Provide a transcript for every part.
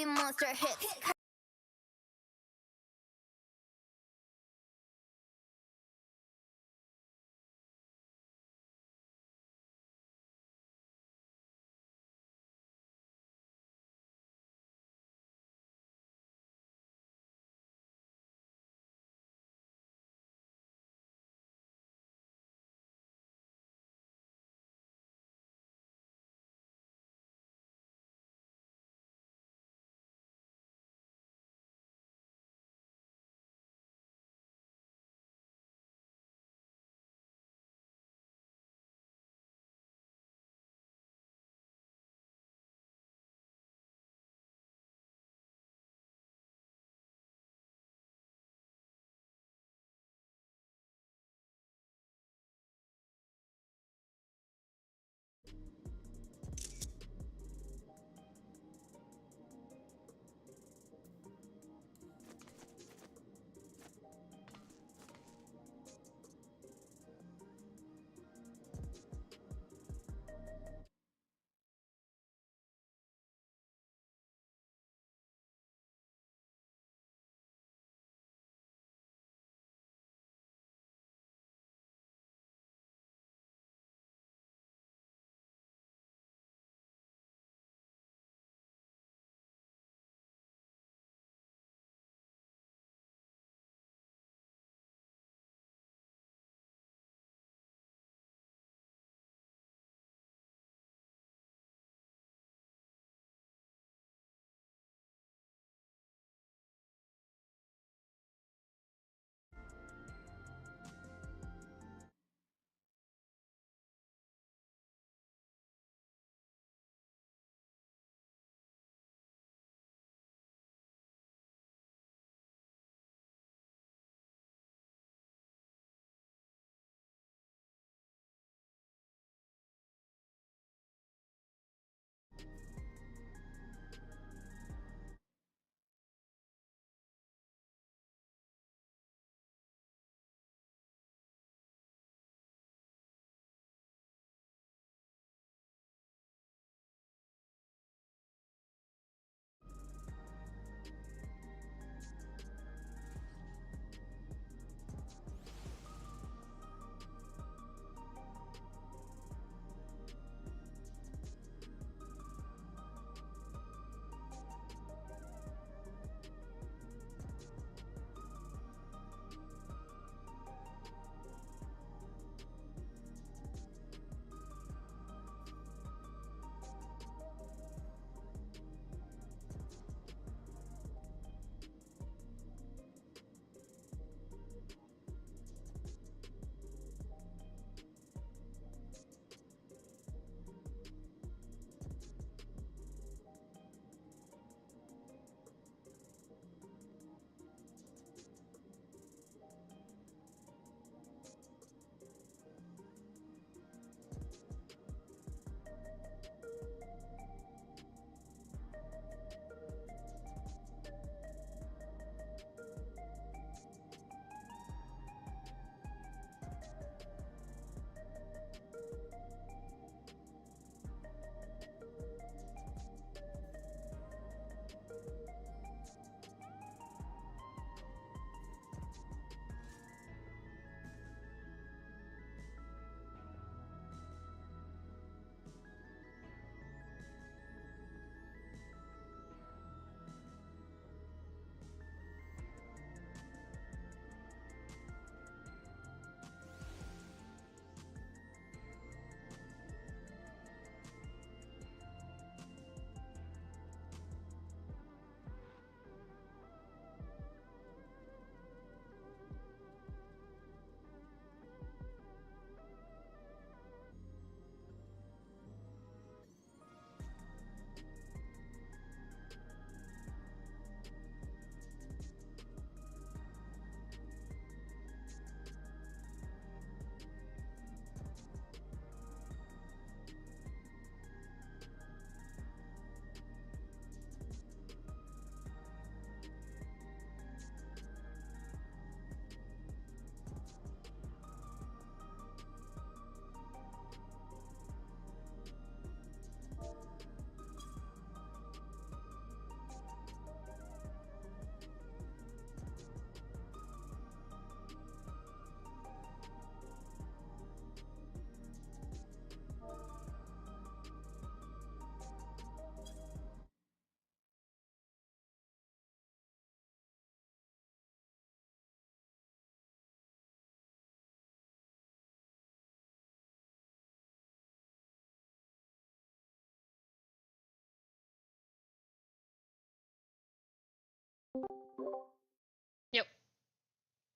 be monster hits.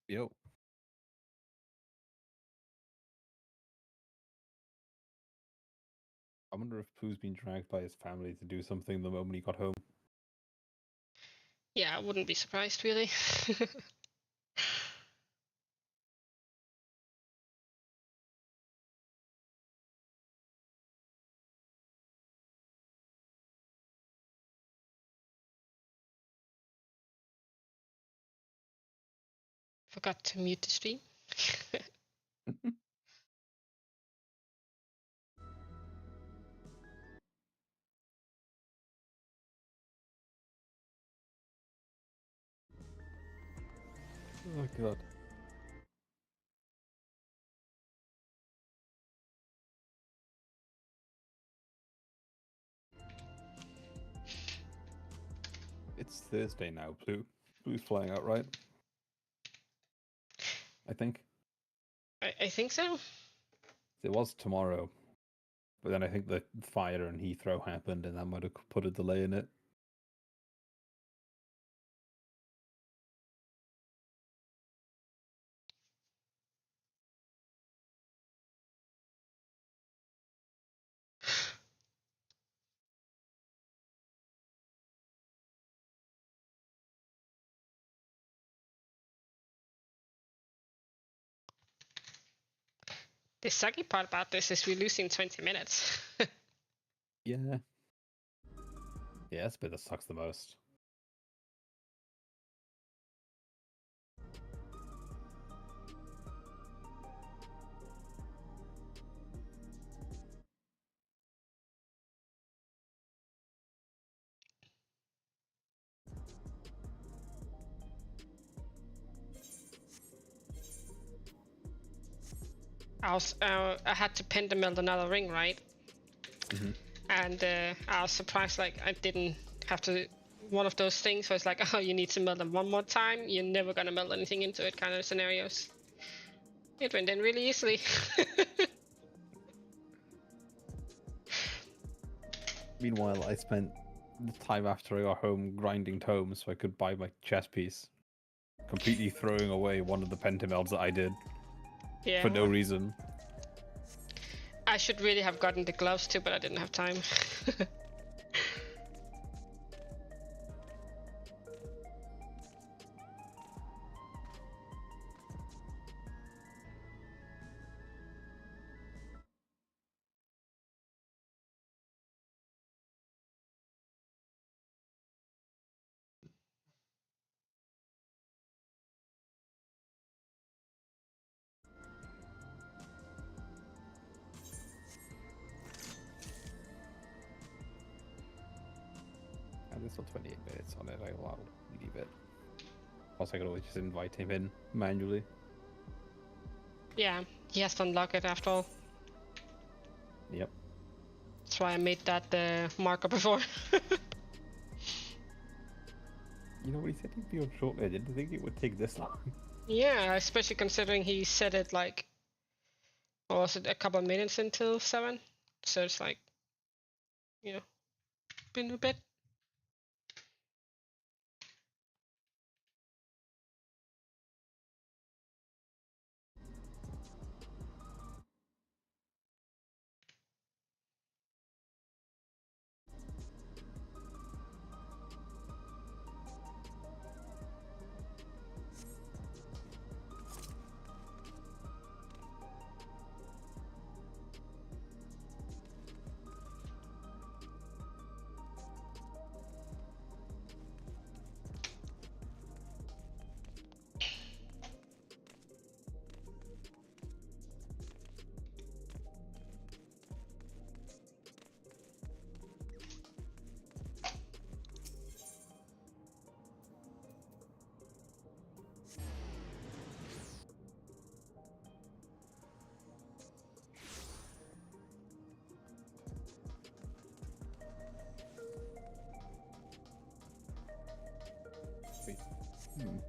Yo, I wonder if Pooh's been dragged by his family to do something the moment he got home. Yeah, I wouldn't be surprised, really. Forgot to mute the stream. Oh god. It's Thursday now, Pooh. Pooh's flying out, right? I think. I think so. It was tomorrow. But then I think the fire in Heathrow happened and that might have put a delay in it. The sucky part about this is we're losing 20 minutes. Yeah. Yeah, that's the bit that sucks the most. I had to pin to meld another ring, right? Mm-hmm. And I was surprised, like, I didn't have to. One of those things where it's like, oh, you need to meld them one more time. You're never gonna meld anything into it, kind of scenarios. It went in really easily. Meanwhile, I spent the time after I got home grinding tomes so I could buy my chess piece. Completely throwing away one of the pentamelds that I did. Yeah. For no reason. I should really have gotten the gloves too, but I didn't have time. And there's still 28 minutes on it. I'll leave it. Also, I could always just invite him in manually. Yeah, he has to unlock it after all. Yep. That's why I made that the marker before. You know, when he said he'd be on shortly, I didn't think it would take this long. Yeah, especially considering he said it like, what was it, a couple of minutes until 7? So it's like, you know, been a bit. Wait. Hmm.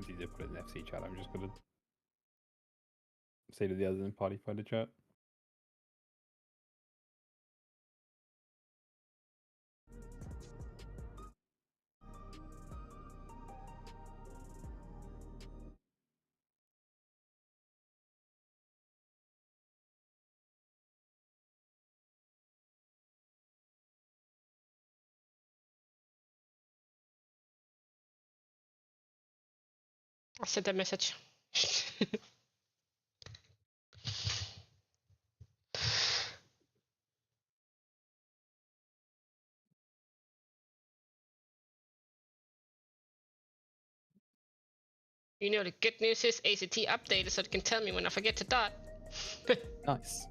It's easier to put it in FC chat. I'm just gonna say to the others in party finder chat. I'll send a message. You know, the good news is ACT updated, so it can tell me when I forget to dot. Nice.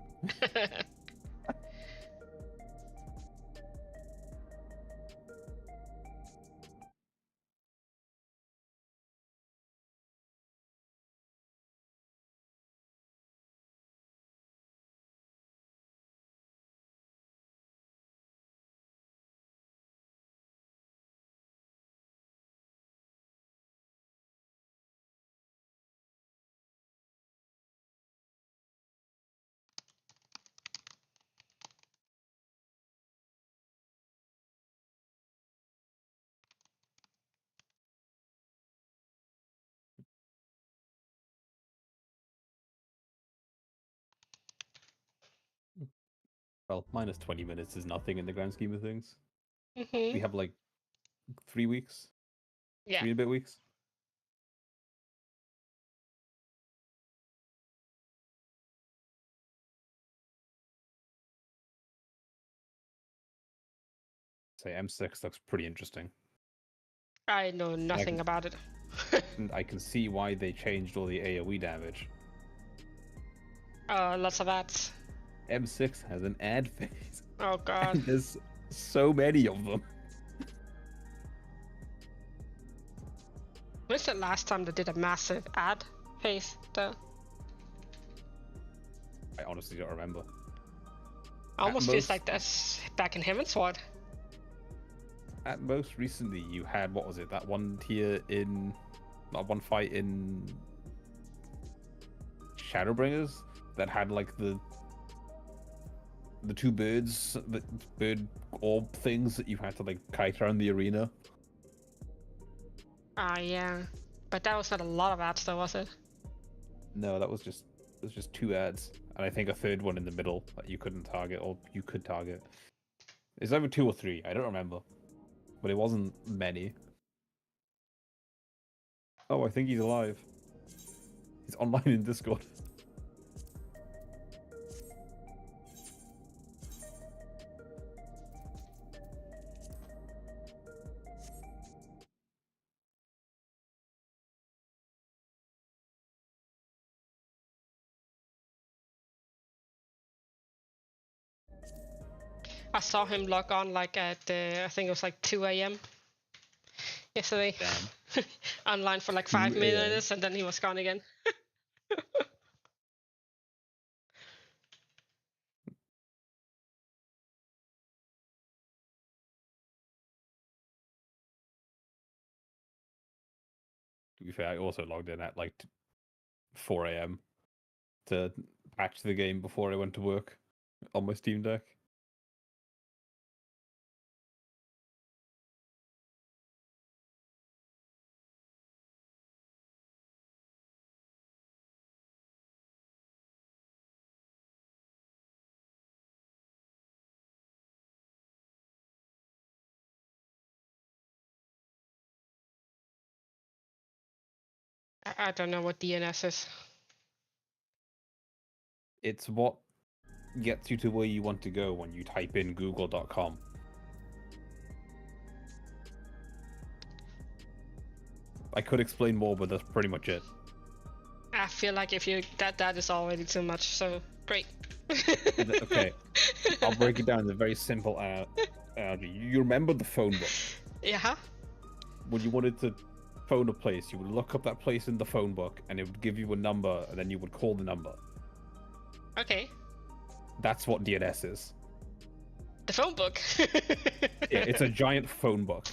Well, minus 20 minutes is nothing in the grand scheme of things. We have like 3 weeks. Yeah. 3 and a bit weeks. Say M6 looks pretty interesting. I know nothing about it. And I can see why they changed all the AoE damage. Lots of ads. M6 has an ad phase. Oh god. And there's so many of them. When's the last time they did a massive ad phase, though? I honestly don't remember. Almost feels like that's back in Heavensward. At most recently, you had, what was it, that one tier in... That one fight in... Shadowbringers? That had, like, the two birds, the bird orb things that you had to, like, kite around the arena. Yeah. But that was not a lot of ads, though, was it? No, that was just... It was just 2 ads. And I think a third one in the middle that you couldn't target, or you could target. It's either 2 or 3, I don't remember. But it wasn't many. Oh, I think he's alive. He's online in Discord. I saw him log on like at, I think it was like 2 a.m. yesterday. Damn. Online for like 5 minutes and then he was gone again. To be fair, I also logged in at like 4 a.m. to patch the game before I went to work on my Steam Deck. I don't know what DNS is. It's what gets you to where you want to go when you type in google.com. I could explain more, but that's pretty much it. I feel like if you that is already too much, so great. Okay, I'll break it down in a very simple analogy. You remember the phone book? Yeah. When you wanted to phone a place, you would look up that place in the phone book, and it would give you a number, and then you would call the number. Okay. That's what DNS is. The phone book. Yeah, it's a giant phone book.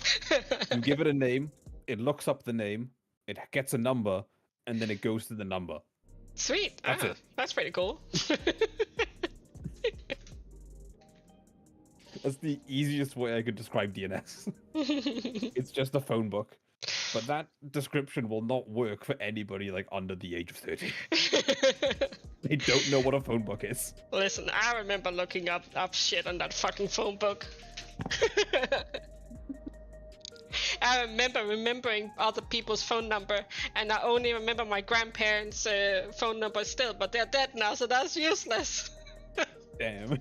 You give it a name, it looks up the name, it gets a number, and then it goes to the number. Sweet. That's it. That's pretty cool. That's the easiest way I could describe DNS. It's just a phone book. But that description will not work for anybody like under the age of 30. They don't know what a phone book is. Listen, I remember looking up shit on that fucking phone book. I remember remembering other people's phone number, and I only remember my grandparents' phone number still, but they're dead now, so that's useless. Damn.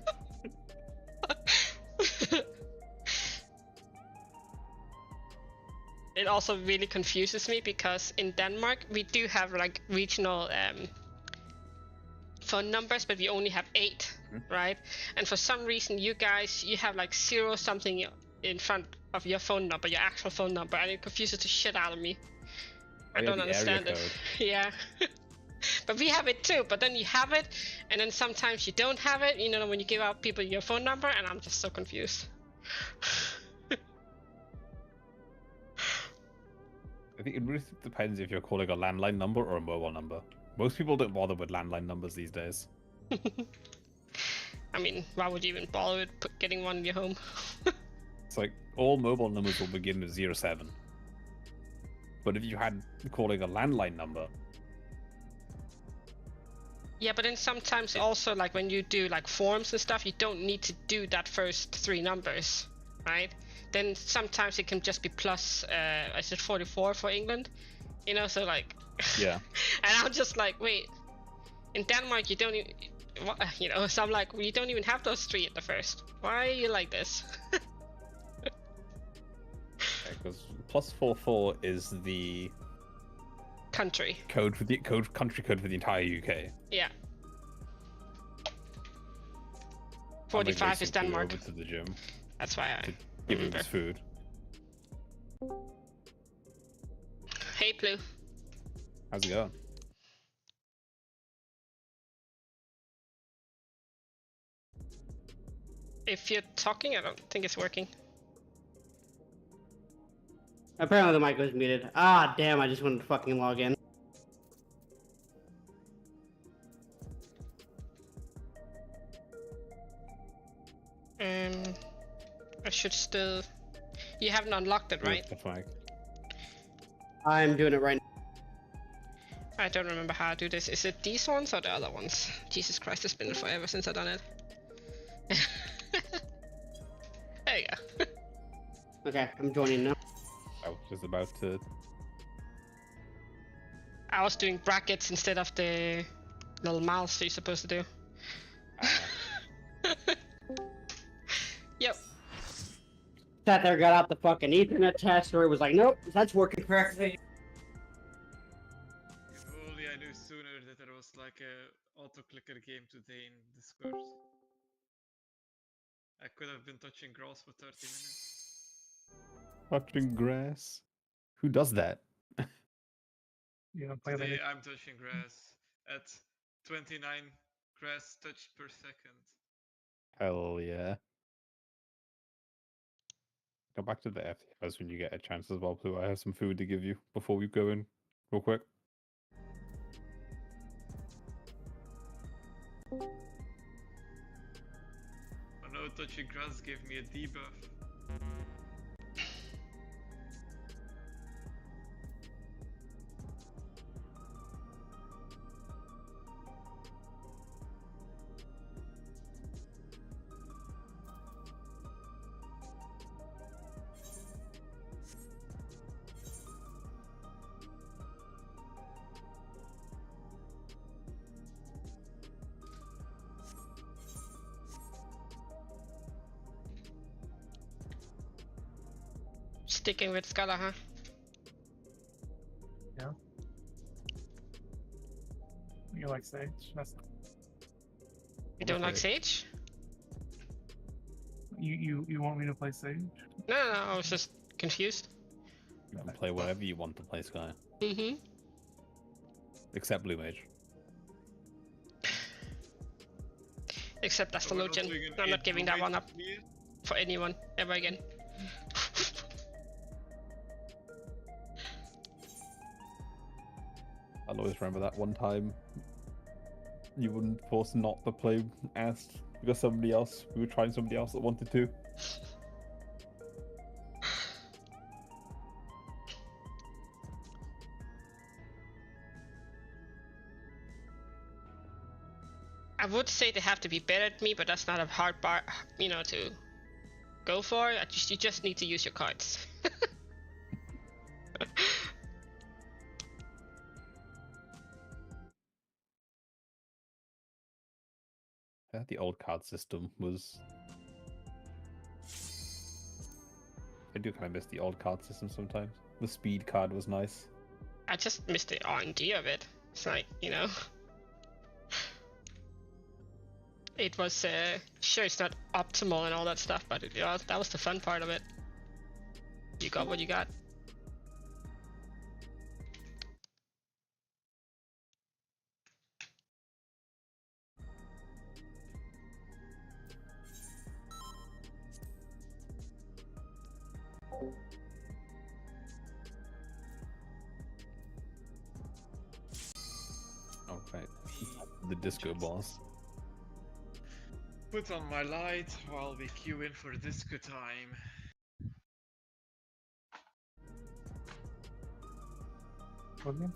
It also really confuses me because in Denmark we do have like regional phone numbers, but we only have 8, right? And for some reason you guys, you have like 0 something in front of your phone number, your actual phone number, and it confuses the shit out of me. I don't understand it. Yeah. But we have it too, but then you have it, and then sometimes you don't have it, you know, when you give out people your phone number, and I'm just so confused. I think it really depends if you're calling a landline number or a mobile number. Most people don't bother with landline numbers these days. I mean, why would you even bother with getting one in your home? It's like, all mobile numbers will begin with 07. But if you had calling a landline number... Yeah, but then sometimes also, like, when you do, like, forms and stuff, you don't need to do that first 3 numbers, right? Then sometimes it can just be plus, I said 44 for England, you know, so, like... Yeah. And I'm just like, wait, in Denmark you don't even... You know, so I'm like, well, you don't even have those 3 at the first. Why are you like this? Because plus 44 is the... country code for the country code for the entire UK. Yeah. 45 is Denmark. Over to the gym. That's why I give him his food. Hey, Blue. How's it going? If you're talking, I don't think it's working. Apparently the mic was muted. Ah, damn, I just wanted to fucking log in. I should still... You haven't unlocked it, right? The flag. I'm doing it right now. I don't remember how to do this. Is it these ones or the other ones? Jesus Christ, it's been forever since I've done it. There you go. Okay, I'm joining now. I was just about to... I was doing brackets instead of the little mouse you're supposed to do. Yep. Sat there, got out the fucking Ethernet tester, was like, nope, that's working correctly. If only I knew sooner that there was like a auto-clicker game today in Discord. I could have been touching grass for 30 minutes. Touching grass? Who does that? You don't play Today that. I'm touching grass at 29 grass touched per second. Hell yeah. Go back to the FTS when you get a chance as well, Blue. I have some food to give you before we go in, real quick. Oh no, touching grass gave me a debuff. Sticking with Scala, huh? Yeah. You like Sage? That's You don't like Sage? you want me to play Sage? No, I was just confused. You can play whatever you want to play, Sky. Mm-hmm. Except Blue Mage. Except that's the We're not Logian. doing an I'm not giving that one up here. for anyone ever again. I'll always remember that one time you wouldn't force not to play asked because we were trying somebody else that wanted to. I would say they have to be better at me, but that's not a hard bar, to go for. You just need to use your cards. Yeah, the old card system was. I do kind of miss the old card system sometimes. The speed card was nice. I just miss the R&D of it. It's like, it was, sure it's not optimal and all that stuff, but that was the fun part of it. You got what you got. Okay. The disco boss. Put on my light while we queue in for disco time. What again?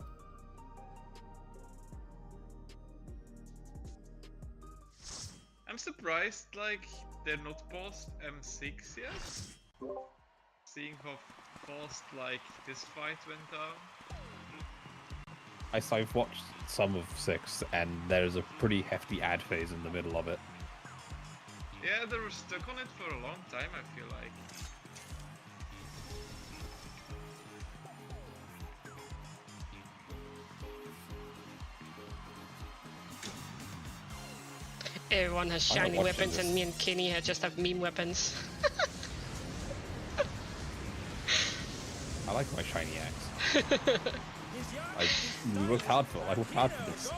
I'm surprised, like, they're not past M6 yet. Seeing how fast, like, this fight went down. I've watched some of 6, and there's a pretty hefty ad phase in the middle of it. Yeah, they were stuck on it for a long time, I feel like. Everyone has I'm not shiny watching weapons, this. and me and Kenny just have meme weapons. I like my shiny axe. We worked hard for it. I worked hard for this. The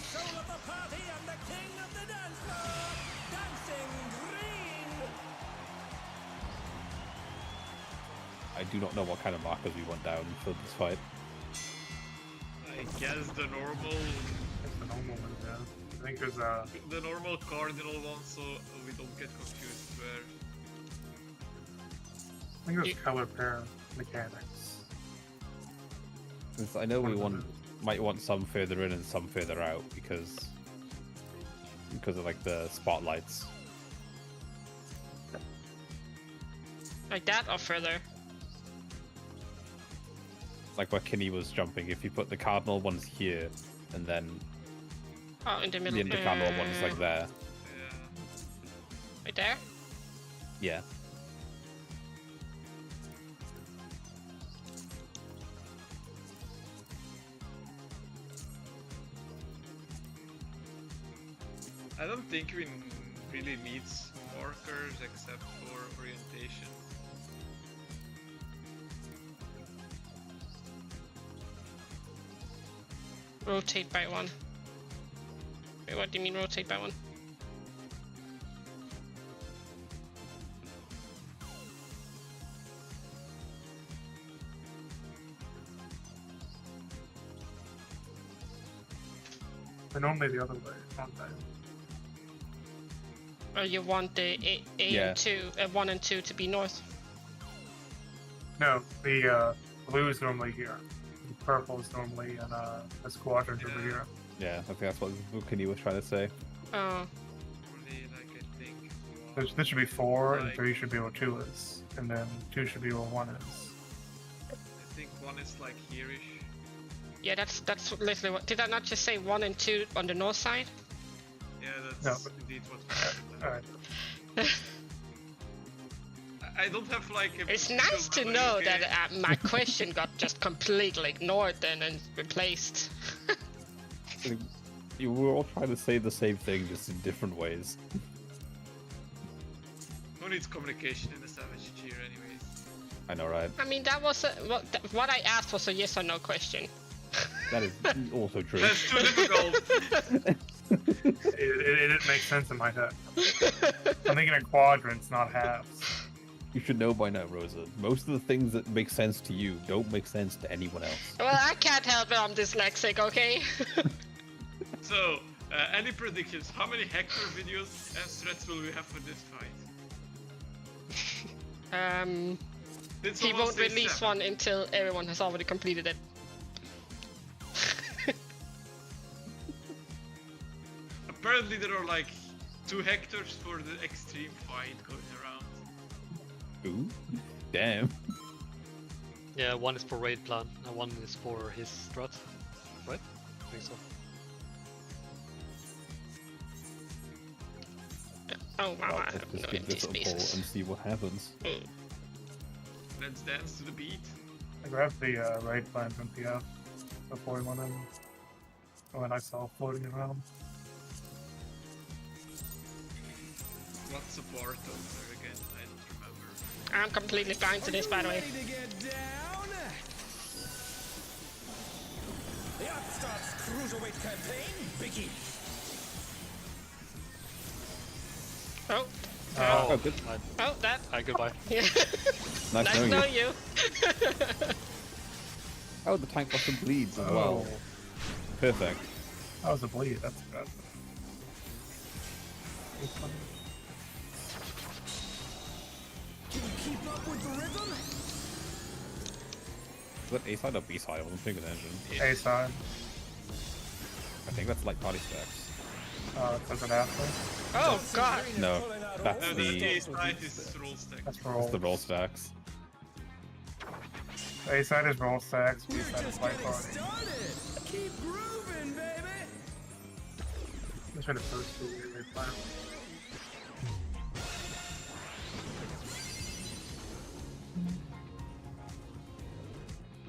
soul of the party and the king of the dance floor, dancing green. I do not know what kind of markers we went down for this fight. I guess the normal That's the normal one, yeah. I think there's the normal cardinal one, so we don't get confused where. I think there's color pair mechanics. Since I know we might want some further in and some further out because of like the spotlights. Like that or further? Like where Kinney was jumping, if you put the cardinal ones here and then Oh, in the middle. the cardinal ones like there. Yeah. Right there? Yeah. I don't think we really need markers except for orientation. Rotate by one. Wait, what do you mean rotate by one? They're normally the other way, aren't they? Or you want the A Yeah. and 2, 1 and 2 to be north? No, the blue is normally here. The purple is normally in a quadrant over here. Yeah, I think that's what Kinney was trying to say. Oh. Only like I think This should be 4, and Right. 3 should be where 2 is. And then 2 should be where 1 is. I think one is like here-ish. Yeah, that's literally what. Did I not just say 1 and 2 on the north side? Yeah, No, that's but- indeed what we Alright. I don't have like a It's visual nice to memory, know okay? that my question got just completely ignored then and replaced. You were all trying to say the same thing, just in different ways. Who needs communication in the Savage Tier anyways? I know, right? I mean, that was what I asked was a yes or no question. That is also true. That's too difficult! It didn't make sense in my head. I'm thinking of quadrants, not halves. You should know by now, Rosa. Most of the things that make sense to you don't make sense to anyone else. Well, I can't help it. I'm dyslexic. Okay. So, any predictions? How many Hector videos and threads will we have for this fight? Did He someone won't say release 7? one until everyone has already completed it. Apparently there are like 2 Hectors for the extreme fight going around. Ooh, damn. Yeah, one is for raid plan, and one is for his strat. Right? I think so. Oh wow, Well, I let's have just no give empty this a poll spaces. and see what happens. Let's dance to the beat. I grabbed the raid plan from PF before we went in. When I saw floating around. What's the part over again? I don't remember. I'm completely blind to this, by the way. Ready to get down? The Upstarts Cruiserweight campaign begins. Oh, Oh, good. oh, that. Hi, goodbye. Yeah. Nice Nice knowing knowing you. you. Oh, the tank bottom bleeds as Oh, well. Perfect. that was a bleed. That's good. Can you keep up with the rhythm? Is that A side or B side? I wasn't paying attention. A side. I think that's like party stacks. Does it after? Oh god. No, that's No, the the A side is roll stack. That's that's roll. the roll stacks. A side is roll stacks. B We're side is just fight getting party. started. Keep grooving, baby. Those are the first 2 raid plan.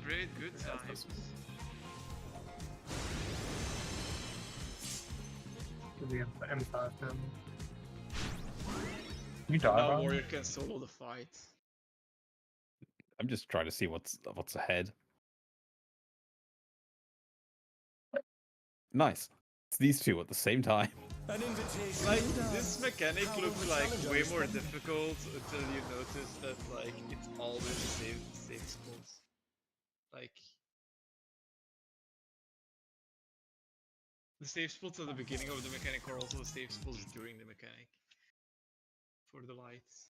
Great, good times. The M5 then. You die, Now Ron? Warrior can solo the fight. I'm just trying to see what's ahead. Nice. It's these two at the same time. An invitation. Like, this mechanic looks like way more difficult until you notice that, like, it's always the same spawns. Like, the save spots at the beginning of the mechanic are also the save spots during the mechanic. For the lights.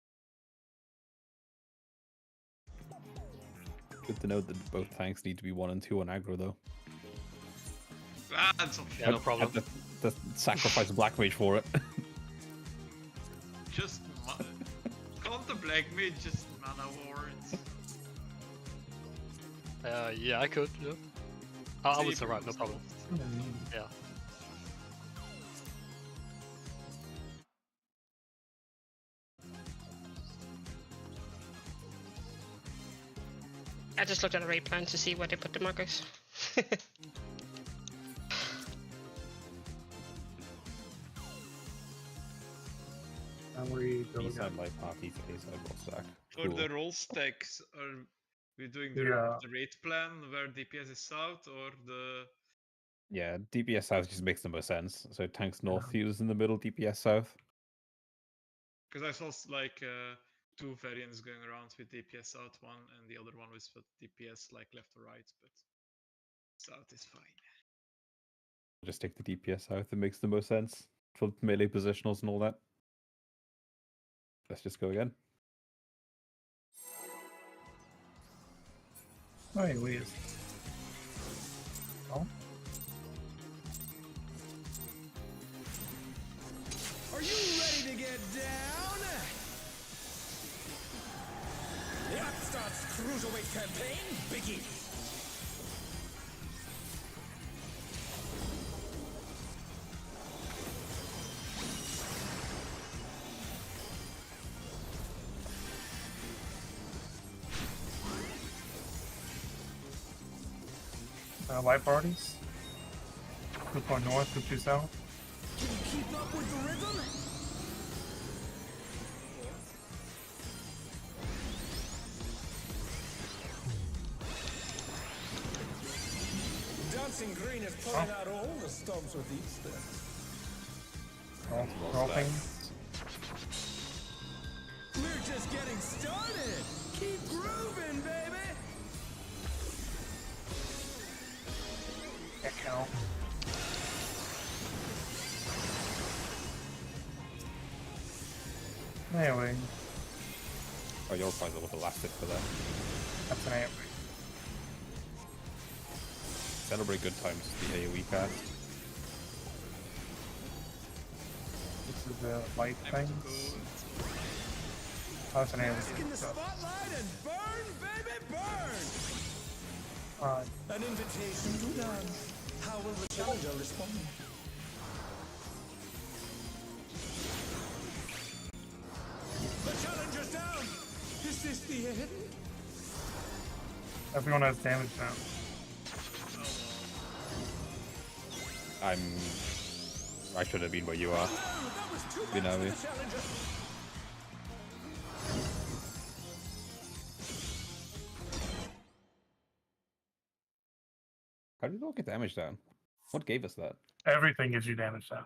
Good to know that both tanks need to be 1 and 2 on aggro though. Ah, that's optional. Yeah, no problem. Had to sacrifice a black mage for it. Just can't the black mage just mana wards? Yeah, I could. Yeah. I would See, survive, no problem. Yeah. I just looked at a raid plan to see where they put the markers. And we go B again. side light party, A side roll stack. For Cool. the roll stacks, are we doing the, Yeah. the rate plan where DPS is south or the... Yeah, DPS south just makes the most sense. So tanks north uses in the middle, DPS south. Because I saw like 2 variants going around with DPS south one and the other one was with DPS like left or right, but south is fine. Just take the DPS south, it makes the most sense for melee positionals and all that. Let's just go again. Oh, yeah, we is. Oh, Are you ready to get down? The Upstarts Cruiserweight campaign begins. light parties. Group 1 north, group 2 south. Can you keep up with the rhythm? Dancing Green is pulling out all the stops with these things. Roll things. We're just getting getting started. Keep grooving, baby. Can't count. Anyway, Oh, your prize would have lasted for that. that's an AoE. Celebrate good times, the AoE cast. This is the light I'm thing. good. Oh, it's an Bask in AoE. the So, spotlight and burn, baby, burn. An invitation to dance. How will the challenger respond? The challenger's down. Is this the end? everyone has damage now. I should have been where you are. No, that was too much You know for me. the challenger. How did we all get damage down? What gave us that? Everything gives you damage now.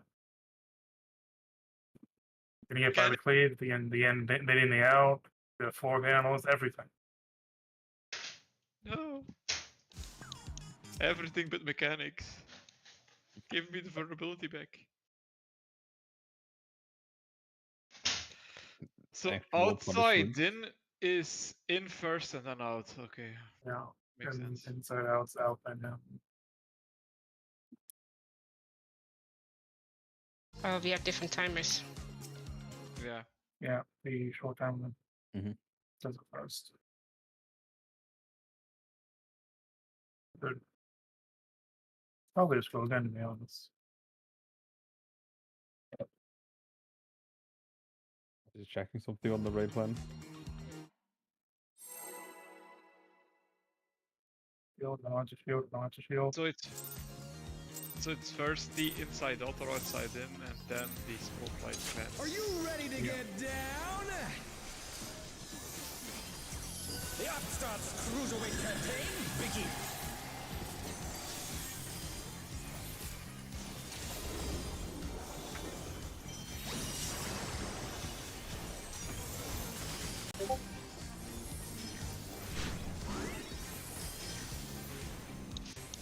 Did you get Can- vertically at the end, bidding the out, the 4 panels, everything. No. Everything but mechanics. Give me the vulnerability back. So Actual outside punishment. in is in first and then out. Okay, Yeah. makes And sense. inside out then now. Oh, we have different timers. Yeah. Yeah, the short time limit Mhm. does it first. Good. Probably just go again, to be honest. Just checking something on the raid plan. Shield, launch a shield, launch a shield. So it's first the inside out or outside in, and then the spotlight fence. Are you ready to get down? The Upstart's Cruiserweight campaign begins.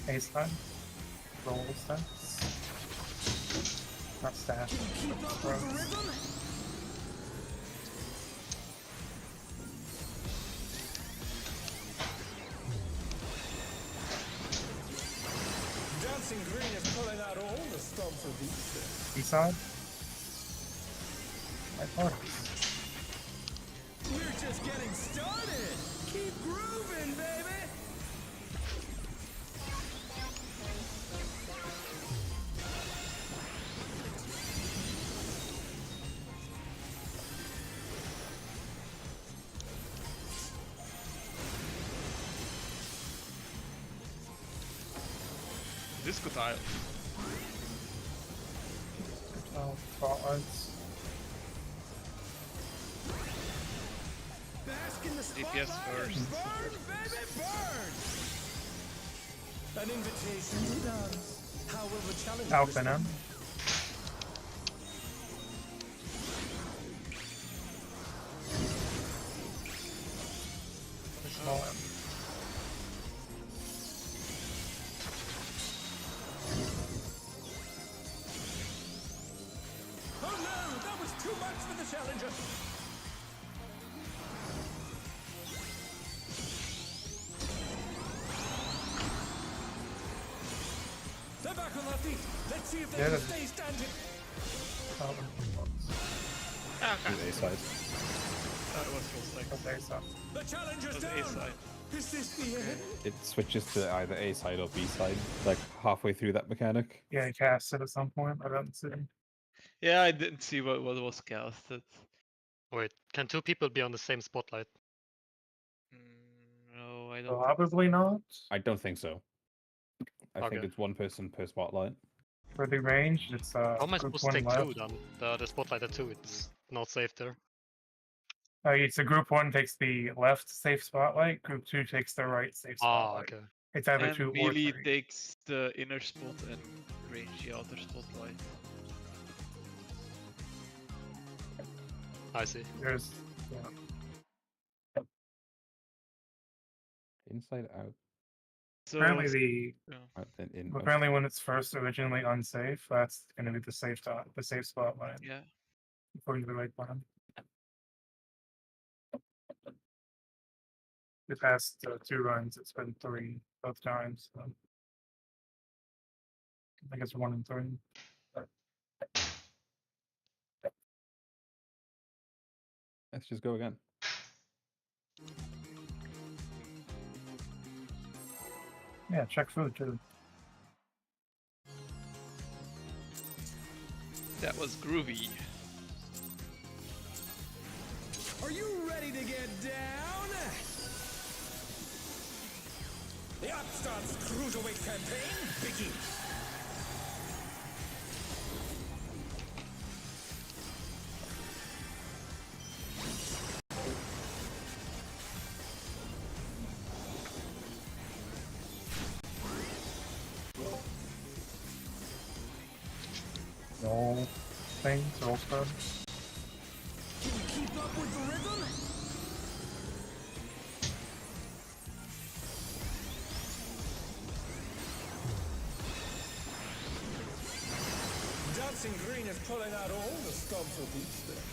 Ace time. Roll stats. Not stats. Keep up with the rhythm? Dancing Green is pulling out all the stops of these days. B-side. My part. We're just getting started. Keep grooving, baby. Disco tile. 12 spotlights. Bask in the DPS spotlight and first. burn, baby, burn. An invitation to dance. How will the challenger Alpha respond? M. Small M. Oh no, that was too much for the challenger. They're back on their feet. Let's see if they Yeah, can that's- stay standing. Okay. The A side. That was full stack. Okay, so. The challenger's That was A down. side. Is this the end? It switches to either A side or B side, like halfway through that mechanic. Yeah, he cast it at some point. I don't see. Yeah, I didn't see what was casted. Wait, can two people be on the same spotlight? No, I don't. think Probably not. I don't think so. I think Okay. it's one person per spotlight. For the range, it's How am I group supposed to one take left. two then? The spotlight at two, it's not safe there. It's a group one takes the left safe spotlight. Group two takes the right safe Ah, spotlight. okay. It's either And two or melee three. takes the inner spot and range the outer spotlight. I see. There's yeah. inside out, So Apparently, the out then in. apparently when it's first originally unsafe, that's going to be the safe spot line yeah. according to the right plan. The past 2 runs, it's been 3 both times. So I think it's 1 and 3. Let's just go again. Yeah, check food too. That was groovy. Are you ready to get down? The Upstart's Cruiserweight campaign begins. Roll things, roll stuff. Can you keep up with the rhythm? Dancing Green is pulling out all the stops of these steps.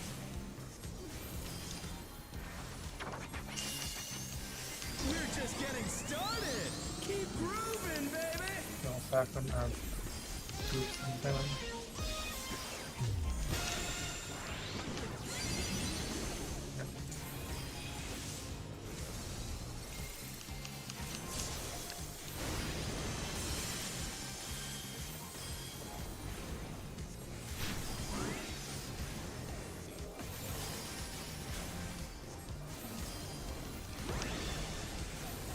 We're just getting started. Keep grooving, baby. Roll second and groups and things.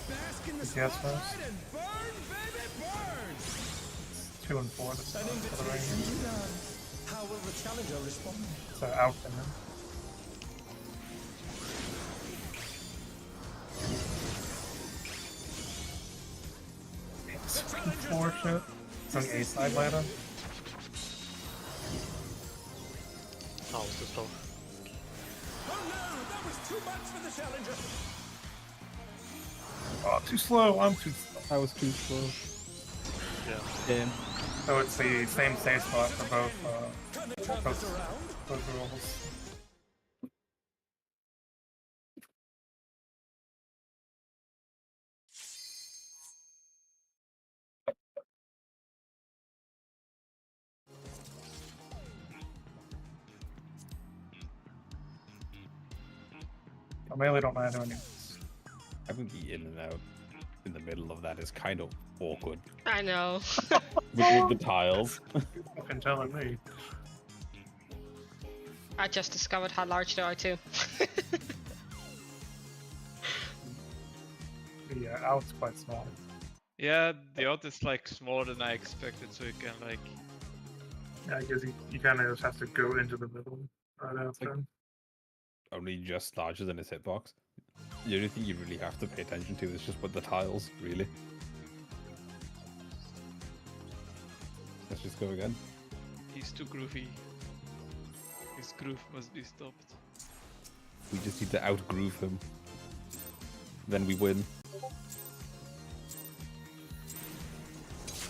Bask in the Yes, spotlight first. and burn, baby, burn. 2 and 4 to An start for the invitation range. to dance. How will the challenger respond? So out there. The challenger's 4 down. shit. It's an A side ladder. Oh, it's too slow. Oh no, that was too much for the challenger. Oh, too slow. I'm too slow. I was too slow. Yeah. Damn. So it's the same safe spot for both Can they turn this around? both rules. I really don't mind doing it. Having the in and out in the middle of that is kind of awkward. I know. With the tiles. Fucking telling me. I just discovered how large they are too. The out's quite small. Yeah, the out is like smaller than I expected, so you can like. Yeah, I guess you kind of just have to go into the middle right after. Only just larger than his hitbox. The only thing you really have to pay attention to is just with the tiles, really. Let's just go again. He's too groovy. His groove must be stopped. We just need to outgroove him. Then we win.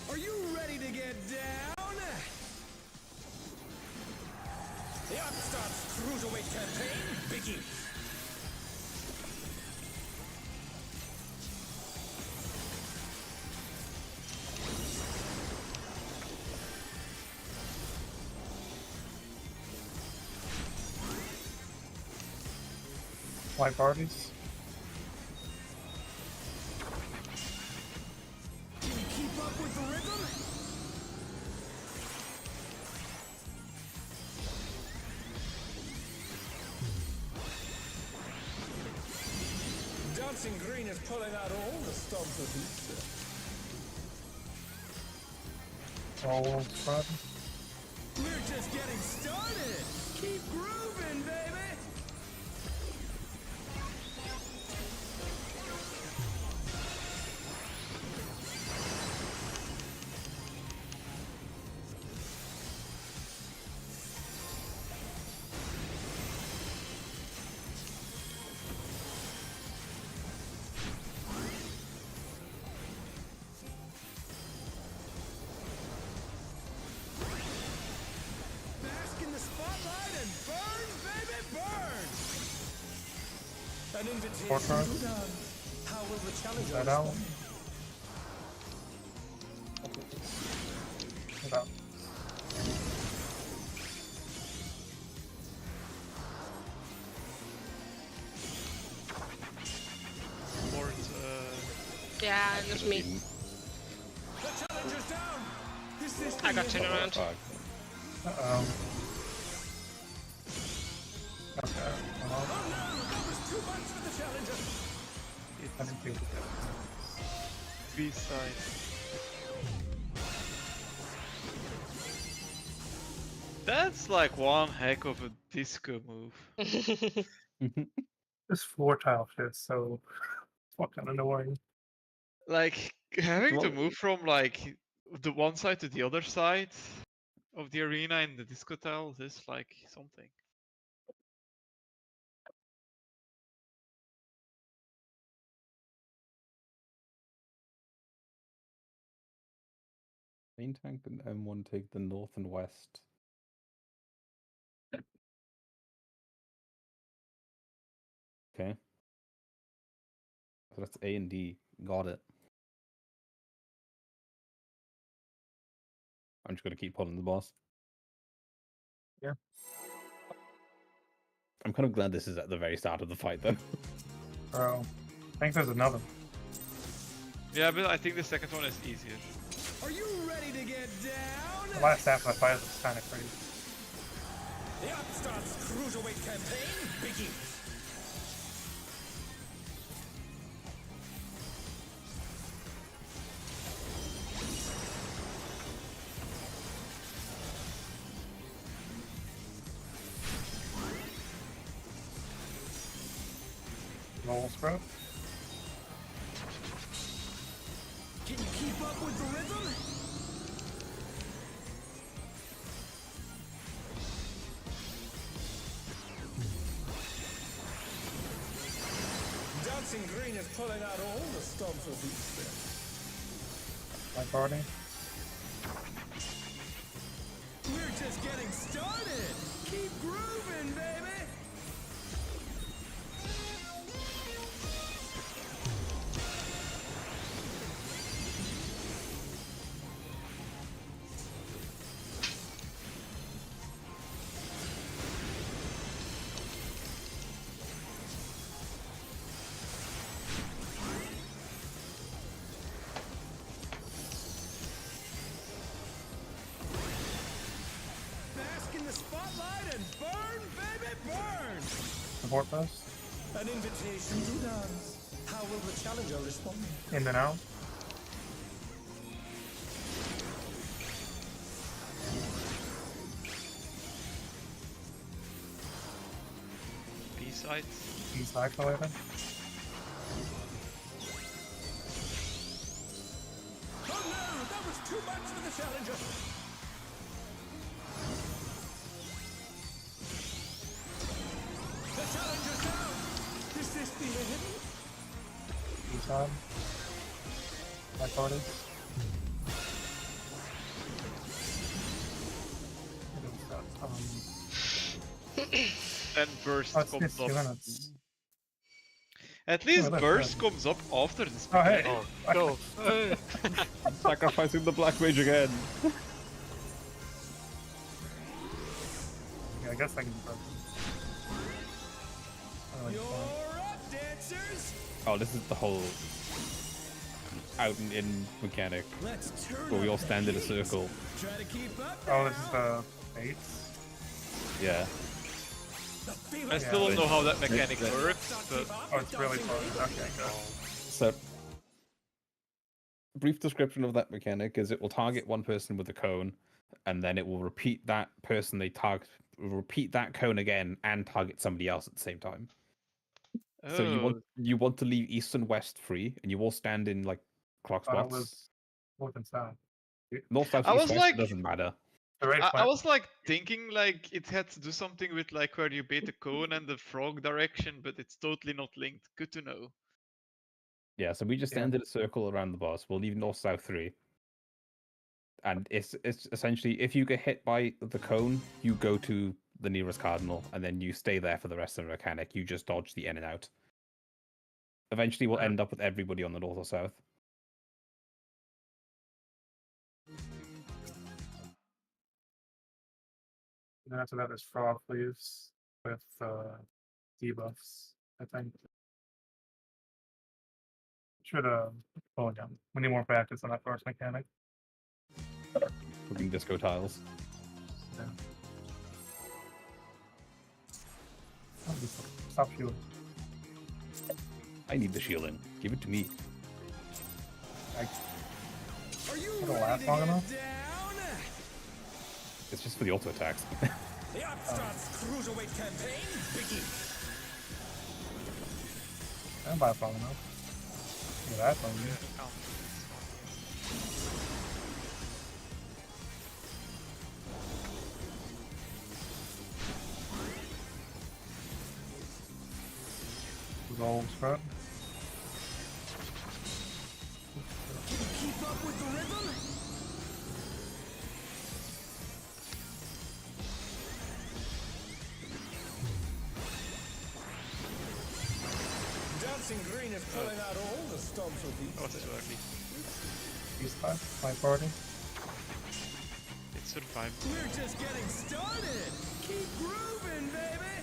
Are you ready to get down? The Upstart's Cruiserweight campaign begins. White parties. Can you keep up with the rhythm? Dancing Green is pulling out all the stops of these steps. Roll spread. We're just getting started. Keep grooving, baby. An invitation Four to cards. dance. How will the challenger That out. respond? Get out. Or Yeah, it was me. The challenger's down. Is this I the got end? turned around. Fuck. Uh-oh. Okay. Oh no, that was too much for the challenger. I didn't think of that. B-side. That's like one heck of a disco move. This floor tile shit's so fucking annoying. Like having to Well- move from like the one side to the other side of the arena in the disco tiles is like something. Main tank and M1 take the north and west. Okay. So that's A and D. Got it. I'm just gonna keep pulling the boss. Yeah. I'm kind of glad this is at the very start of the fight, though. Bro. I think there's another. Yeah, but I think the second one is easier. Are you ready to get down? The last half of the fight was kind of crazy. The Upstart's cruiserweight campaign begins. Rolls, bro. Can you keep up with the rhythm? Dancing Green is pulling out all the stops of these steps. My party. We're just getting started. Keep grooving, baby. Bask in the spotlight and burn, baby, burn. Support post. An invitation to dance. How will the challenger respond? In and out. B-side. He's isolated. Oh no, that was too much for the challenger. The challenger's down. Is this the end? He's on. My party. Then burst Oh, it's comes 2 up. minutes. At least that's burst good. comes up after this. Oh, hey. Oh, go! Sacrificing the Black Mage again. Yeah, I guess I can do that. I like You're that. up, dancers. Oh, this is the whole out and in mechanic Let's turn where we all up the stand in a heat. circle. Try to keep up. Oh, this is the eights. Yeah. The feeling. I still don't Yeah. know how that mechanic works, but Oh, it's really fun. Okay, good. So, brief description of that mechanic is it will target one person with a cone, and then it will repeat that person they target, repeat that cone again, and target somebody else at the same time. So you want to leave east and west free, and you all stand in like clock Thought it spots. was north and south. North, south, I east, was west, like- doesn't matter. The right I flank. was like thinking like it had to do something with like where you bait the cone and the frog direction, but it's totally not linked. Good to know. Yeah, so we just Yeah. stand in a circle around the boss. We'll leave north, south 3. And it's essentially if you get hit by the cone, you go to the nearest cardinal, and then you stay there for the rest of the mechanic. You just dodge the in and out. Eventually, we'll end up with everybody on the north or south. And after that, there's frog leaves with debuffs, I think. Should oh yeah, we need more practice on that first mechanic. Putting disco tiles. Yeah. Stop shielding. I need the shielding. Give it to me. Are you It'll ready last to long get enough? down? It's just for the auto attacks. The Upstart's Cruiserweight campaign begins. I'm by long enough. Look at that one. Roll spread. Can you keep up with the rhythm? Dancing Green is pulling out all the stops with these. Oh, too early. These five, my party. It survived. We're just getting started. Keep grooving, baby.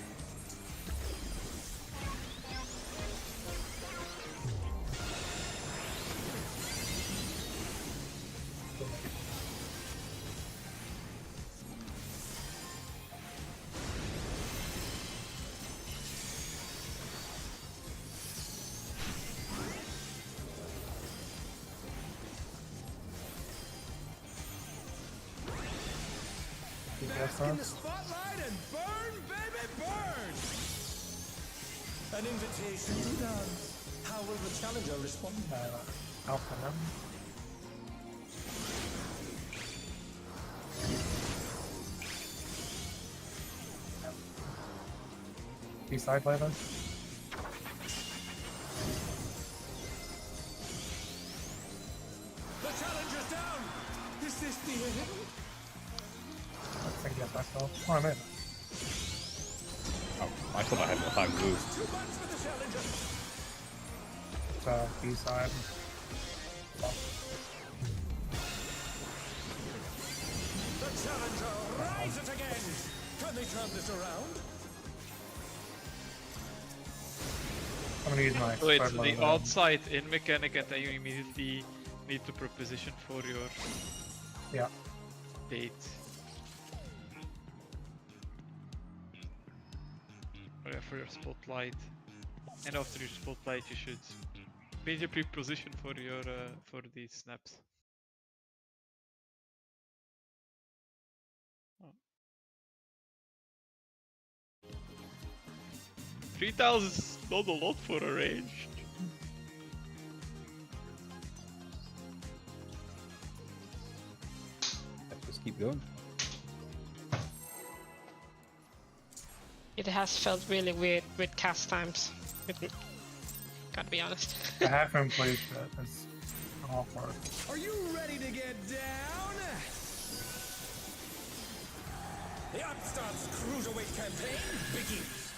Bask in the spotlight and burn, baby, burn! An invitation to dance. How will the challenger respond? Alpha them. Side later. The challenger's down! Is this the end? Let's think get back off. Oh, I'm in. Oh, I thought I had more time to move. Too much for the challenger! It's B-side. The challenger rises again! Can they turn this around? I'm gonna use my So it's third the level. outside in mechanic, and then you immediately need to preposition for your Yeah. date. Or yeah, for your spotlight. And after your spotlight, you should major preposition for your for these snaps. Oh. 3,000 is not a lot for a range. Let's just keep going. It has felt really weird with cast times. Gotta be honest. I have him play that as awkward. Are you ready to get down? The Upstart's Cruiserweight campaign begins.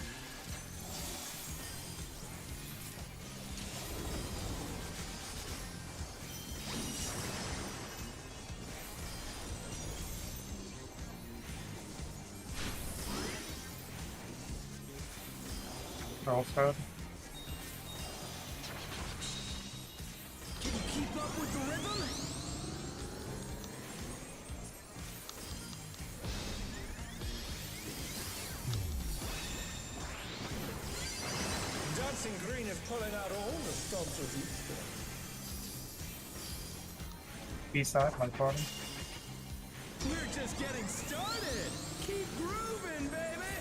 Roll side. Can you keep up with the rhythm? Dancing Green is pulling out all the stops with these. B-side, my party. We're just getting started. Keep grooving, baby.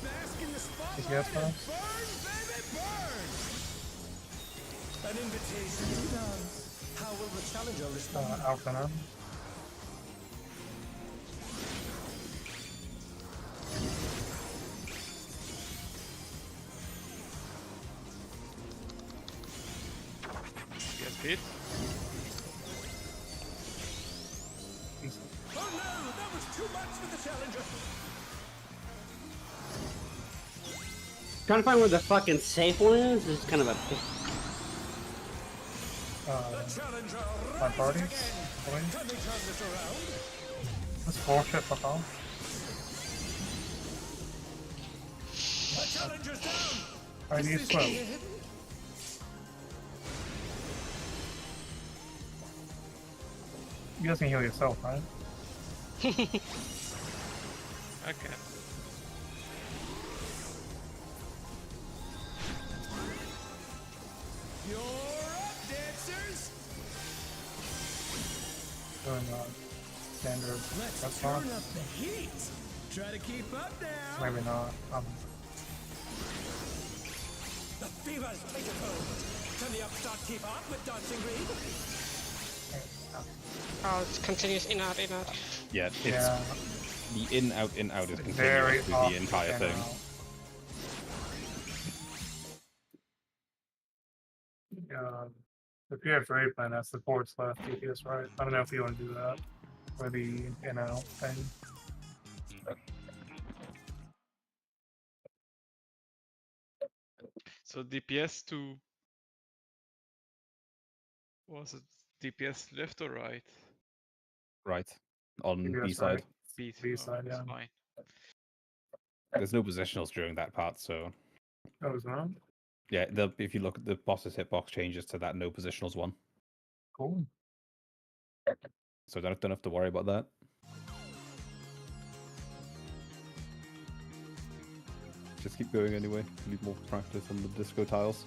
Bask in the spotlight Yes, and man. burn, baby, burn! An invitation to dance. How will the challenger respond? Alpha. Yes, Pete. Oh no, that was too much for the challenger. Trying to find where the fucking safe one is. This is kind of a. The challenger My rises parties? again. Can they turn this around? Let's bullshit for all. The challenger's down. I need Is swim. the end? You guys can heal yourself, right? Okay. You're up, dancers. Doing standard Let's response. turn up the heat. Try to keep up now. Maybe not. The fever's taken hold. Can the upstart keep up with Dancing Green? Oh, it continues in out, in out. Yeah, it's Yeah. the in out is Very continuous through off the entire and thing. out. The PF3 plan has supports left DPS, right? I don't know if you want to do that. Or the in and out thing. So DPS to. Was it DPS left or right? Right. On DPS B side. right. Beat. B Oh, side, that's yeah. fine. There's no positionals during that part, so Oh, is that? yeah, if you look at the boss's hitbox changes to that no positionals one. Cool. So don't have to worry about that. Just keep going anyway. Need more practice on the disco tiles.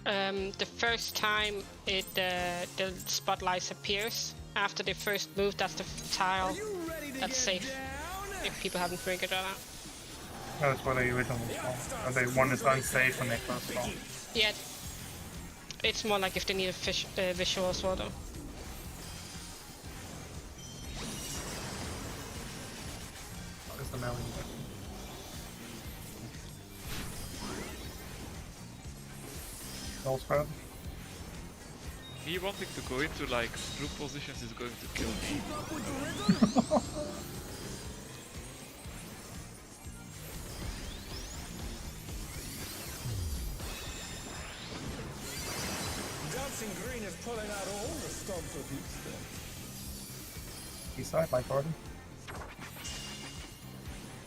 The first time the spotlight appears after the first move, that's the tile. Are you ready to That's get safe. down? If people haven't figured that out. That's what they originally saw. Or they one is unsafe when they first saw. Yeah. It's more like if they need a visual as well, though. It's the melee. All spread. Me wanting to go into like group positions is going to kill me. Keep up with the rhythm. Dancing Green is pulling out all the stops of each step. East side, my party.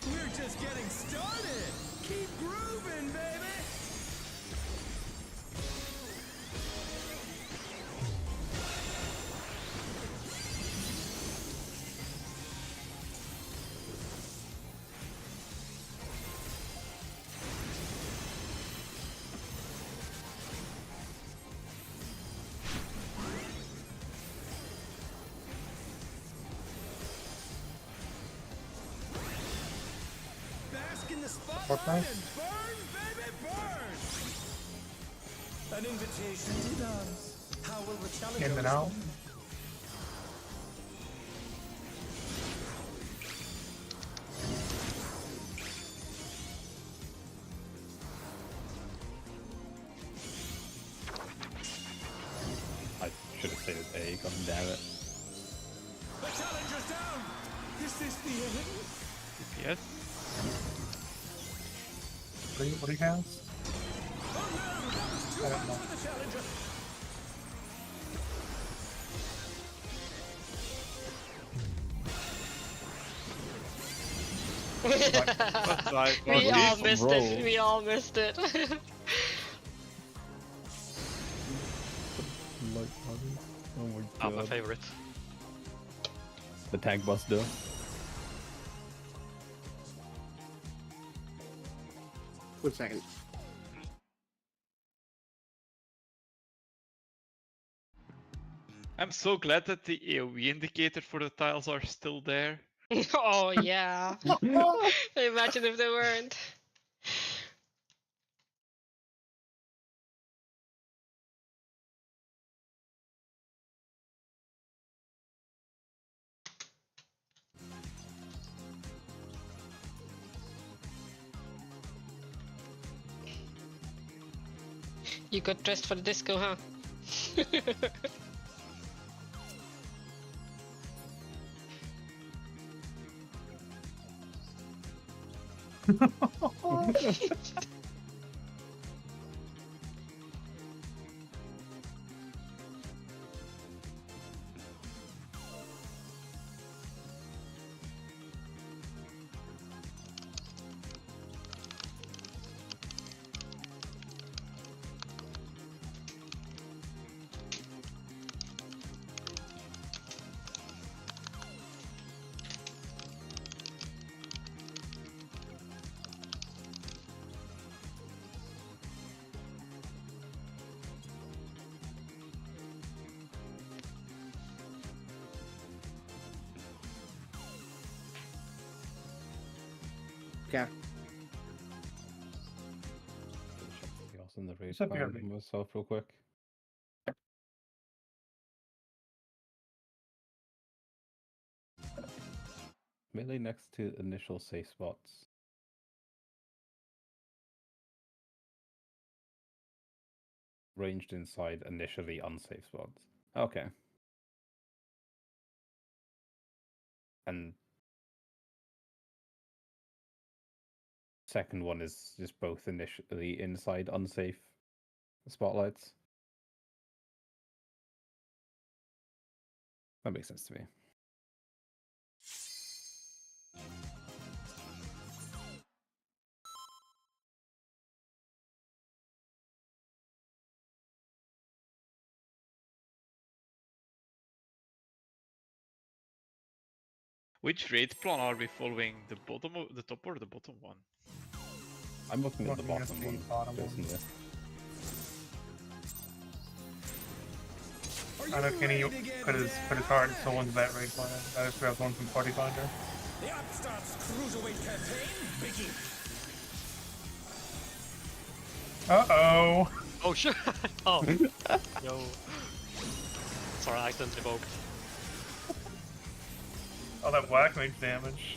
We're just getting started. Keep grooving, baby. Bask in the spotlight nice. and burn, baby, burn. An invitation to dance. How will the challenger In and out. respond? I should have stated A, god damn it. The challenger's down. Is this the end? DPS. What do you guys? Oh no, that was too I don't much know. for the challenger. But like, We all Roll. missed it. We all missed it. Oh my I'm my favorite. The tank buster. One second. I'm so glad that the AoE indicator for the tiles are still there. Oh yeah. Imagine if they weren't. You got dressed for the disco, huh? Okay. Chaos in the raid Except clan BRB. myself real quick. Melee next to initial safe spots. Ranged inside initially unsafe spots. Okay. And second one is just both initially inside unsafe spotlights. That makes sense to me. Which raid plan are we following? The bottom, the top, or the bottom one? I'm looking at the Looking at bottom the one, bottom one. personally. I know Kenny put his heart and soul into that raid plan. I just grabbed one from Party Finder. The Upstarts Cruiserweight campaign begins. Uh-oh! Oh shit! Oh! Yo. Sorry, I accidentally evoked. Oh, that black makes damage.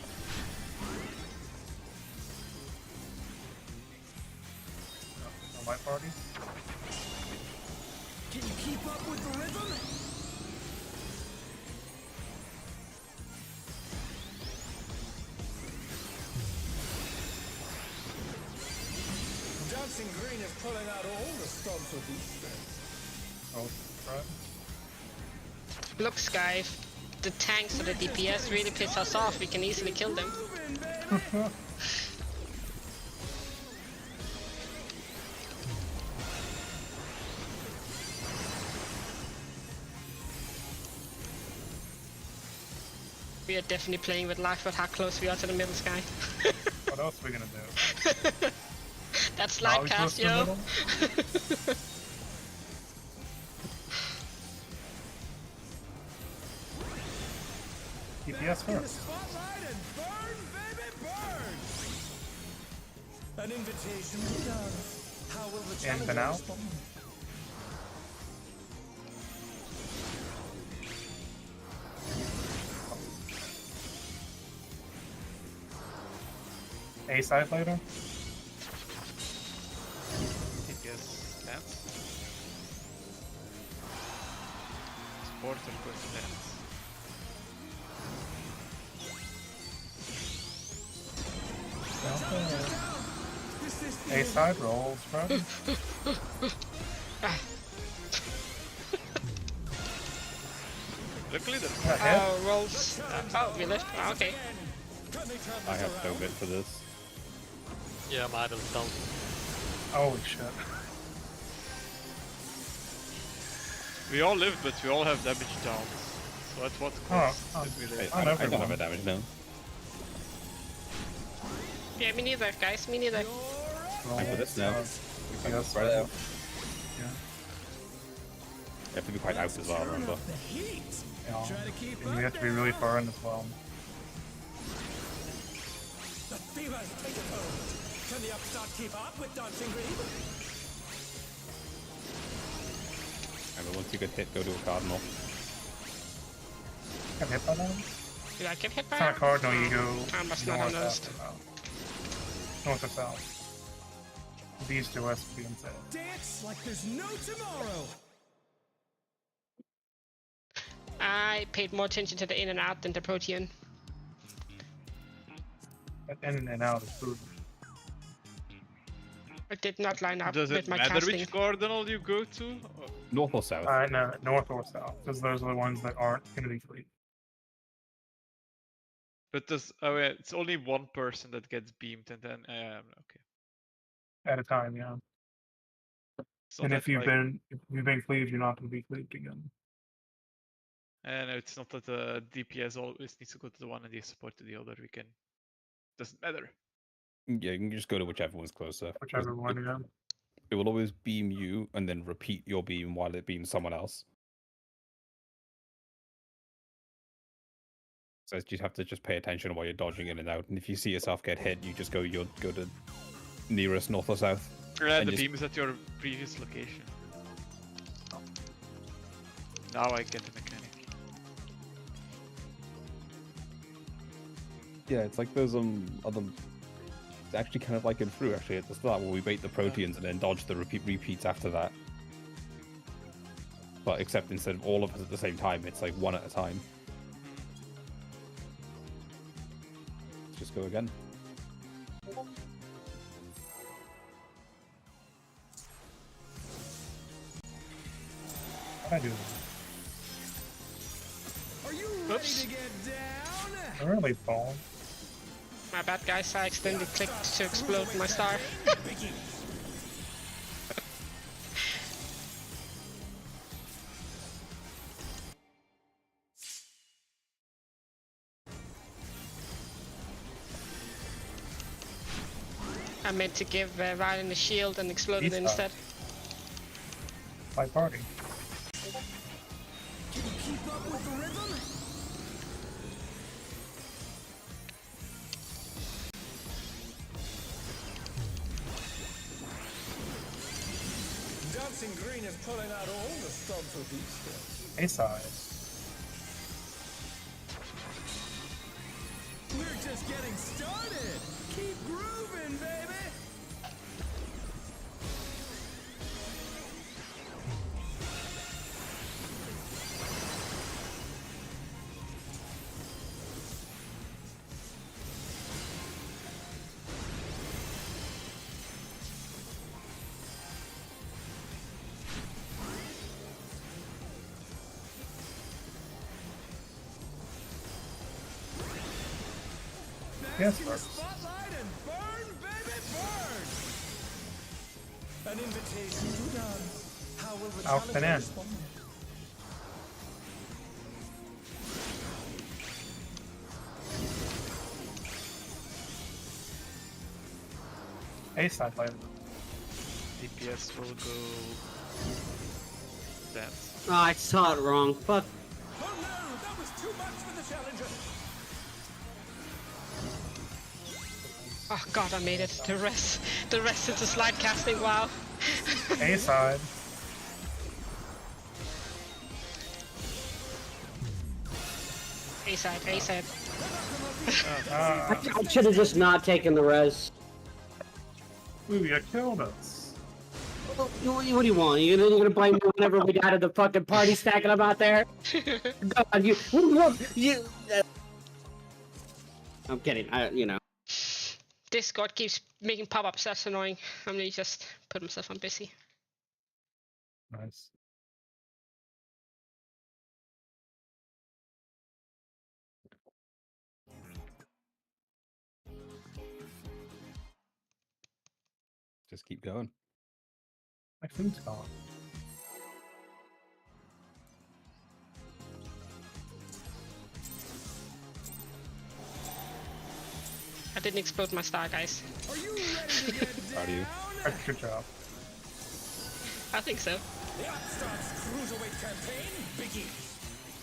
No white parties? Can you keep up with the rhythm? Dancing Green is pulling out all the stops for these things. Oh, right. Look, Sky, if the tanks or the DPS really piss us off, we can easily kill them. Moving, baby! We are definitely playing with life with how close we are to the middle, Sky. What else are we gonna do? That's Now we slide close cast, to the yo. middle? DPS In the first. spotlight and burn, baby, burn! An invitation to dance. How will the And challenger Banal? respond? A side later? TPS stance. Supporter going stance. A side rolls, bro. Luckily the Hit. Rolls. Oh, we left. Oh, okay. I have no bit for this. Yeah, my idol's down. Holy shit. we all live, but we all have damage down. So at what cost Oh, did we I, live? Oh, I, no I don't problem. have a damage now. Yeah, me neither, guys. Me neither. Time for this now. DPS Spread out. Yeah. You have to be quite out as well, remember? The heat. Yeah. Try to keep And you have to be really far in as well. The fever's taken hold. Can the upstart keep up with Dancing Green? Remember, once you get hit, go to a cardinal. Got hit by that? Did I get hit by It's not a it? cardinal, you go I must not have north, noticed. south, or south. North or south. These two SP instead. Dance like there's no tomorrow. I paid more attention to the in and out than the Protean. In and out is food. I did not line up Does with it my matter casting. which cardinal you go to? Or... North or south? No, north or south, because those are the ones that aren't going to be fleet. But does yeah, it's only one person that gets beamed, and then okay. At a time, yeah. So And that, if you've like, been cleaved, you're not going to be cleaved again. and it's not that the DPS always needs to go to the one and the support to the other. We can doesn't matter. Yeah, you can just go to whichever one's closer. Whichever one, yeah. It will always beam you and then repeat your beam while it beams someone else. So you have to just pay attention while you're dodging in and out. And if you see yourself get hit, you just go to nearest north or south. And the just... beam is at your previous location. Now I get the mechanic. Yeah, it's like those other. It's actually kind of like in through actually at the start where we bait the Proteans and then dodge the repeats after that. But except instead of all of us at the same time, it's like one at a time. Let's just go again. I do. Are you ready to get down? I really fall. My bad guys, I accidentally clicked to explode my star. I meant to give Ryan a shield and exploded it instead. By party. Can you keep up with the rhythm? Dancing Green is pulling out all the stops with these skills. A side. We're just getting started. Keep grooving, baby. Yes, In the first. spotlight and burn, baby, burn. An invitation to dance. How will the Out and challenger in. respond? A side later. DPS will go dance. Oh, I saw it wrong. Fuck. Oh no, that was too much for the challenger. Oh god, I made it. The rest into slide casting, wow. A side. A side, A side. I should have just not taken the res. Ooh, you killed us. What do you want? You're gonna blame me whenever we die to the fucking party stacking them out there? God, you. I'm kidding. You know. Discord keeps making pop-ups, that's annoying. I'm gonna just put myself on busy. Nice. Just keep going. My food's gone. I didn't explode my star, guys. Are you ready to get Proud of you. down? Good job. I think so. The Upstarts Cruiserweight campaign begins.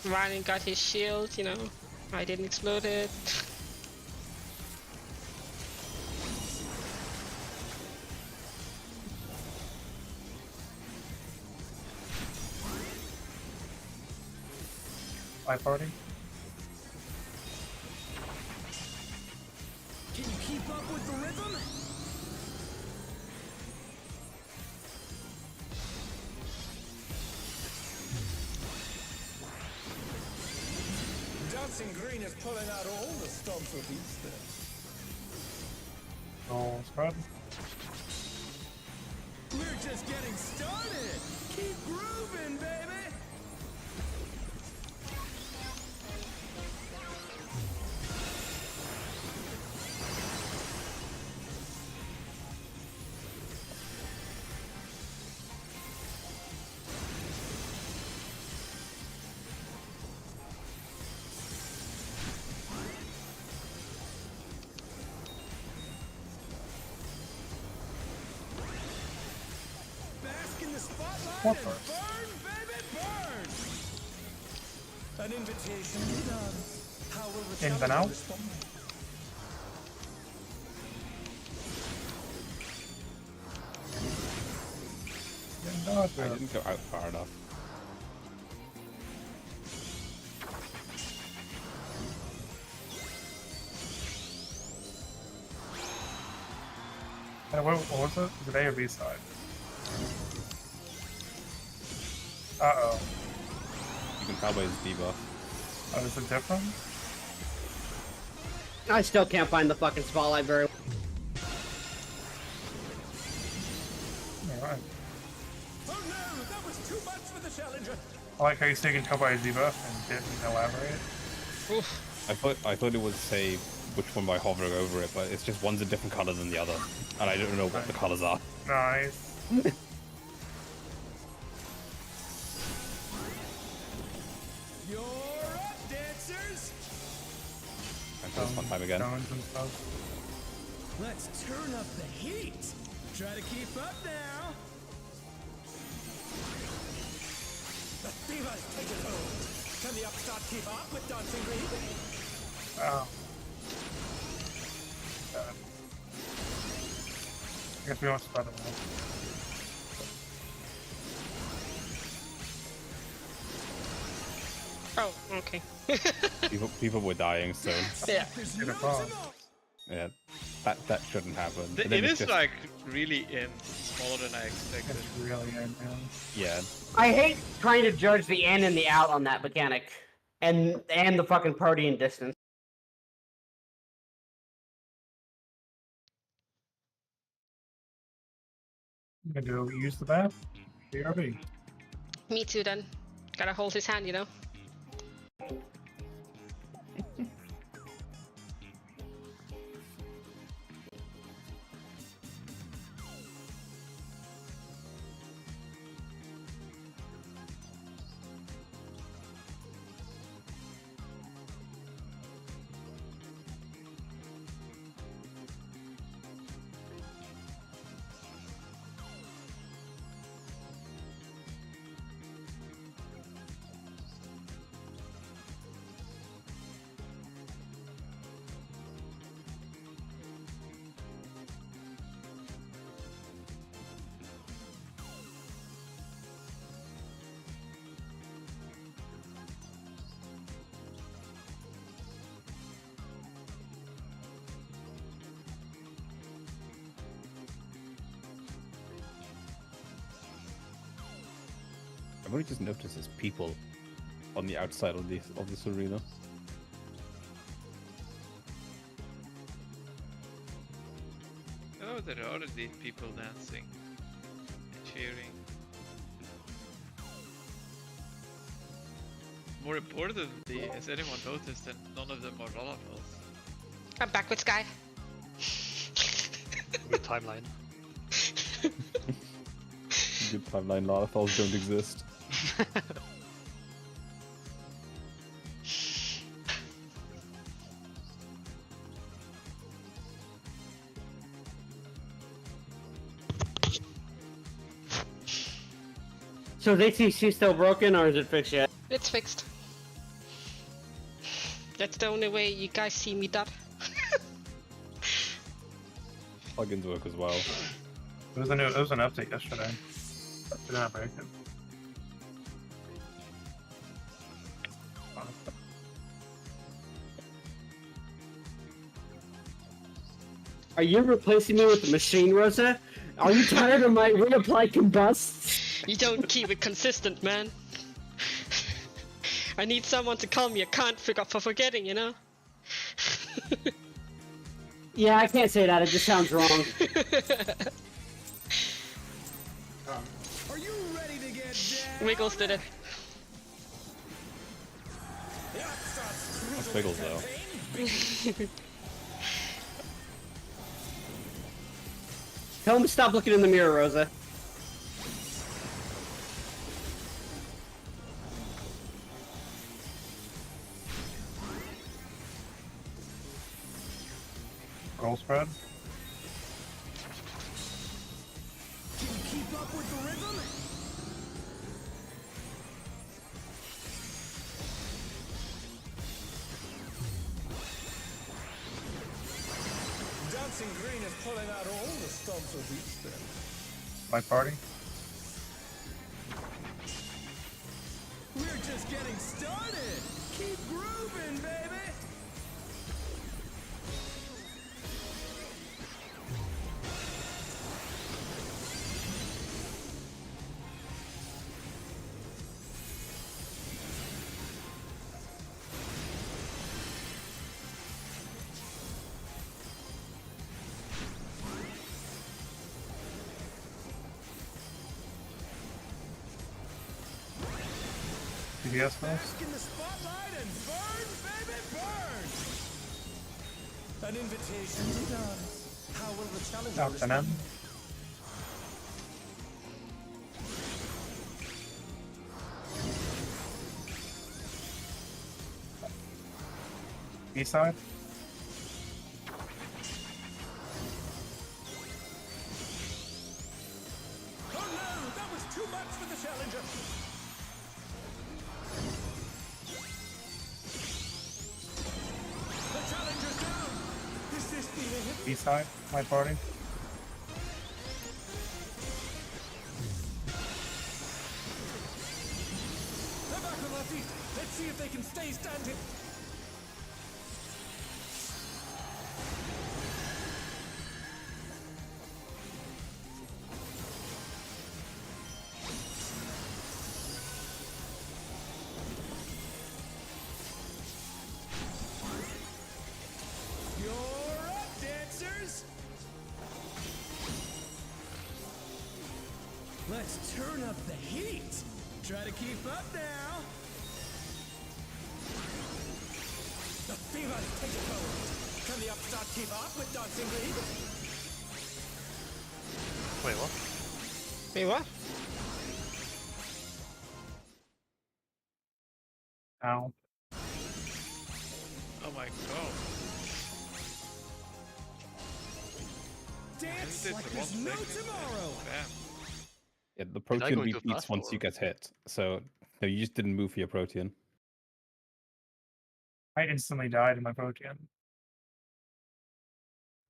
Ryan got his shield, you know. I didn't explode it. My party. Can you keep up with the rhythm? Guessing green is pulling out all the stops with these things. Roll spread. We're just getting started. Keep grooving, baby. Bask in the spotlight What and first? burn, baby, burn. An invitation to dance. How will the In the challenger now? respond? No, I didn't go out far enough. what was it? Was it A or B side? Uh-oh. You can tell by his debuff. Oh, is it different? I still can't find the fucking spotlight very well. Alright. Oh no, that was too much for the challenger. I like how you say you can tell by his debuff and didn't elaborate. Oof. I thought it would say which one by hovering over it, but it's just one's a different color than the other, and I don't know what the colors are. Nice. You're up, dancers. And so it's fun time again. Stones and stuff. Let's turn up the heat. Try to keep up now. The divas take it home. Can the upstart keep up with dancing green? Oh. I guess we don't spread them out. Oh, okay. People were dying, so Yeah. There's Get loads across. and loads. yeah, that shouldn't happen. The But then inn it's is just- like really in smaller than I expected. It's really in, man. yeah. I hate trying to judge the in and the out on that mechanic. And the fucking party in distance. I'm gonna go use the bath. BRB. Me too then. Gotta hold his hand, you know? I've only just noticed there's people on the outside of this arena. Oh, there are indeed people dancing and cheering. More importantly, has anyone noticed that none of them are Rolafels? I'm backwards guy. Good timeline. Good timeline, Larafels don't exist. So is ATC still broken or is it fixed yet? It's fixed. That's the only way you guys see me that. Plugins work as well. It was an update yesterday. Did not break it. Are you replacing me with the machine, Rosa? Are you tired of my reapply combust? You don't keep it consistent, man. I need someone to call me a cunt for forgetting, you know? Yeah, I can't say that. It just sounds wrong. Are you ready to get down? Wiggles did it. That's Wiggles, though. Tell him to stop looking in the mirror, Rosa. Roll spread. Can you keep up with the rhythm? Dancing Green is pulling out all the stops of each step. My party. We're just getting started. Keep grooving, baby. CBS mouse. Bask in the spotlight and burn, baby, burn. An invitation to dance. How will the challenger Out and respond? in. East side. Oh no, that was too much for the challenger. The challenger's down. Is this the end? East side. My party. They're back on their feet. Let's see if they can stay standing. You're up, dancers. Let's turn up the heat. Try to keep up now. The fever's taking hold. Can the upstart keep up with Dancing Green? Wait, what? Wait, what? Ow. Oh my god. Dance Isn't it like the there's one no second? tomorrow. Bam. Yeah, the I protein go into repeats fast once you or- get hit. So no, you just didn't move for your protein. I instantly died in my protein.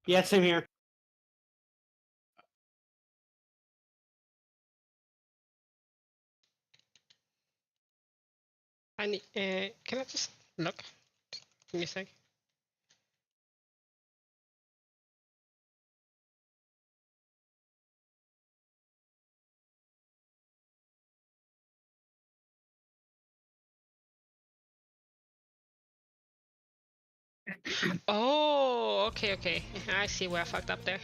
Yeah, same here. I need, can I just look? Give me a sec. Oh, okay, okay. I see where I fucked up there.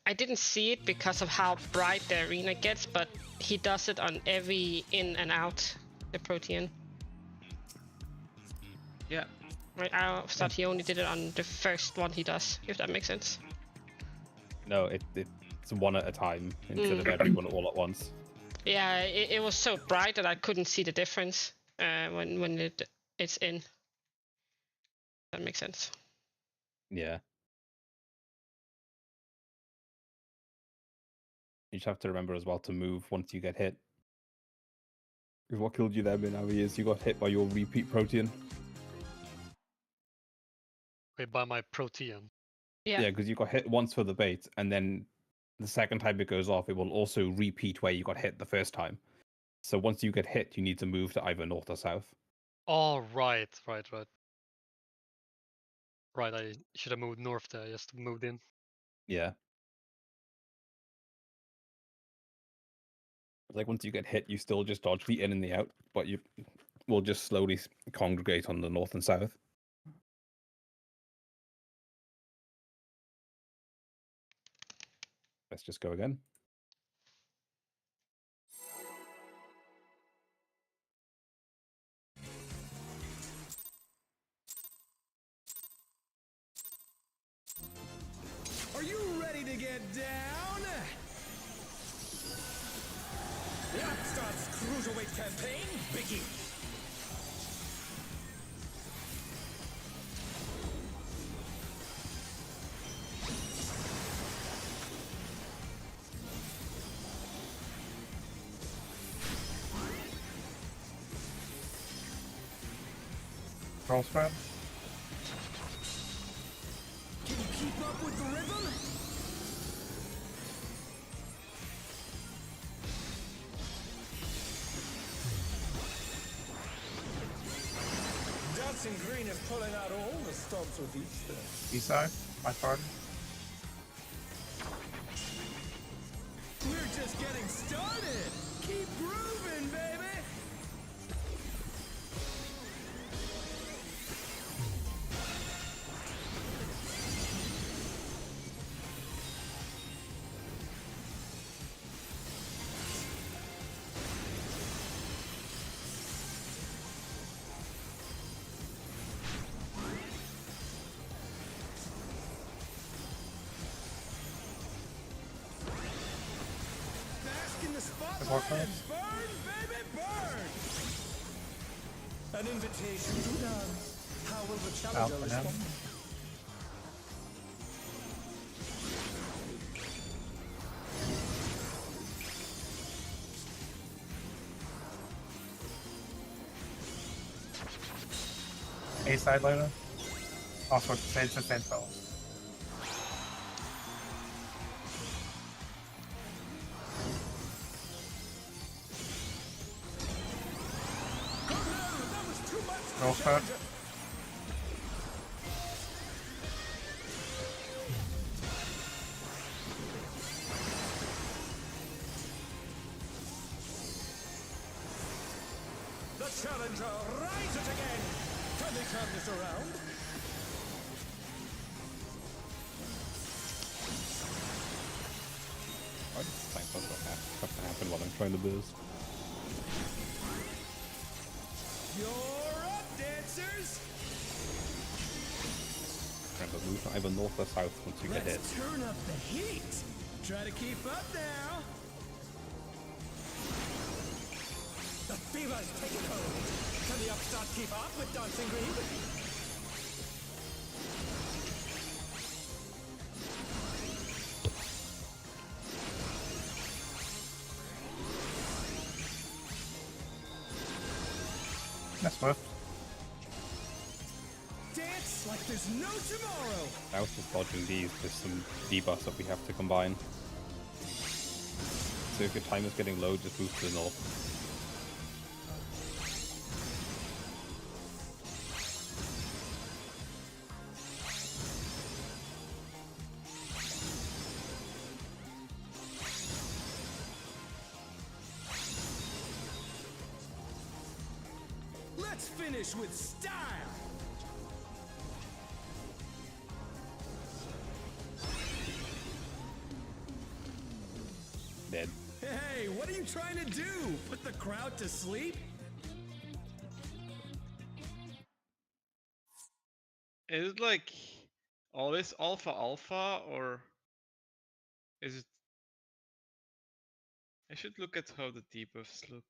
I didn't see it because of how bright the arena gets, but he does it on every in and out, the protein. Yeah. Right, I thought he only did it on the first one he does, if that makes sense. No, it's one at a time instead of everyone all at once. Yeah, it was so bright that I couldn't see the difference when it's in. That makes sense. Yeah. You just have to remember as well to move once you get hit. Because what killed you there, Minawi, is you got hit by your repeat protein. Wait, by my protean. Yeah. Yeah, because you got hit once for the bait, and then the second time it goes off, it will also repeat where you got hit the first time. So once you get hit, you need to move to either north or south. Oh, right. Right, I should have moved north there, just moved in. Yeah. Like once you get hit, you still just dodge the in and the out, but you will just slowly congregate on the north and south. Let's just go again. Are you ready to get down? The Upstart's Cruiserweight campaign begins. Roll spread. Can you keep up with the rhythm? Dancing Green is pulling out all the stops with each step. East side. My pardon. We're just getting started. Keep grooving, baby. Bask in the spotlight and burn, baby, burn. An invitation to dance. How will the challenger Out and out. respond? A side later. Also, it's the same spell. That was too much for Roll the spread. challenger. The challenger rises again. Can they turn this around? I just think that's what have to happen while I'm trying to boost. You're up, dancers. Remember, move to either north or south once you get hit. Let's turn up the heat. Try to keep up now. The fever's taking hold. Can the Upstart keep up with Dancing Green? That's swift. Dance like there's no tomorrow. I was just dodging these. There's some debuffs that we have to combine. So if your time is getting low, just move to the north. Let's finish with style. Dead. Hey, what are you trying to do? Put the crowd to sleep? Is it like always alpha alpha, or is it? I should look at how the debuffs look.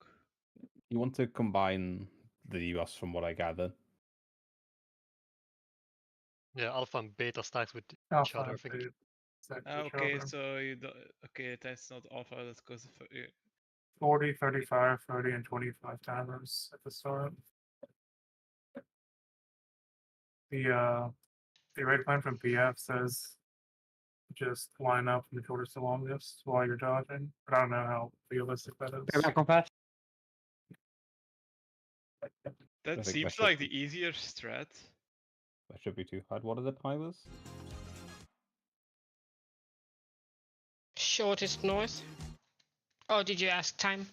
You want to combine the debuffs from what I gather. Yeah, alpha and beta stacks with each Alpha other, I and think. beta stack each Okay, other. so you do, okay, that's not alpha. That goes 40, 35, 30, and 25 timers at the start. The rate plan from PF says just line up from the shortest to longest while you're dodging. But I don't know how realistic that Bear is. back real fast. that think seems that should like be- the easier strat. That should be too hard. What are the timers? Shortest north. Oh, did you ask time?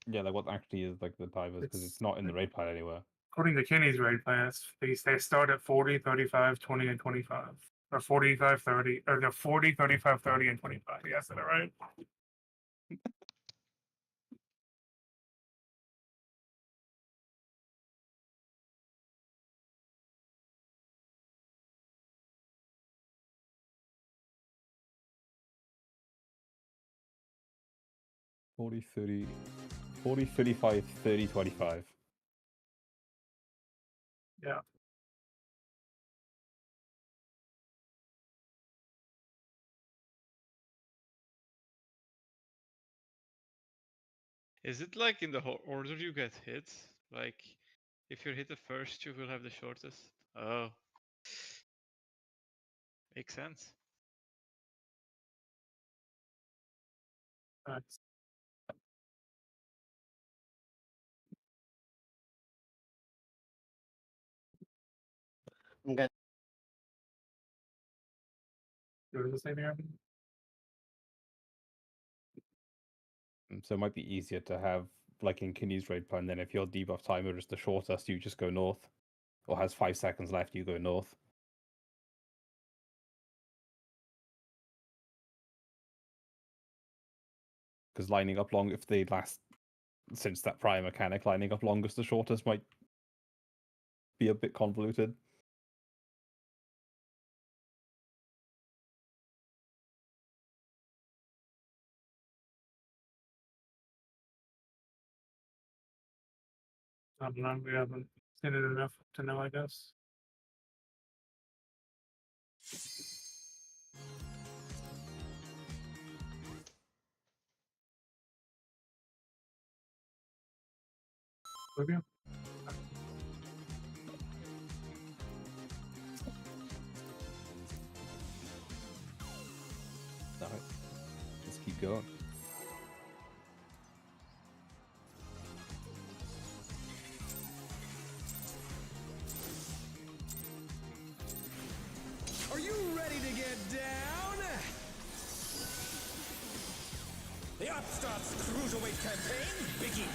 Yeah, like what actually is like the timers, because it's not in the raid plan anywhere. According to Kenny's raid plans, they start at 40, 35, 20, and 25. Or 45, 30. Or they're 40, 35, 30, and 25. Yeah, I said it right. Forty, 30, 40, 35, 30, 25. Yeah. Is it like in the order you get hit? Like, if you're hit the first, you will have the shortest. Oh, makes sense. That's Okay. what does it say there? So it might be easier to have, like in Kinney's raid plan, then if your debuff timer is the shortest, you just go north. Or has 5 seconds left, you go north. Because lining up long, if they last, since that prior mechanic, lining up longest to shortest might be a bit convoluted. I don't know. We haven't seen it enough to know, I guess. Maybe. Alright, let's keep going. Are you ready to get down? The Upstart's Cruiserweight campaign begins.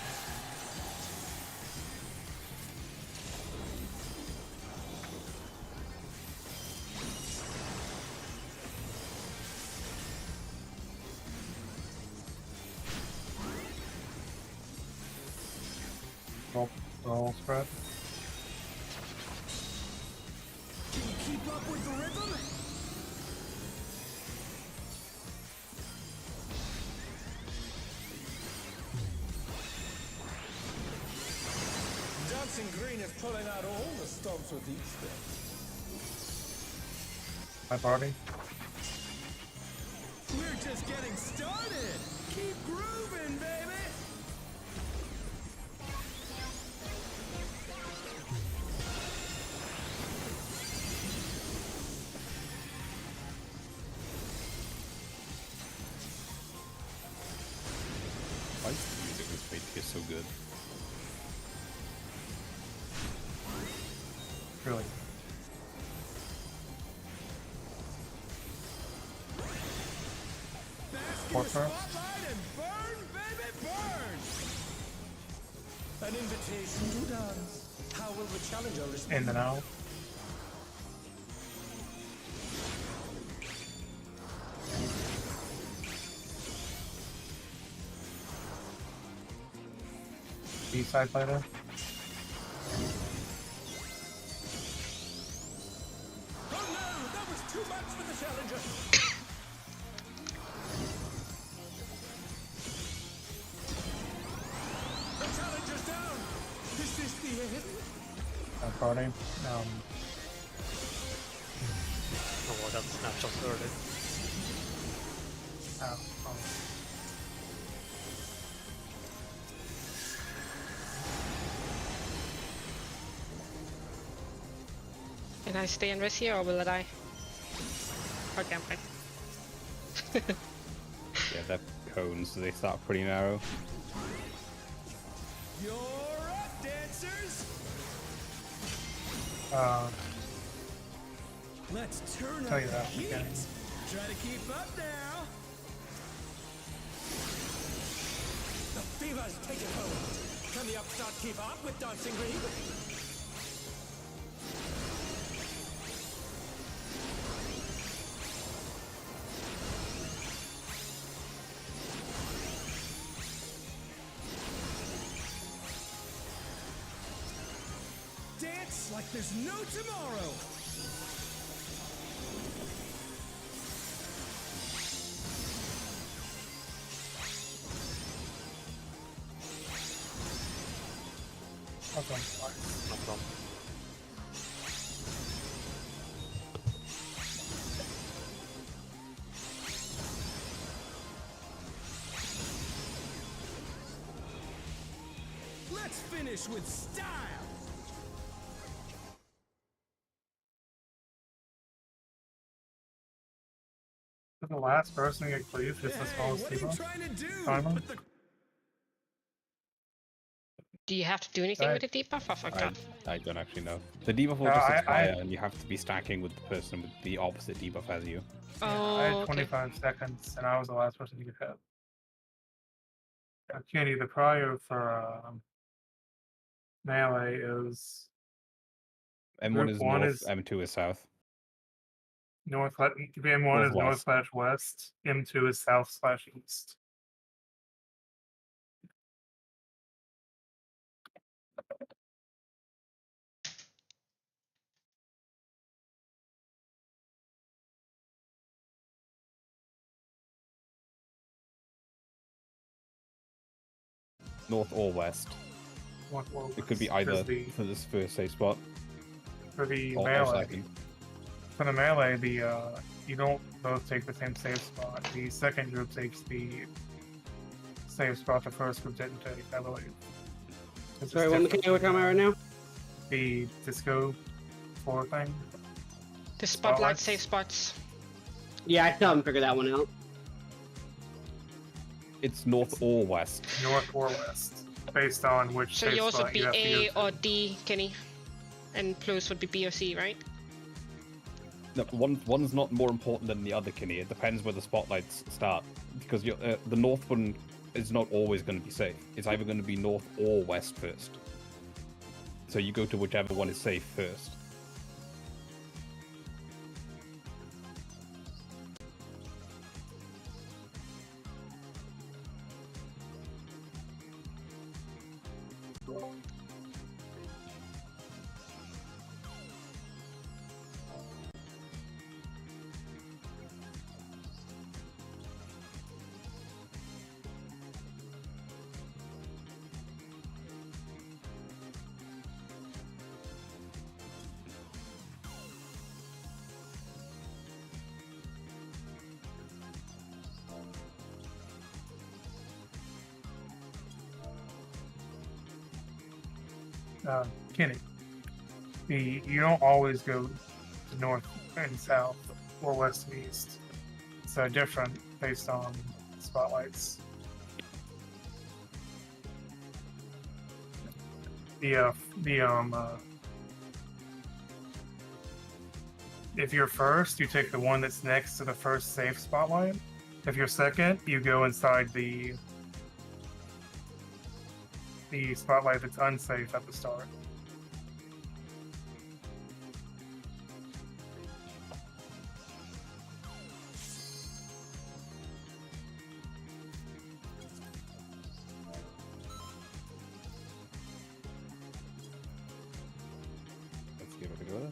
Roll spread. Can you keep up with the rhythm? Dancing Green is pulling out all the stops with each step. My party. We're just getting started. Keep grooving, baby. Why is the music in this page here so good? Really. What first? Spotlight and burn, baby, burn. An invitation to dance. How will the challenger respond? In the now. B-side fighter. Oh no, that was too much for the challenger. The challenger's down. Is this the end? My party. Oh, I got snapshots early. Oh. Can I stay and rest here or will I die? Okay, I'm fine. Yeah, they're cones, so they start pretty narrow. You're up, dancers. Let's turn Tell up you the that heat. again. Try to keep up now. fever's taken hold. Can the upstart keep up with Dancing Green? Dance like there's no tomorrow. Okay. No problem. Let's finish with style. The last person to get cleaved is the Hey, smallest what are you people. trying to do? Finally? Put the Do you have to do anything I- with the debuff? I forgot. I don't actually know. The debuff will No, just I- expire, and you have to be stacking with the person with the opposite debuff as you. I Oh, had okay. 25 seconds, and I was the last person to get hit. Kenny, the prior for melee is M1 Group is one north, is- M2 is south. north. M1 is Northwest. north/west. M2 is south/east. North or west. It could be North-west, either 'cause the, for this first safe spot for the or melee. second. For the melee, you don't both take the same save spot. The second group takes the save spot the first group didn't take, I believe. It's Sorry, just what different. mechanic we're talking about right now? The disco 4 thing. The spotlight Spotlights. safe spots. Yeah, I still haven't figured that one out. It's north or west. North or west, based on which So save yours spot would be you have to A go to. or D, Kenny. And Plus would be B or C, right? No, one's not more important than the other, Kinney. It depends where the spotlights start, because the north one is not always going to be safe. It's either going to be north or west first. So you go to whichever one is safe first. Kenny, you don't always go to north and south or west and east. It's different based on spotlights. If you're first, you take the one that's next to the first safe spotlight. If you're second, you go inside the spotlight that's unsafe at the start. Let's give it a go.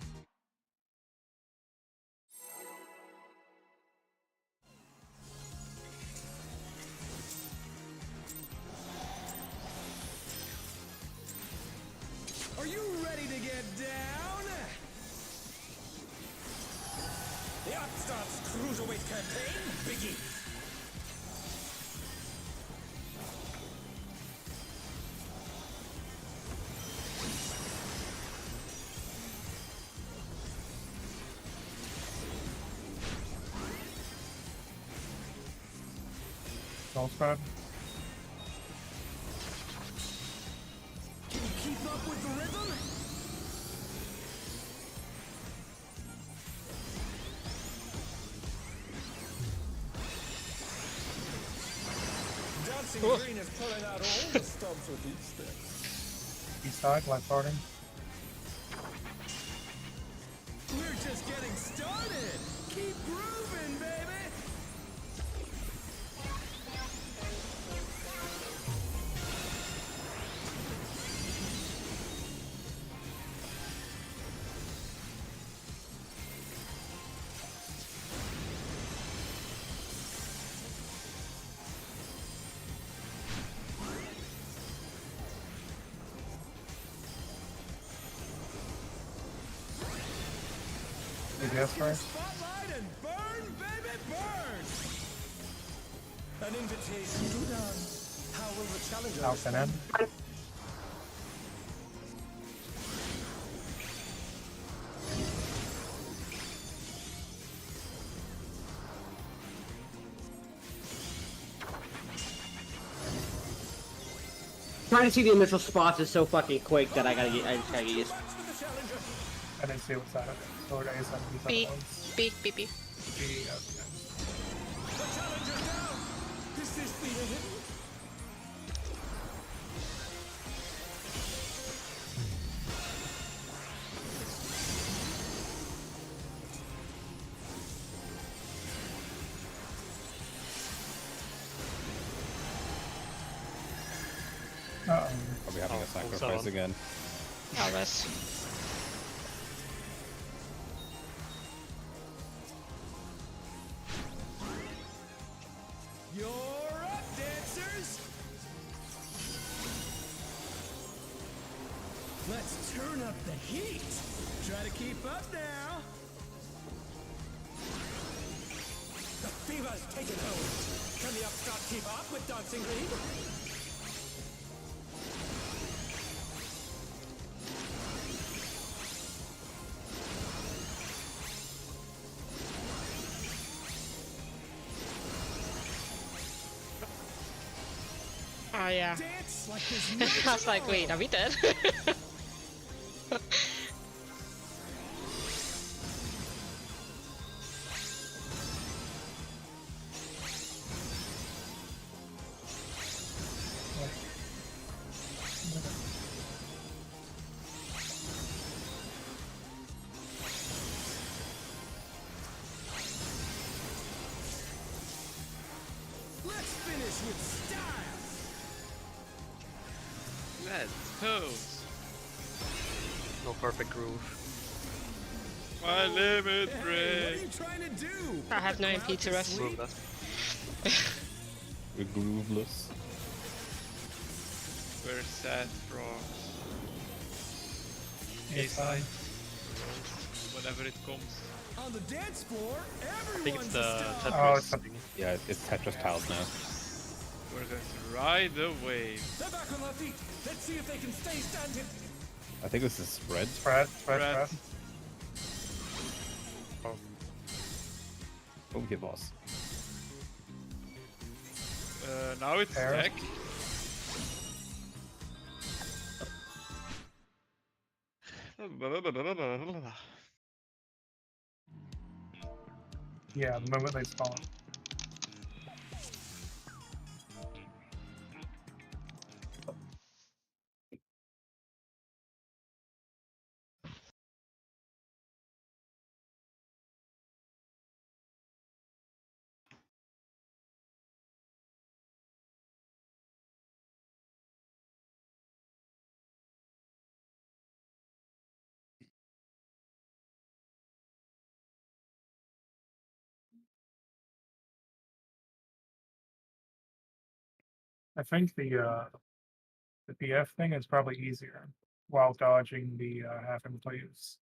Are you ready to get down? The Upstart's Cruiserweight campaign begins. Don't spread. Can you keep up with the rhythm? Dancing Ooh. Green is pulling out all the stops with these sticks. East side, left parting. We're just getting started. Keep grooving, baby. DPS first. Spotlight and burn, baby, burn. An invitation to dance. How will the challenger Out and in. Trying to see the initial spots is so fucking quick that I just gotta get used. I didn't see what side of it. Sword A side, B side B. was. B. B. B. B, okay. The challenger down. Is this the end? Uh-oh. Probably having Oh, a full sacrifice seven. again. Elvis. You're up, dancers. Let's turn up the heat. Try to keep up now. The fever's taken hold. Can the upstart keep up with Dancing Green? Oh yeah. Dance like there's no I was like, wait, tomorrow. are we dead? Let's finish with style. Let's go. No perfect groove. My limit Hey, what are break. you trying to do? I have no MP to rest. Groove that. We're grooveless. We're sad frogs. A side. Whenever it comes. On the dance floor, I think it's everyone's the a star. Oh, Tetris it's a- thing. Yeah, it's Tetris tiles now. We're going to ride the wave. They're back on their feet. Let's see if they can stay standing. I think this is spread. Spread. Red. Oh, hit boss. Now it's Pair. tech. Yeah, the moment they spawn. I think the PF thing is probably easier while dodging the half employees.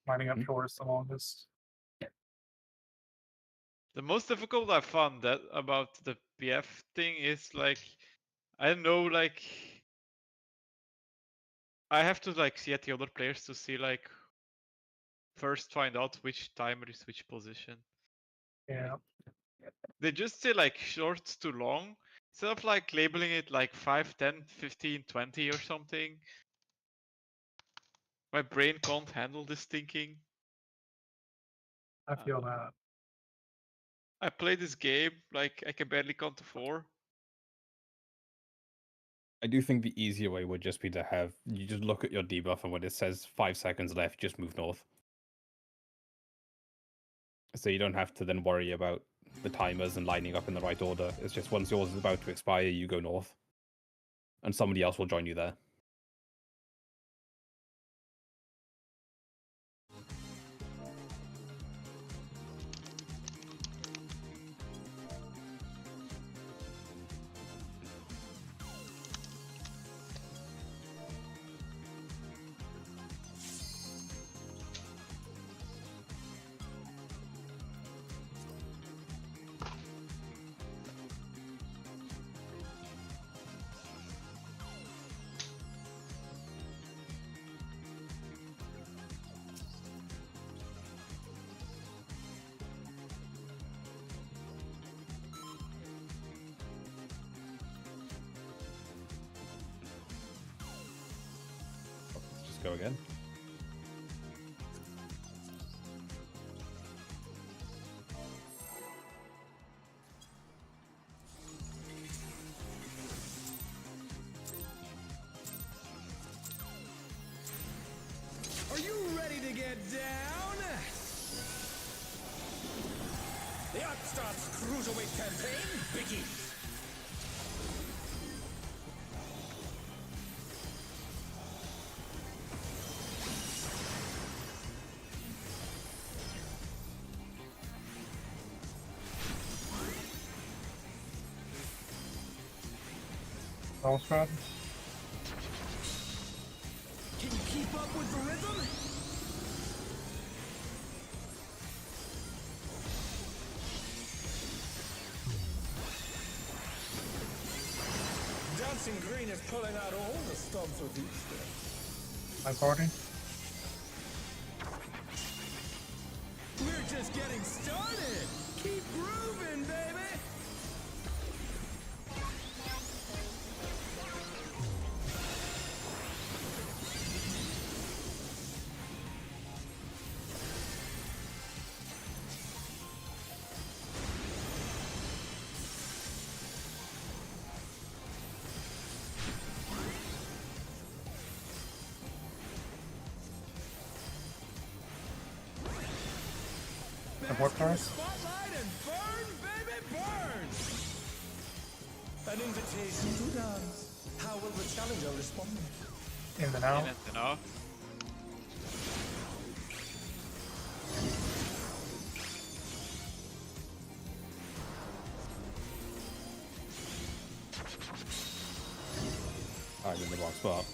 Lining up towards the longest. The most difficult I found that about the PF thing is like, I know like, I have to like see at the other players to see like, first find out which timer is which position. Yeah. They just say like short to long, instead of like labeling it like 5, 10, 15, 20 or something. My brain can't handle this thinking. I feel that. I play this game like I can barely count to 4. I do think the easier way would just be to have you just look at your debuff and when it says 5 seconds left, just move north. So you don't have to then worry about the timers and lining up in the right order. It's just once yours is about to expire, you go north. And somebody else will join you there. Let's just go again. Are you ready to get down? The Upstarts Cruiserweight campaign begins. All spread. Can you keep up with the rhythm? Dancing Green is pulling out all the stops with each step. My party. We're just getting started. Keep grooving, baby. Support cars. Spotlight and burn, baby, burn! An invitation to dance. How will the challenger respond? In and In out. and out. I'm in the wrong spot.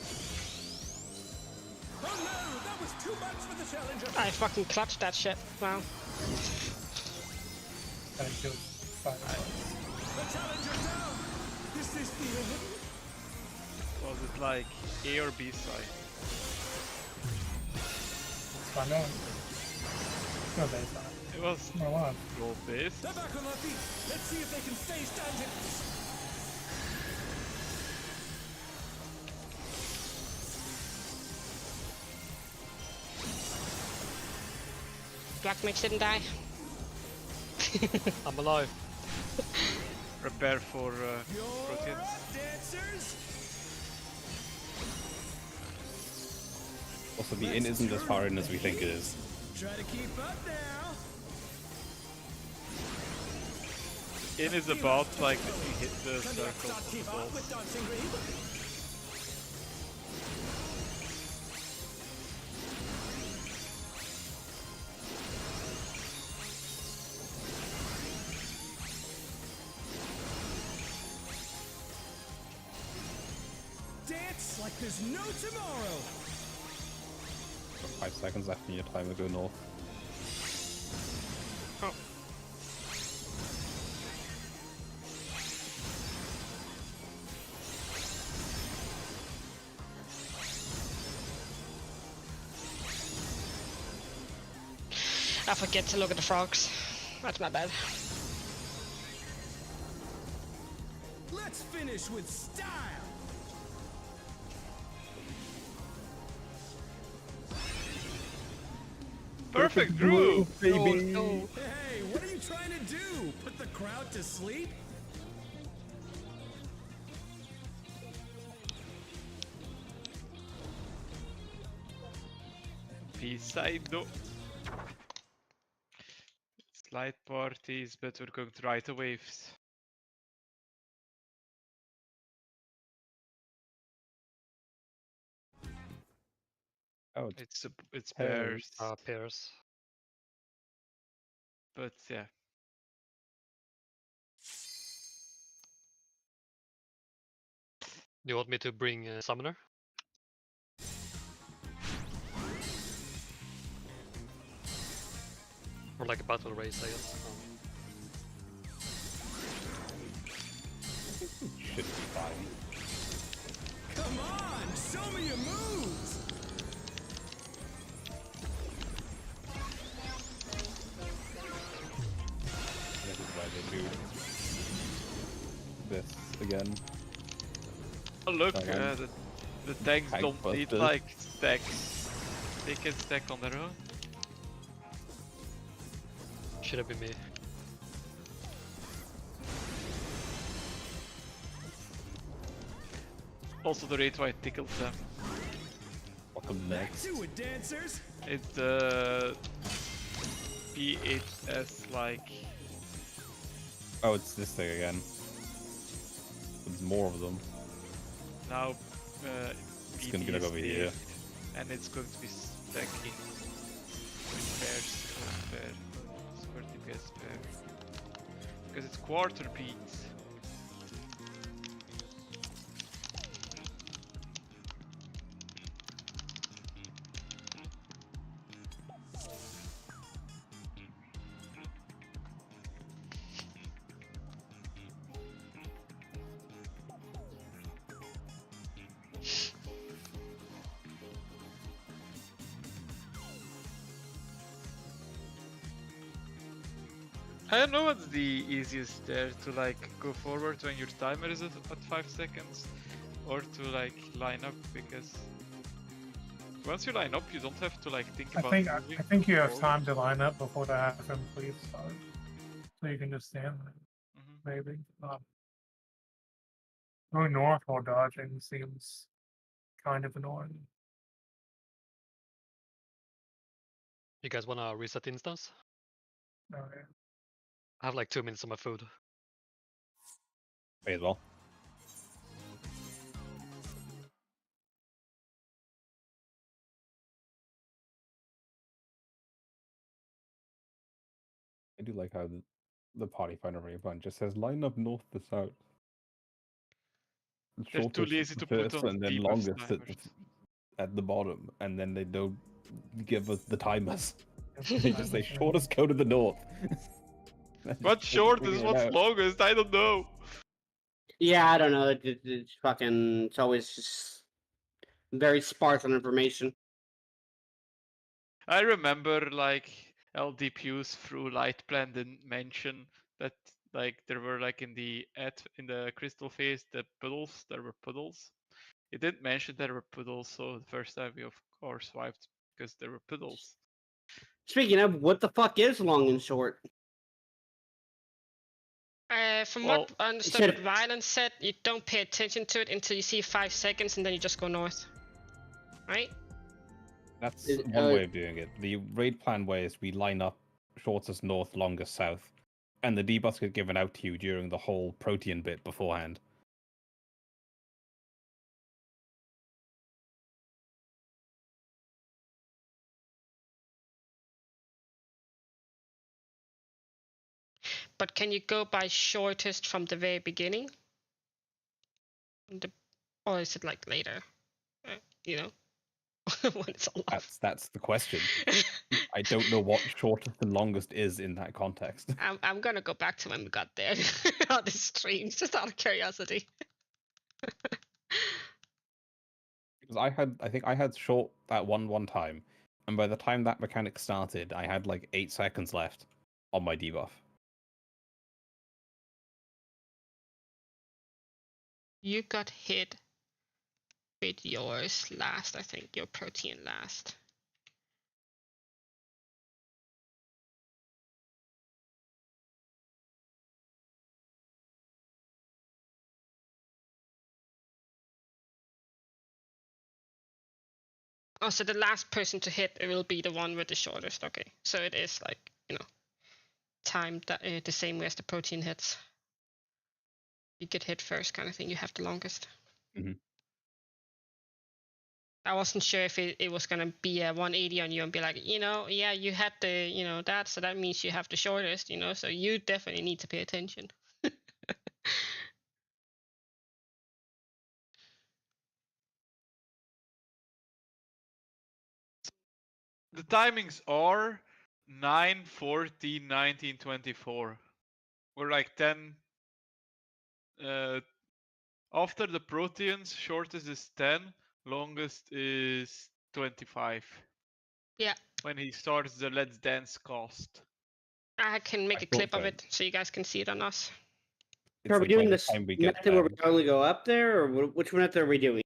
Oh no, that was too much for the challenger. I fucking clutched that shit. Wow. And it kills 5. The challenger down. Is this the end? Was it like A or B side? Find out. No baseline. It was No one. gold base. They're back on their feet. Let's see if they can stay standing. Black Mage didn't die. I'm alive. Prepare for You're proteins. up, dancers. Also, the inn isn't as far in as we think it is. Try to keep up now. In is about like if you hit the Can the circle Upstart of keep the up balls. with Dancing Green? Dance like there's no tomorrow. 5 seconds left in your timer, go north. Oh. I forget to look at the frogs. That's my bad. Let's finish with style. Perfect groove! baby! Oh, Hey, what are you trying to do? Put the crowd to sleep? B-side though. Slide parties, but we're going to ride the waves. Oh, It's pairs. pairs, Pairs. but yeah. Do you want me to bring Summoner? Or like a battle race, I guess. Should be fine. Come on, show me your moves! This is why they do this again. Oh look, Again. the tanks Tank don't need busters. like stacks. They can stack on their own. Should have been me. Also the rate why it tickles them. Welcome Back next. to it, dancers! It P8S like Oh, it's this thing again. There's more of them. now It's gonna PD get is over here. saved, and it's going to be stacking pairs per square TPS pair. Because it's quarter beats. I don't know what's the easiest there, to like go forward when your timer is at 5 seconds, or to like line up, because once you line up you don't have to like think I about think moving I think you have forward. time to line up before the half complete start, so you can just stand there. Mhm. Maybe. Going north while dodging seems kind of annoying. You guys wanna reset instance? Oh, yeah. I have like 2 minutes on my food. May as well. I do like how the party finder run just says line up north to south. They're too Shortest lazy at to the put first on and then debuff longest timers. at the bottom, and then they don't give us the timers. Yep, They just say shortest go to the north. What's short is what's longest, I don't know. Yeah, I don't know. It's fucking. It's always just very sparse on information. I remember like LDPUs through light plan didn't mention that like there were like in the crystal phase the puddles, there were puddles. It didn't mention there were puddles, so the first time we of course swiped because there were puddles. Speaking of, what the fuck is long and short? From Well, what I understood, should've- what Violence said, you don't pay attention to it until you see 5 seconds, and then you just go north. Right? That's Is- one way of doing it. The raid plan way is we line up shortest north, longest south, and the debuffs get given out to you during the whole protean bit beforehand. But can you go by shortest from the very beginning? Or is it like later? You know? When it's all off. That's the question. I don't know what shortest and longest is in that context. I'm gonna go back to when we got there on the streams, just out of curiosity. Because I think I had short that one time, and by the time that mechanic started, I had like 8 seconds left on my debuff. You got hit with yours last, I think, your protein last. Oh, so the last person to hit it will be the one with the shortest. Okay, so it is like, you know, timed the same way as the protein hits. You get hit first, kind of thing. You have the longest. Mhm. I wasn't sure if it was gonna be a 180 on you and be like, you know, yeah, you had the, you know, that, so that means you have the shortest, you know, so you definitely need to pay attention. The timings are 9, 14, 19, 24. We're like 10. After the proteins, shortest is 10, longest is 25. Yeah, When he starts the Let's Dance cast. I can make I a thought clip of so. it so you guys can see it on us. It's Are we like by doing the this time we get method where we there. only go up there, or which method are we doing?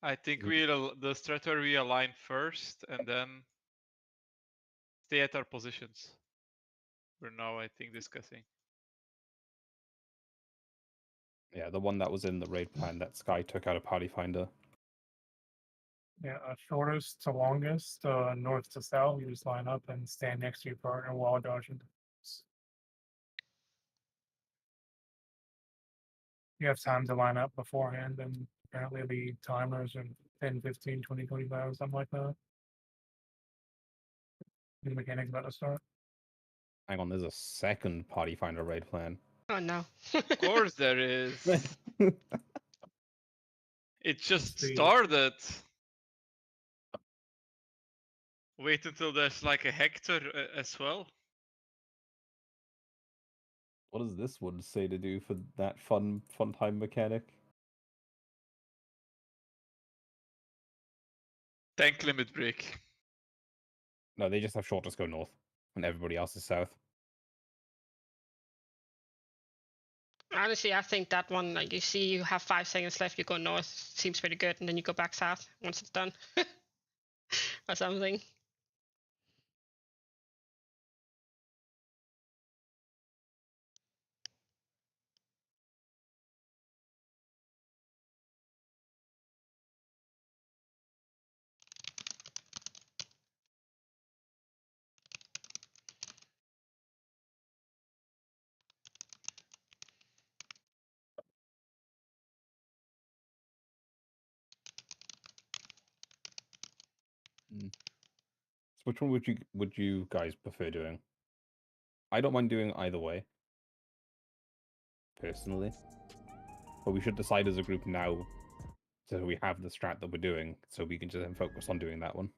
I think Mhm. the strat where we align first and then stay at our positions. We're now, I think, discussing. Yeah, the one that was in the raid plan that Sky took out of Party Finder. Yeah, shortest to longest, north to south. You just line up and stand next to your partner while dodging. You have time to line up beforehand, and apparently the timers are 10, 15, 20, 25, or something like that. The mechanic's about to start. Hang on, there's a second Party Finder raid plan. Oh no. Of course there is. It just the- started. Wait until there's like a Hector as well. What does this one say to do for that fun time mechanic? Tank limit break. No, they just have shortest go north, and everybody else is south. Honestly, I think that one, like, you see you have 5 seconds left, you go north, seems pretty good, and then you go back south once it's done. Or something. So which one would you guys prefer doing? I don't mind doing either way, personally. But we should decide as a group now, so we have the strat that we're doing, so we can just then focus on doing that one.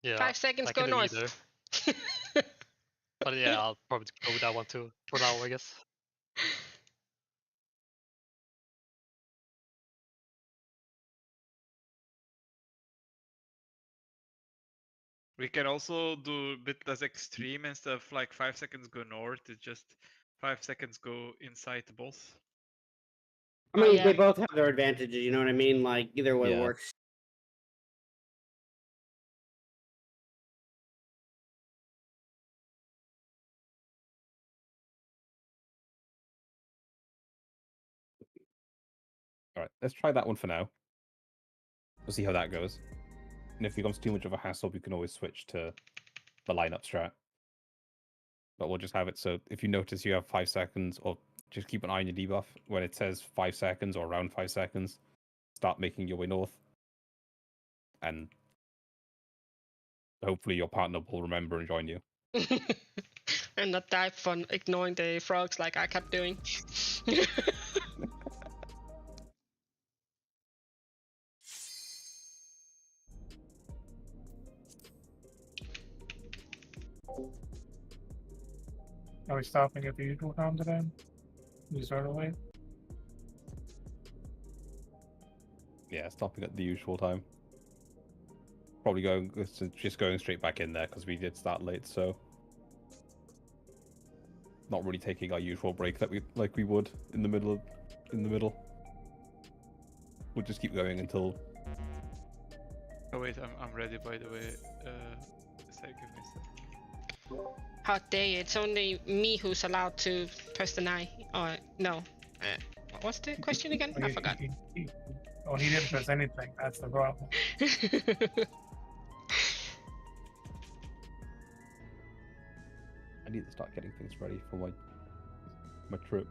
Yeah, 5 seconds, I go can do north. either. But yeah, I'll probably go with that one too for now, I guess. We can also do a bit less extreme instead of like 5 seconds go north. It's just 5 seconds go inside the boss. I mean, Oh, yeah. they both have their advantages. You know what I mean? Like either way Yeah. works. Alright, let's try that one for now. We'll see how that goes. And if it becomes too much of a hassle, we can always switch to the lineup strat. But we'll just have it so if you notice you have 5 seconds, or just keep an eye on your debuff. When it says 5 seconds or around 5 seconds, start making your way north. And hopefully your partner will remember and join you. And not die for ignoring the frogs like I kept doing. Are we stopping at the usual time today? We started late. Yeah, stopping at the usual time. Probably just going straight back in there because we did start late, so not really taking our usual break that we would in the middle. We'll just keep going until. Oh wait, I'm ready by the way. Give me a sec. How dare you? It's only me who's allowed to press deny. Or no. What was the question again? I forgot. Oh, he didn't press anything. That's the problem. I need to start getting things ready for my trip.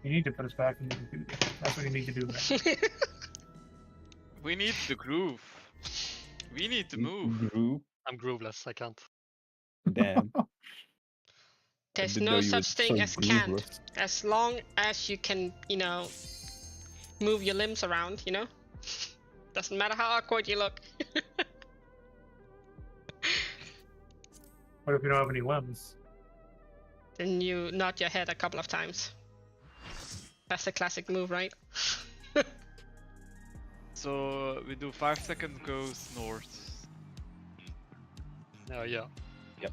You need to put us back in the computer. That's what you need to do. Man. We need the groove. We need to move. Groove. I'm grooveless. I can't. Damn. There's didn't know no you were such thing so as can't. grooveless. As long as you can, move your limbs around, Doesn't matter how awkward you look. What if you don't have any limbs? Then you nod your head a couple of times. That's a classic move, right? So we do 5 seconds goes north. Yeah. Yep.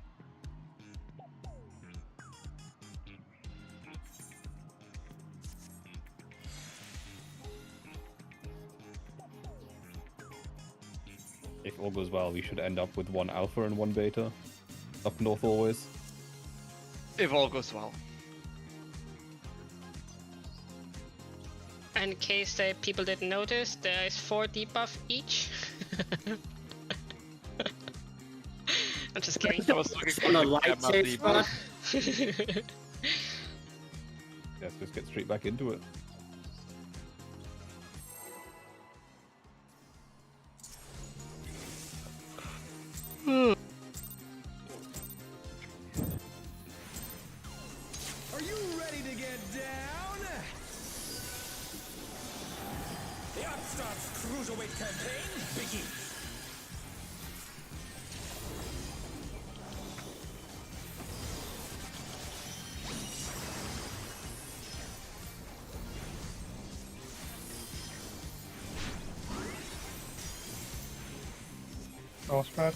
If all goes well, we should end up with 1 alpha and 1 beta. Up north always. If all goes well. In case people didn't notice, there is 4 debuff each. I'm just kidding. I was looking for On a the light gamma safe debuff. spot. Let's just get straight back into it. Are you ready to get down? The Upstarts Cruiserweight campaign begins. Roll spread.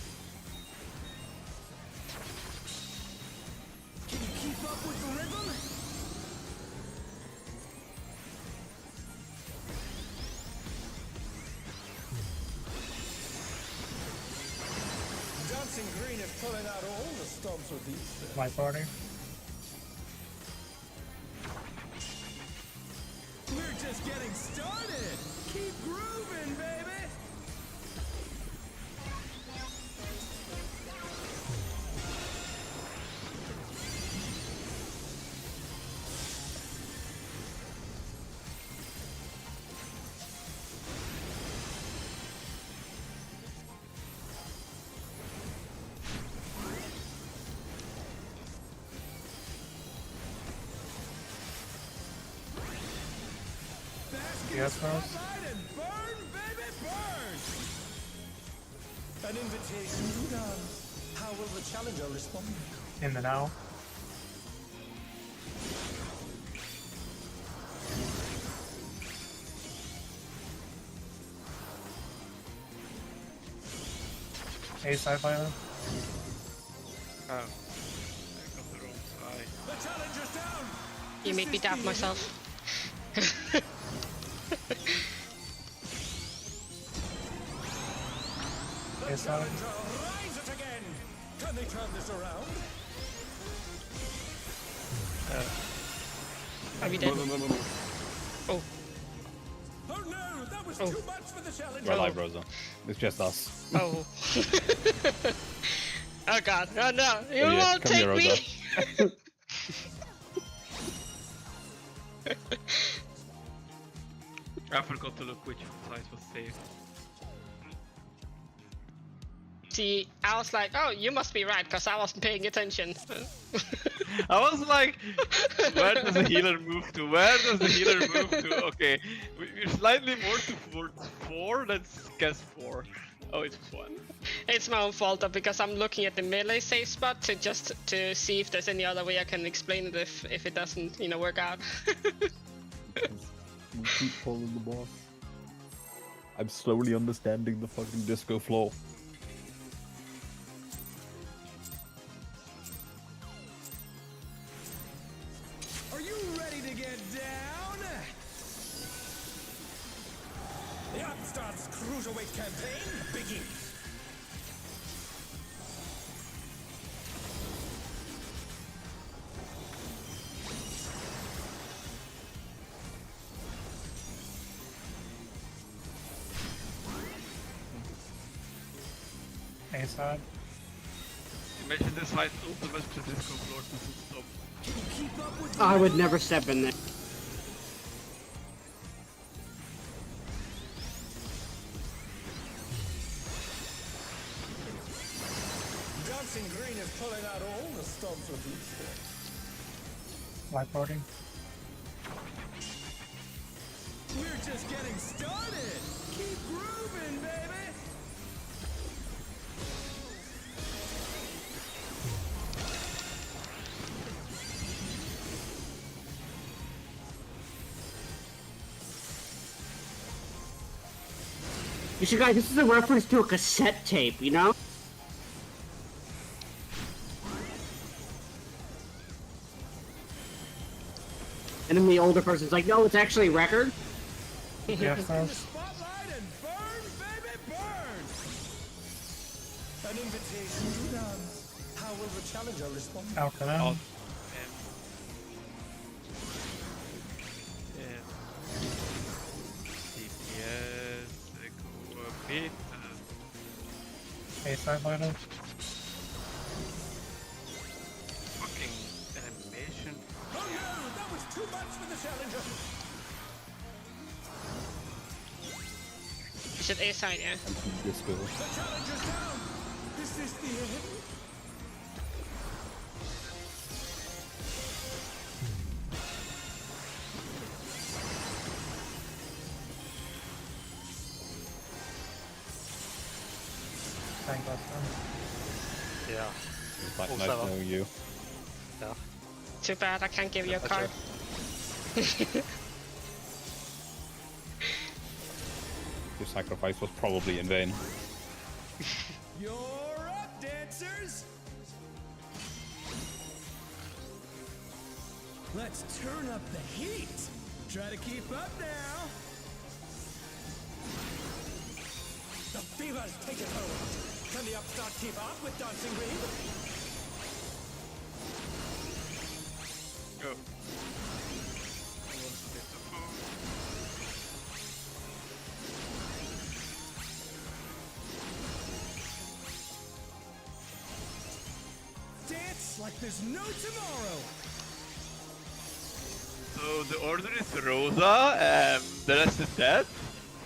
Can you keep up with the rhythm? Dancing Green is pulling out all the stops with these. My party. We're just getting started. Keep grooving, baby. Yes, Rose. And burn, baby, burn! An invitation to dance. How will the challenger respond? In the now. A side pilot. Oh. I got the wrong side. The challenger's down! You make me doubt myself. A side. Rise it again! Can they turn this around? Are we dead? Oh, Oh no, that was Oh. too much for the challenger! We're alive, Rosa. It's just us. oh. Oh god, oh no, you Oh, yeah. won't Come take here, me! Rosa. I forgot to look which side was safe. See, I was like, oh, you must be right, because I wasn't paying attention. I was like, where does the healer move to? Where does the healer move to? Okay, we're slightly more towards 4, let's guess 4. Oh, it was 1. It's my own fault though, because I'm looking at the melee save spot to see if there's any other way I can explain it if it doesn't, work out. We keep pulling the boss. I'm slowly understanding the fucking disco floor. Are you ready to get down? The Upstarts Cruiserweight campaign begins. A side. Imagine this fight ultimate to Disco Lord doesn't stop. Can you keep up with the I would rhythm? never step in there. Dancing Green is pulling out all the stops with these steps. Blackboarding. We're just getting started. Keep grooving, baby. You see, guys, this is a reference to a cassette tape, you know? And then the older person's like, no, it's actually a record. Yeah, In so. the spotlight and burn, baby, burn. An invitation to dance. How will the challenger respond? Alkaline. Oh, DPS, go a bit. A side later. Fucking animation. Oh no, that was too much for the challenger. You said A side, yeah? Disco. The challenger's down. Is this the end? Tank last time. Yeah. It's like Oh, nice seven. knowing you. Yeah. Too bad I can't give you a That's card. Your sacrifice was probably in vain. You're up, dancers. Let's turn up the heat. Try to keep up now. The fever's taken hold. Can the upstart keep up with Dancing Green? Go. Who wants to take the food? Dance like there's no tomorrow. So the order is Rosa, the rest is dead,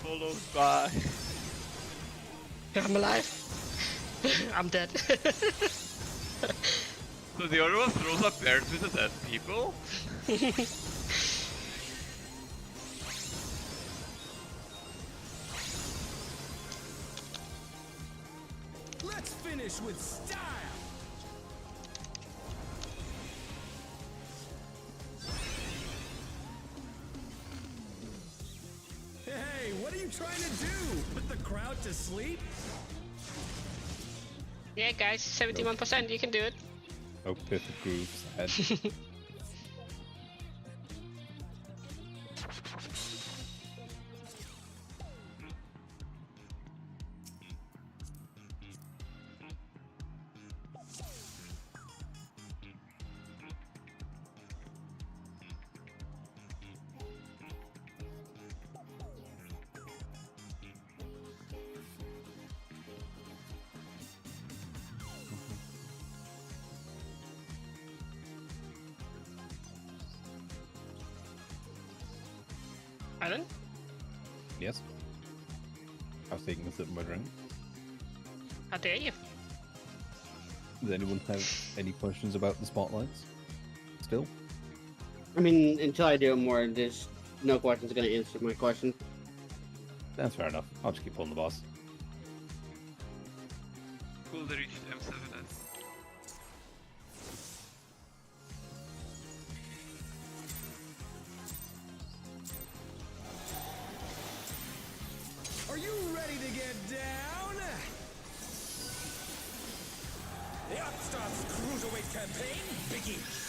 followed by... I'm alive. I'm dead. So the order was Rosa paired with the dead people? Let's finish with style. Hey, what are you trying to do? Put the crowd to sleep? Yeah, guys, 71%. You can do it. Oh, perfect grooves ahead. Alan? Yes. I was taking a sip of my drink. How dare you? Does anyone have any questions about the spotlights? Still? I mean, until I do it more, there's no question's gonna answer my question. That's fair enough. I'll just keep pulling the boss. Cool, they reached M7S. Are you ready to get down? The Upstart's Cruiserweight campaign begins.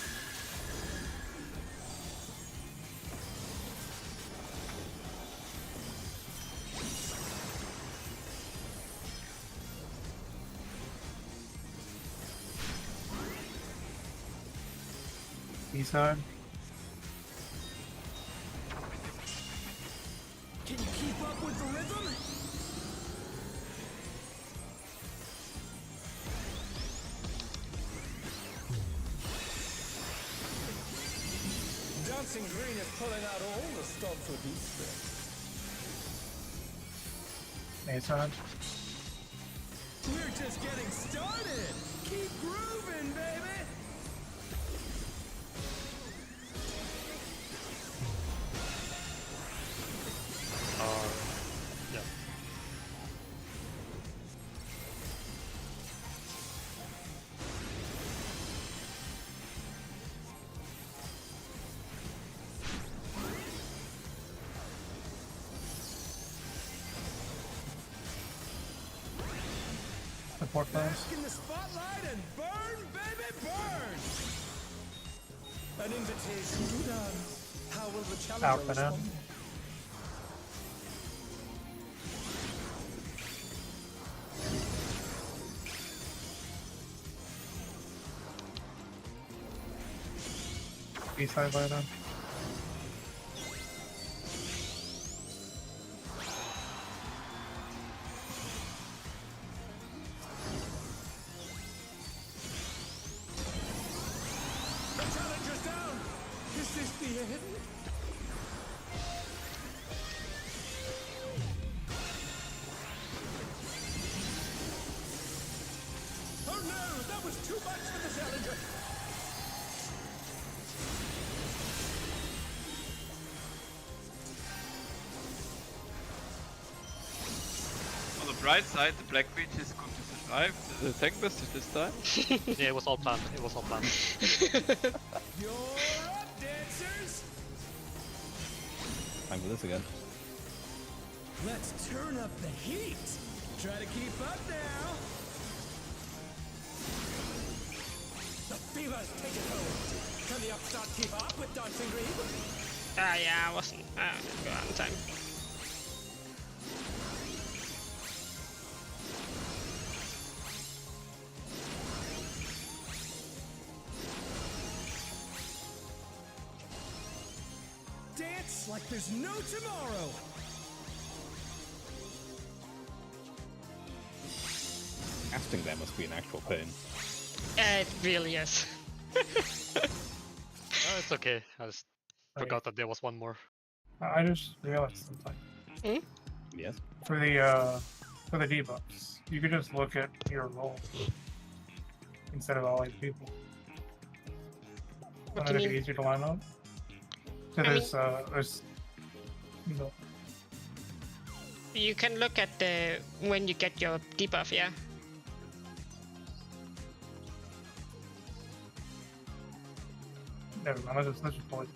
B side. Can you keep up with the rhythm? Dancing green is pulling out all the stops with these sticks. Mason. We're just getting started. Keep grooving, baby. Yeah. Support those. Bask in the spotlight and burn, baby, burn. An invitation to dance. How will the challenger Out for now. respond? B-side later. The challenger's down. Is this the end? Oh no, that was too much for the challenger. On the bright side, the Black Beach is going to survive the tank buster this time. Yeah, it was all planned. It was all planned. You're up, dancers. Time for this again. Let's turn up the heat. Try to keep up now. The fever's taken hold. Can the upstart keep up with Dancing Green? Yeah, I wasn't. I didn't go out in time. Dance like there's no tomorrow. Casting there must be an actual pain. It really is. It's okay. I just forgot that there was one more. I just realized something. Yes. For the debuffs, you could just look at your roll instead of all 8 people. What Wanna do make you it mean? easier to line up? So there's no. You can look at the when you get your debuff, yeah. Never mind. Let's just pull it.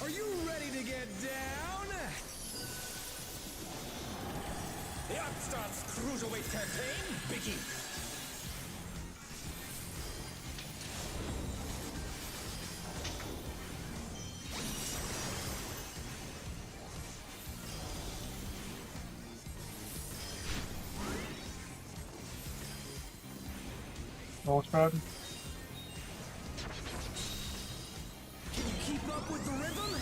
Are you ready to get down? The Upstarts Cruiserweight campaign begins. Roll spread. Can you keep up with the rhythm?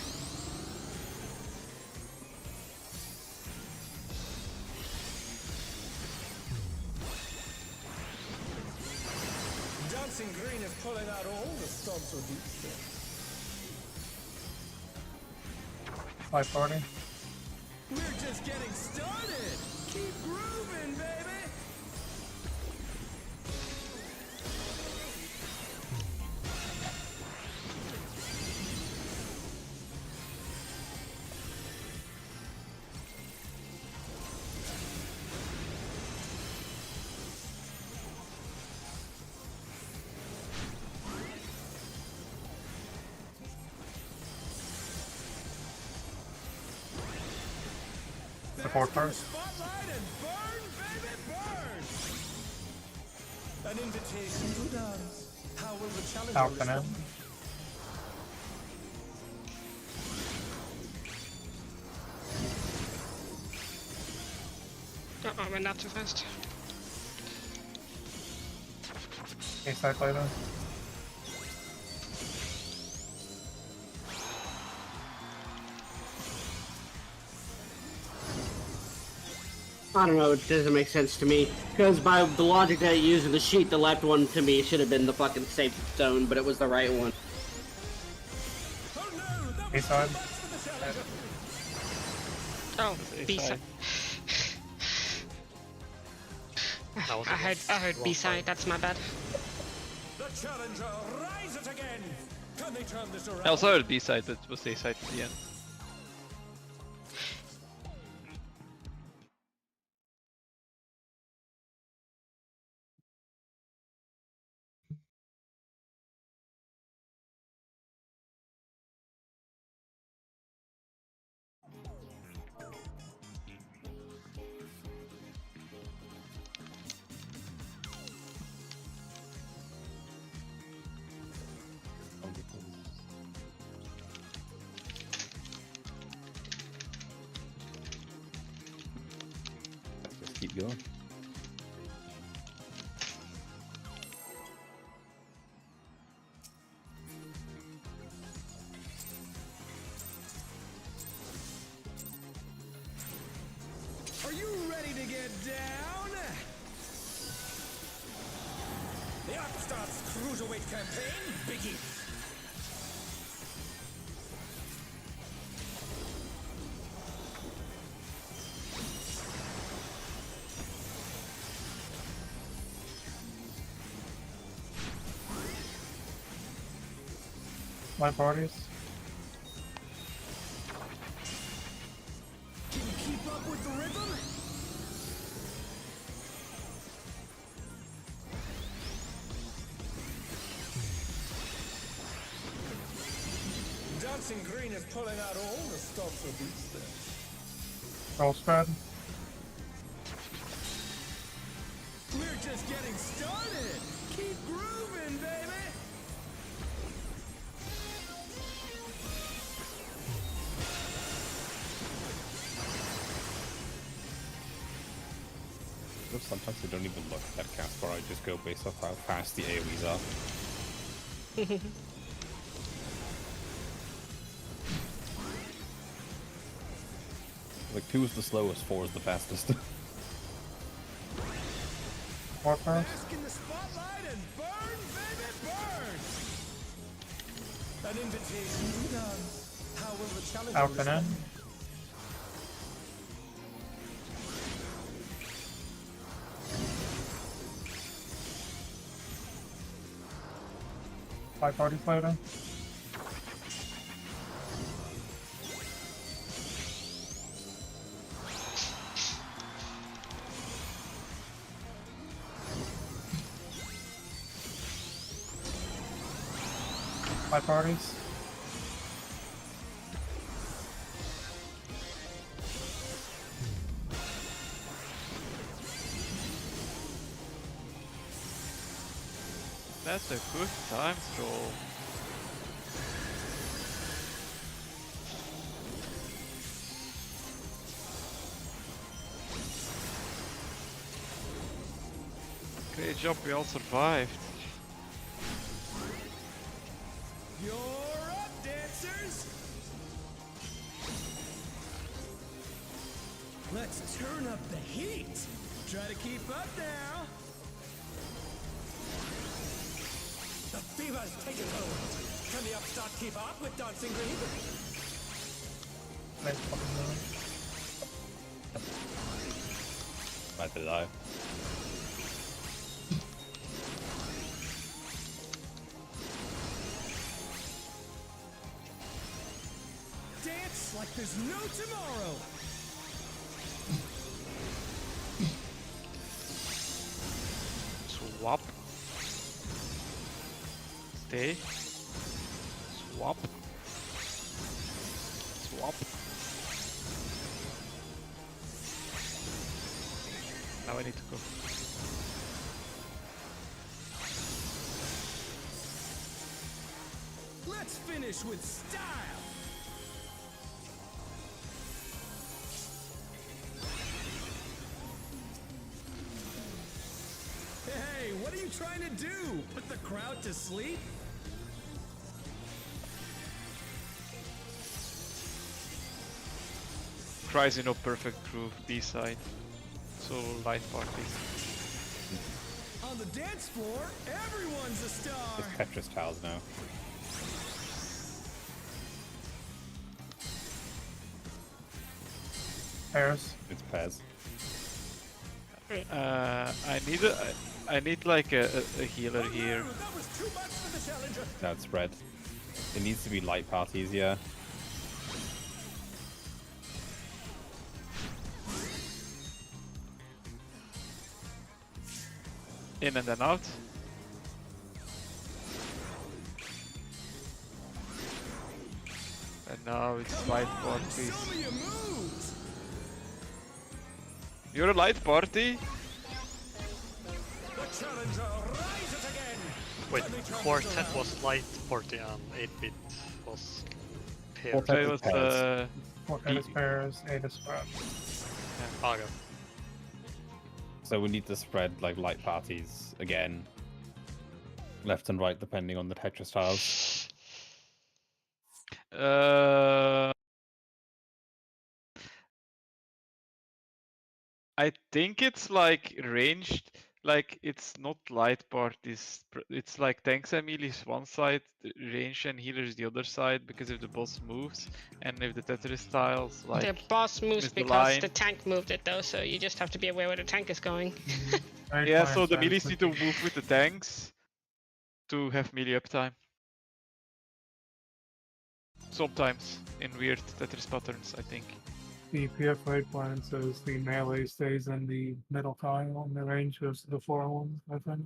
Dancing Green is pulling out all the stops with these things. Light party. We're just getting started. Keep grooving, baby. Support first. Spotlight and burn, baby, burn. An invitation to dance. How will the challenger Out for now. respond? Uh-oh, went out too fast. A-side later. I don't know, it doesn't make sense to me. Because by the logic that you use in the sheet, the left one to me should have been the fucking safe zone, but it was the right one. A-side. Oh, A B side. That was I heard wrong B side. time. That's my bad. The challenger rises again. Can they turn this around? I also heard B side, but it was A side at the end. Let's just keep going. Are you ready to get down? The Upstart's Cruiserweight campaign begins. My parties. Can you keep up with the rhythm? Dancing Green is pulling out all the stops of these things. Roll spread. We're just getting started. Keep grooving, baby. Sometimes I don't even look at Casper, I just go based off how fast the AoEs are. Like 2 is the slowest, 4 is the fastest. More first. Bask in the spotlight and burn, baby, burn. An invitation to dance. How will the challenger Out and in. respond? My parties later. My parties. That's a good time stroll. Great job, we all survived. You're up, dancers. Let's turn up the heat. Try to keep up now. The fever's taken hold. Can the Upstart keep up with Dancing Green? Nice fucking move. Right below. Dance like there's no tomorrow. Swap. Stay. Swap. Swap. Now I need to go. Let's finish with style. Hey, what are you trying to do? Put the crowd to sleep? Crazy no perfect groove, B side. also light parties. On the dance floor, everyone's a star. It's Tetris tiles now. Pairs. It's pairs. I need like a healer here. That was too much for the challenger. Now it's spread. It needs to be light parties, yeah. In and then out. And now it's light parties. Show me your moves. You're a light party? The challenger rises again. Wait, Quartet was light party and 8-bit was pair. Quartet It is was pairs. 4 is pairs, 8 is spread. Okay. So we need to spread like light parties again. Left and right depending on the Tetris tiles. I think it's like ranged, like it's not light parties. It's like tanks and melees one side, range and healers the other side, because if the boss moves and if the Tetris tiles like The boss moves miss the because line. the tank moved it though, so you just have to be aware where the tank is going. Right Yeah, plan so the sounds melees need to like move with the tanks to have melee uptime. Sometimes in weird Tetris patterns, I think. the PF right plan says the melee stays in the middle triangle and the range goes to the 4-1, I think.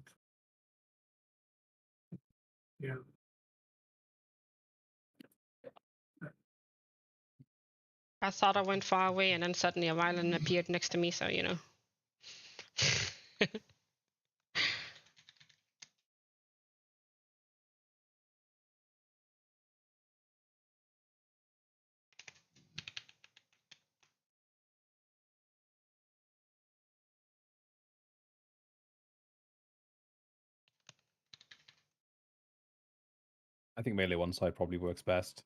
Yeah. I thought I went far away and then suddenly a violin appeared next to me, so you know. I think melee one side probably works best.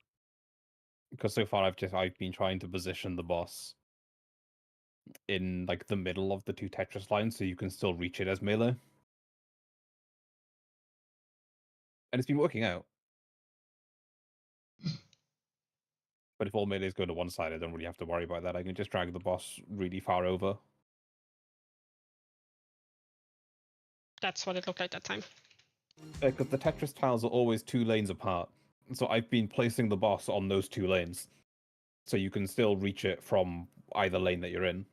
Because so far I've been trying to position the boss in like the middle of the two Tetris lines so you can still reach it as melee. And it's been working out. But if all melees go to one side, I don't really have to worry about that. I can just drag the boss really far over. That's what it looked like that time. Because the Tetris tiles are always 2 lanes apart. So I've been placing the boss on those 2 lanes. So you can still reach it from either lane that you're in.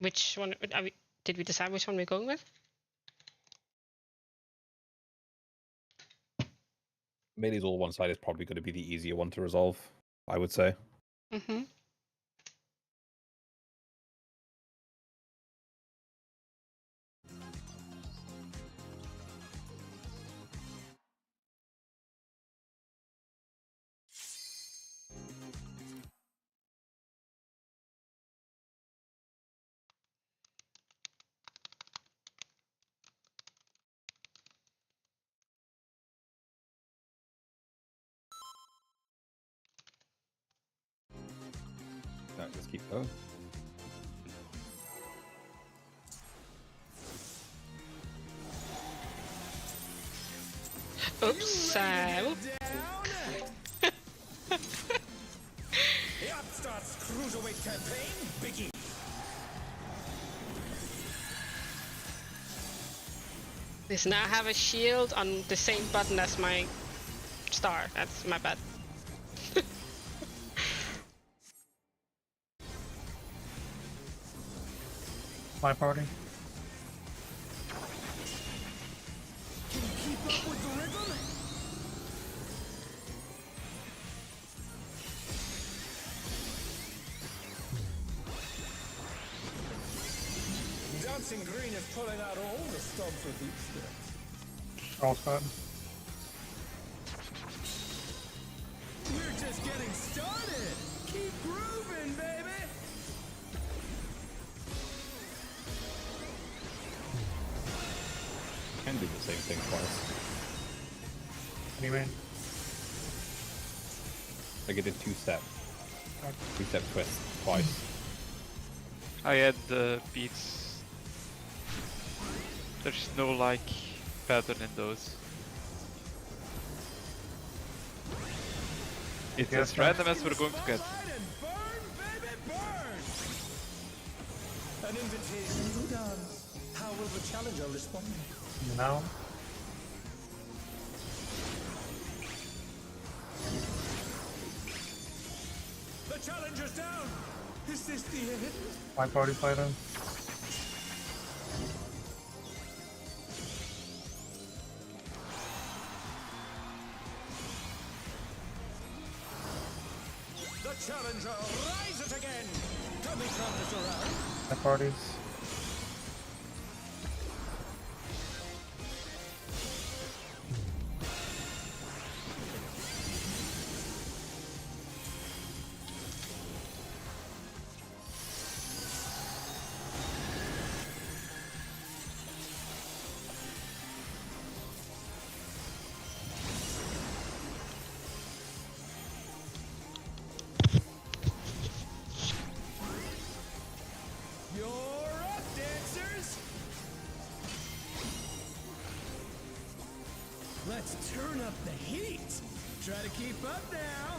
Which one did we decide which one we're going with? Melee's all one side is probably going to be the easier one to resolve, I would say. Mm-hmm. No, just keep going. Oops. Down. The Upstart's cruiserweight campaign begins. This now have a shield on the same button as my star. That's my bad. My party. Can you keep up with the rhythm? Chasing green is pulling out all the stops with these sticks. All set. We're just getting started. Keep grooving, baby. Can do the same thing twice. Anyway, Like I did two-step twist twice. I had the beats. There's no like pattern in those. It's Yes, as sir. random as we're going to get. Spotlight and burn, baby, burn. An invitation to dance. How will the challenger respond? now. The challenger's down. Is this the end? My party fighter. The challenger rises again. Can we turn this around? My parties. You're up, dancers. Let's turn up the heat. Try to keep up now.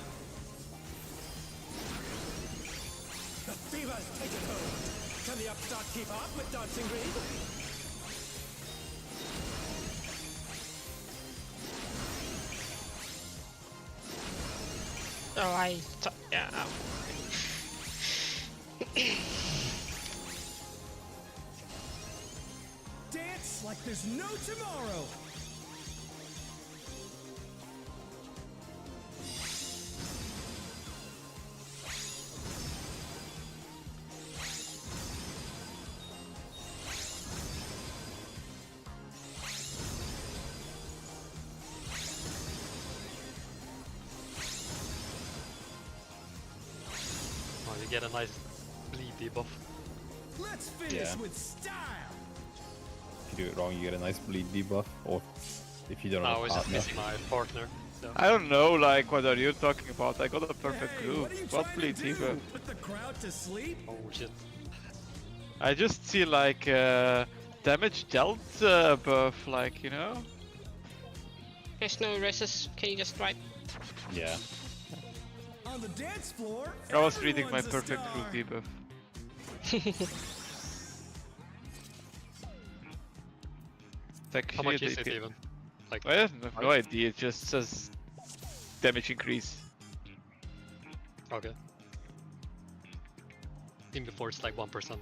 The fever's taken hold. Can the upstart keep up with Dancing Green? Oh, yeah. Oh. Dance like there's no tomorrow. Oh, you get a nice bleed debuff. Let's finish Yeah. with style. If you do it wrong, you get a nice bleed debuff. Or if you don't have I a was just partner. missing my partner. So. I don't know, like, what are you talking about? I got a perfect Hey, groove. what are you What trying to bleed do? debuff? Put the crowd to sleep? Oh shit. I just see like damage dealt buff, like, you know? There's no resist. Can you just write? Yeah. On the dance floor, I was reading my everyone's a perfect star. groove debuff. It's actually How much is they it did- even? Like, I have no idea, it just says damage increase. okay. Even before it's like 1%.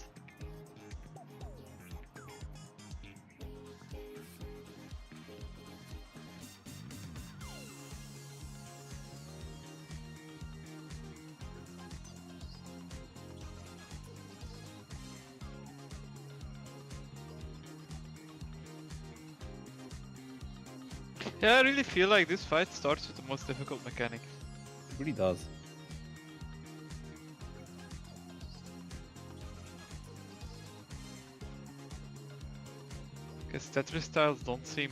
Yeah, I really feel like this fight starts with the most difficult mechanic. It really does. Because Tetris styles don't seem...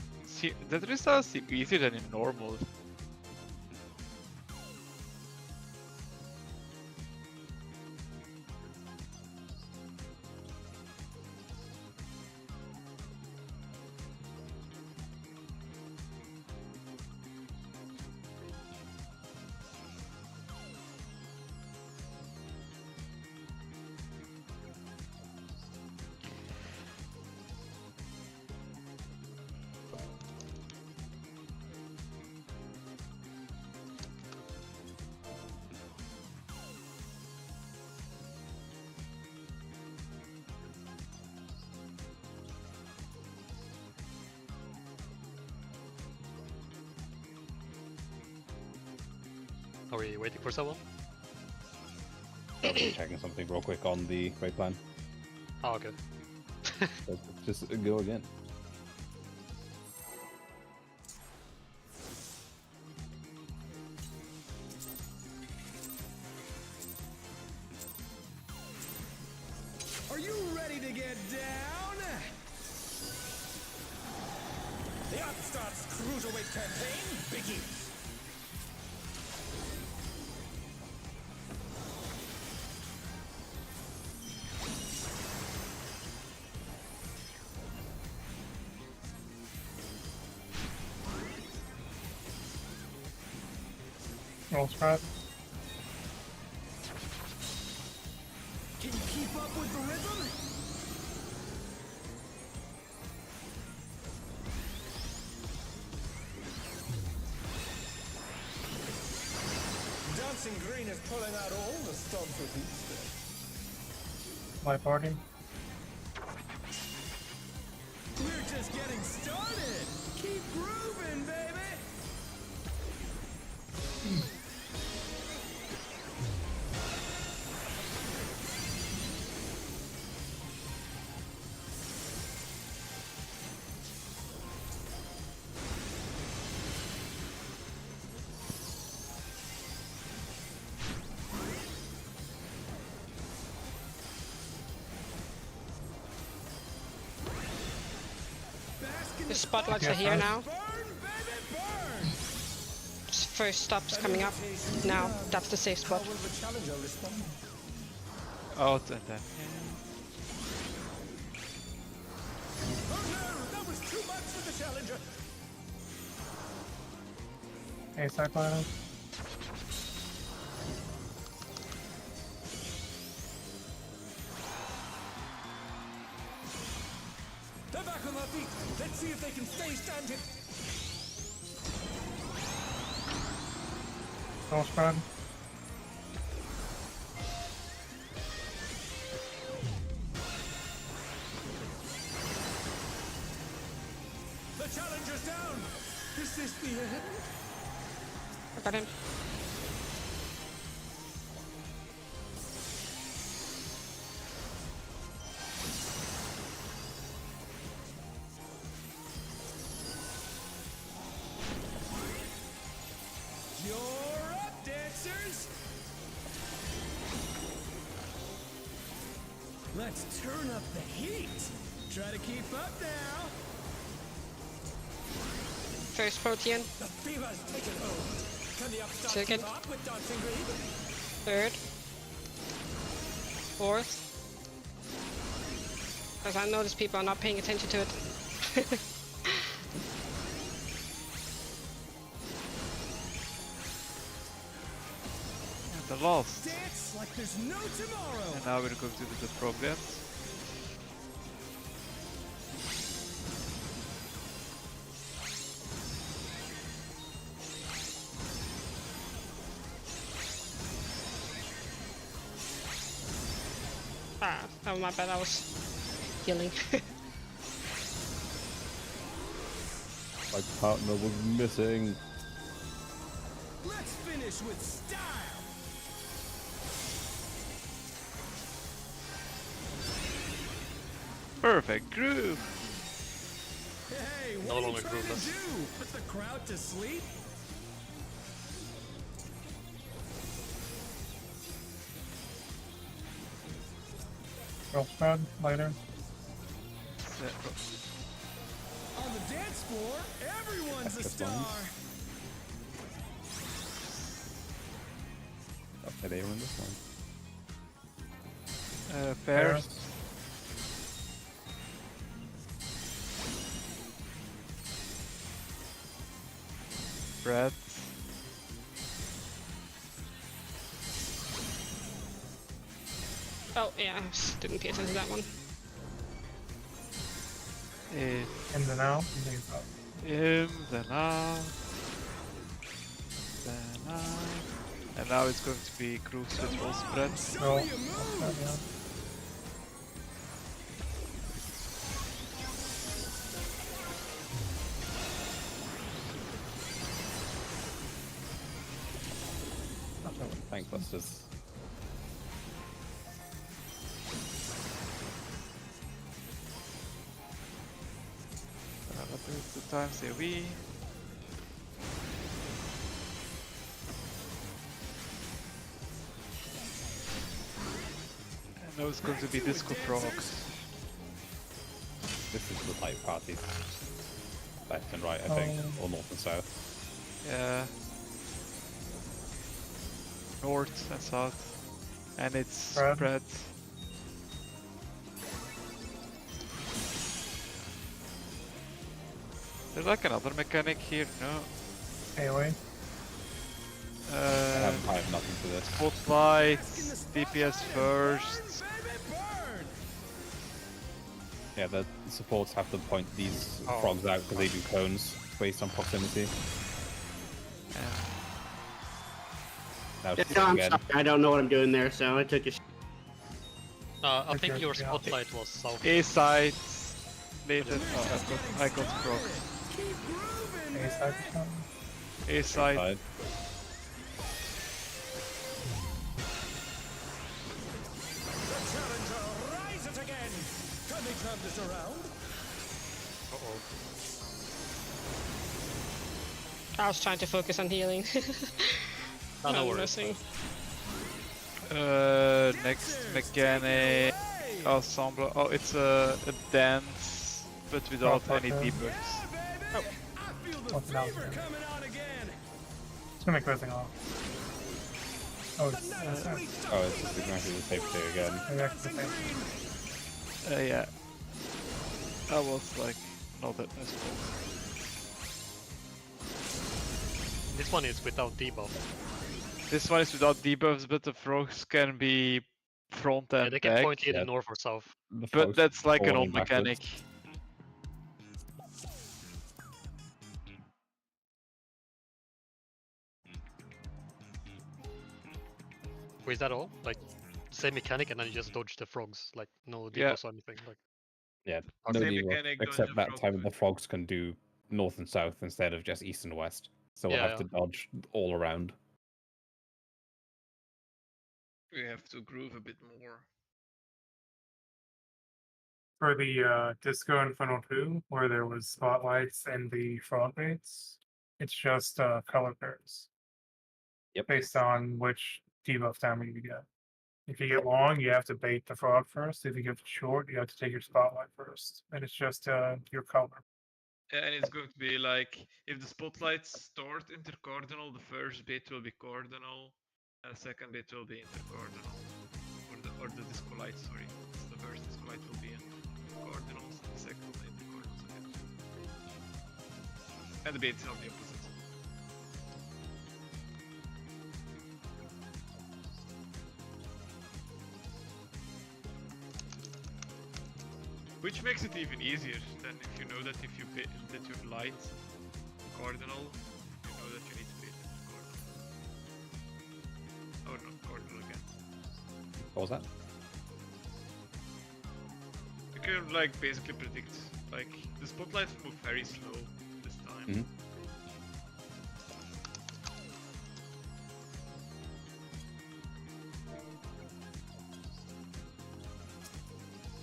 Tetris styles seem easier than in normal. Are we waiting for someone? Double checking something real quick on the raid plan. Oh, okay. Let's just go again. Are you ready to get down? The Upstarts Cruiserweight campaign begins. Roll spread. Can you keep up with the rhythm? Dancing Green is pulling out all the stops with Easter. My party. We're just getting started. Keep grooving, baby. The spotlights are here now. Burn, baby, burn. First stop's coming up. Now, that's the safe spot. How will the challenger respond? Out and then. Oh no, that was too much for the challenger. A-side player. They're back on their feet. Let's see if they can stay standing. Roll spread. The challenger's down. Is this the end? I got him. You're up, dancers. Let's turn up the heat. Try to keep up now. First protein. The fever's taken hold. Can the upstart Second. keep up with Dancing Green? Third. Fourth. Because I notice people are not paying attention to it. And the last. Dance like there's no tomorrow. And now we're going to do the programs. Ah, oh my bad, I was healing. My partner was missing. Let's finish with style. Perfect groove. Hey, No what are you longer trying to grooveless. do? Put the crowd to sleep? Roll spread later. On the dance floor, everyone's a Extra star. points. Okay, they win this one. Pairs. Bread. Oh yeah, I didn't pay attention to that one. In In the now. Leave up. then out. Then out. And now it's going to be cruise with roll spread. Show Roll. me your Spread, moves. yeah. Tank busters. 2 times AoE. And now it's going to be Disco Frogs. This is the type party. Left and right, I think, or north and south. Yeah. North and south. And it's spread. There's like another mechanic here, no? Anyway, I have nothing for this. Spotlight, DPS first. Yeah, the supports have to point these Oh. frogs out because they do cones based on proximity. Now Yeah, it's no, I'm again. sorry. I don't know what I'm doing there, so I took a. I think Okay, your yeah. spotlight was south. A side. Later. I got frog. A side or something. A side. Side. The challenger rises again. Can they turn this around? Uh-oh. I was trying to focus on healing. Oh, no I'm worries. missing. Next mechanic. Ensemble. Oh, it's a dance, but without any debuffs. Oh. What's now? It's gonna make everything off. Oh, it's Oh, it's just exactly the same thing again. maybe I can say. Yeah. That was like not that nice. This one is without debuff. This one is without debuffs, but the frogs can be front Yeah, and they can back. point either Yeah. north or south. The But frogs that's like an forward old and backwards. mechanic. Or is that all? Like, same mechanic and then you just dodge the frogs, like no Yeah. debuffs or anything. Like, Yeah, Okay. no Same debuff, mechanic, dodge except the that frog. time the frogs can do north and south instead of just east and west. So we'll Yeah, have to dodge all around. We have to groove a bit more. For the Disco Inferno 2, where there was spotlights and the frog baits, it's just color pairs Yep. based on which debuff damage you get. If you get long, you have to bait the frog first. If you get short, you have to take your spotlight first. And it's just your color. And it's going to be like, if the spotlights start intercardinal, the first bit will be cardinal, and the second bit will be intercardinal. Or the disco light, sorry. The first disco light will be in cardinals, and the second will be intercardinals again. And the bits are the opposite. Which makes it even easier than if you know that if you bait that your light cardinal, you know that you need to bait cardinal. Oh, not cardinal again. What was that? You can like basically predict, like the spotlights move very slow this time. Mhm.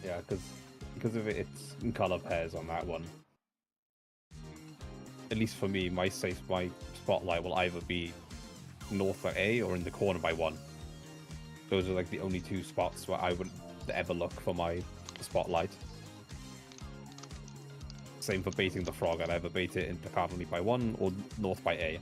Yeah, because of it's in color pairs on that one. At least for me, my spotlight will either be north at A or in the corner by 1. Those are like the only 2 spots where I would ever look for my spotlight. Same for baiting the frog, I'd either bait it intercardinally by 1 or north by A.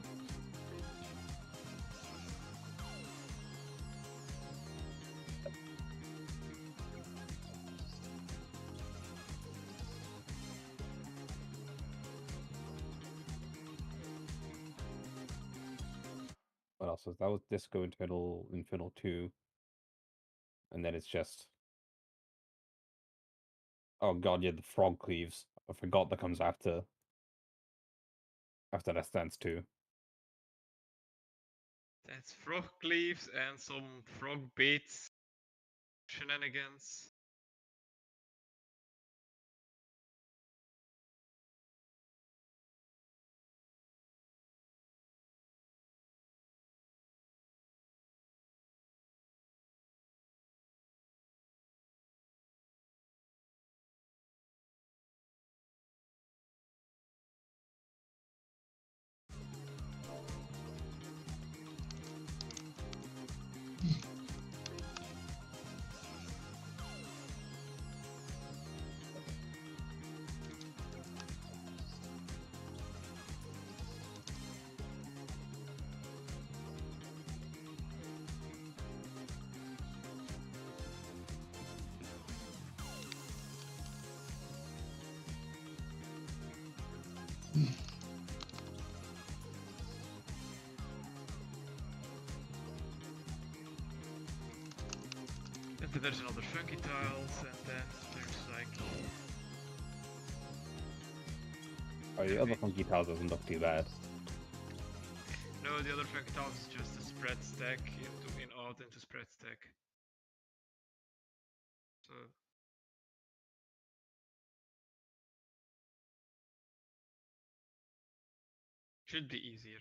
What else was that? Was Disco Infernal 2. And then it's just... Oh god, yeah, the frog cleaves. I forgot that comes after that stance too. That's frog cleaves and some frog baits shenanigans. then there's another funky tiles, and then there's like... Oh, the other funky tiles doesn't look too bad. No, the other funky tiles is just a spread stack into spread stack. So... should be easier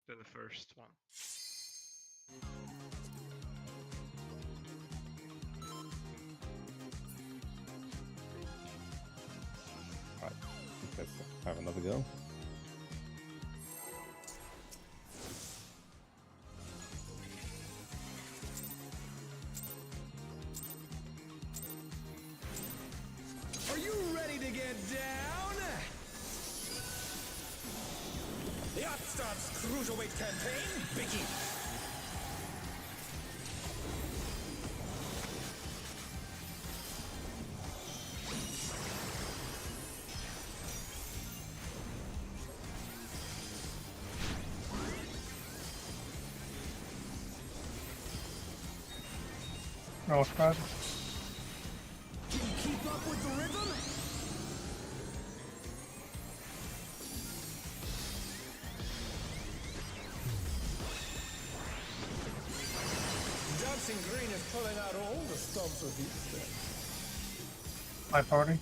than the first one. Right, let's have another go. Are you ready to get down? The Upstart's Cruiserweight campaign begins. No spread. Can you keep up with the rhythm? Dancing Green is pulling out all the stops of his steps. My party.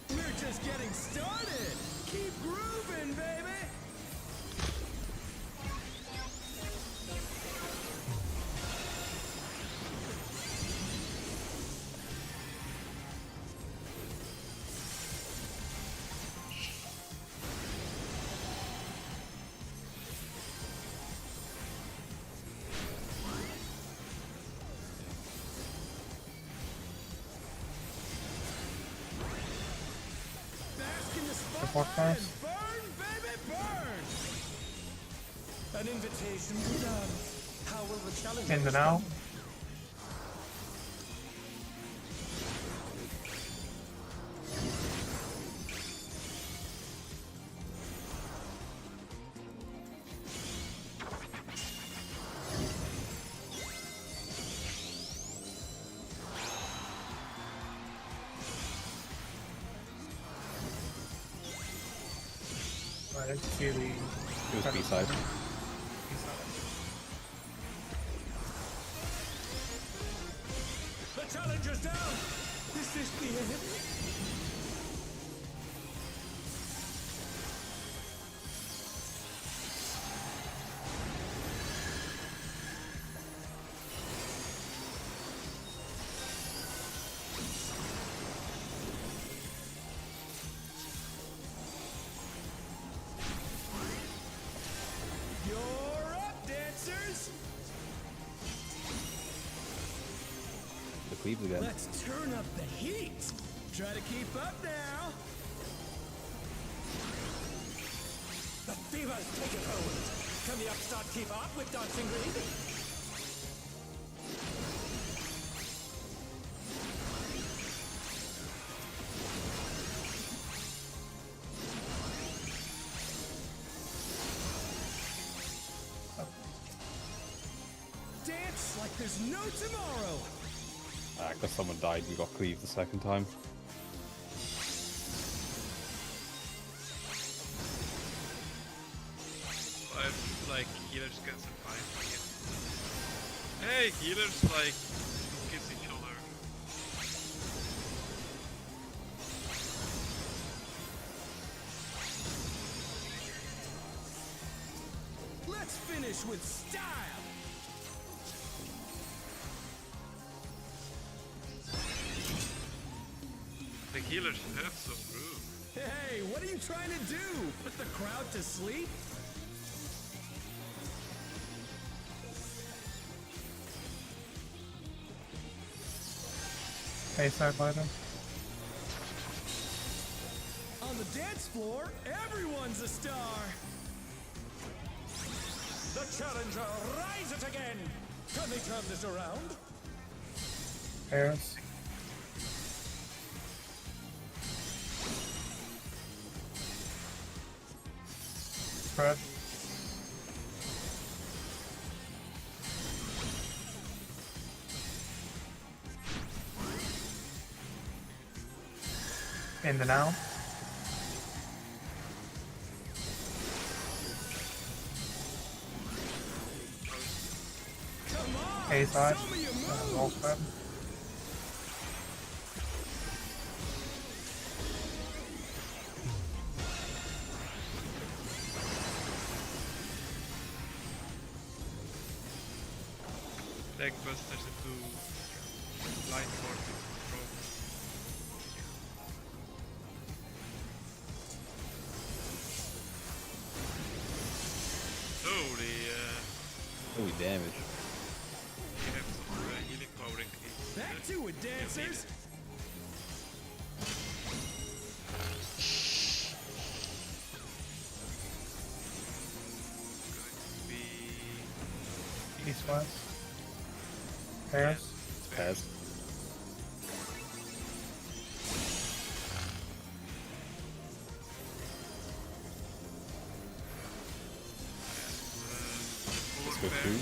We're just getting started. Keep grooving, baby. Bask in the Support spotlight first. and burn, baby, burn. An invitation to dance. How will the challenge In and out. Right, see the It was B-side. The challenger's down. Is this the end? You're up, dancers. The cleaves again. Let's turn up the heat. Try to keep up now. The fever's taken hold. Can the Upstart keep up with Dancing Green? Dance like there's no tomorrow. Because someone died, we got cleaved the second time. I've like healers can survive here. Hey, healers like kiss each other. Let's finish with style. The healers have some groove. Hey, what are you trying to do? Put the crowd to sleep? A-side lighter. On the dance floor, everyone's a star. The challenger rise it again. Can they turn this around? Pairs. Spread. In the now. A side. Roll spread. Leg busters into line forces. Holy damage. We have some healing power increase. Back to it, dancers! East west. Paris. Pass. Let's go through.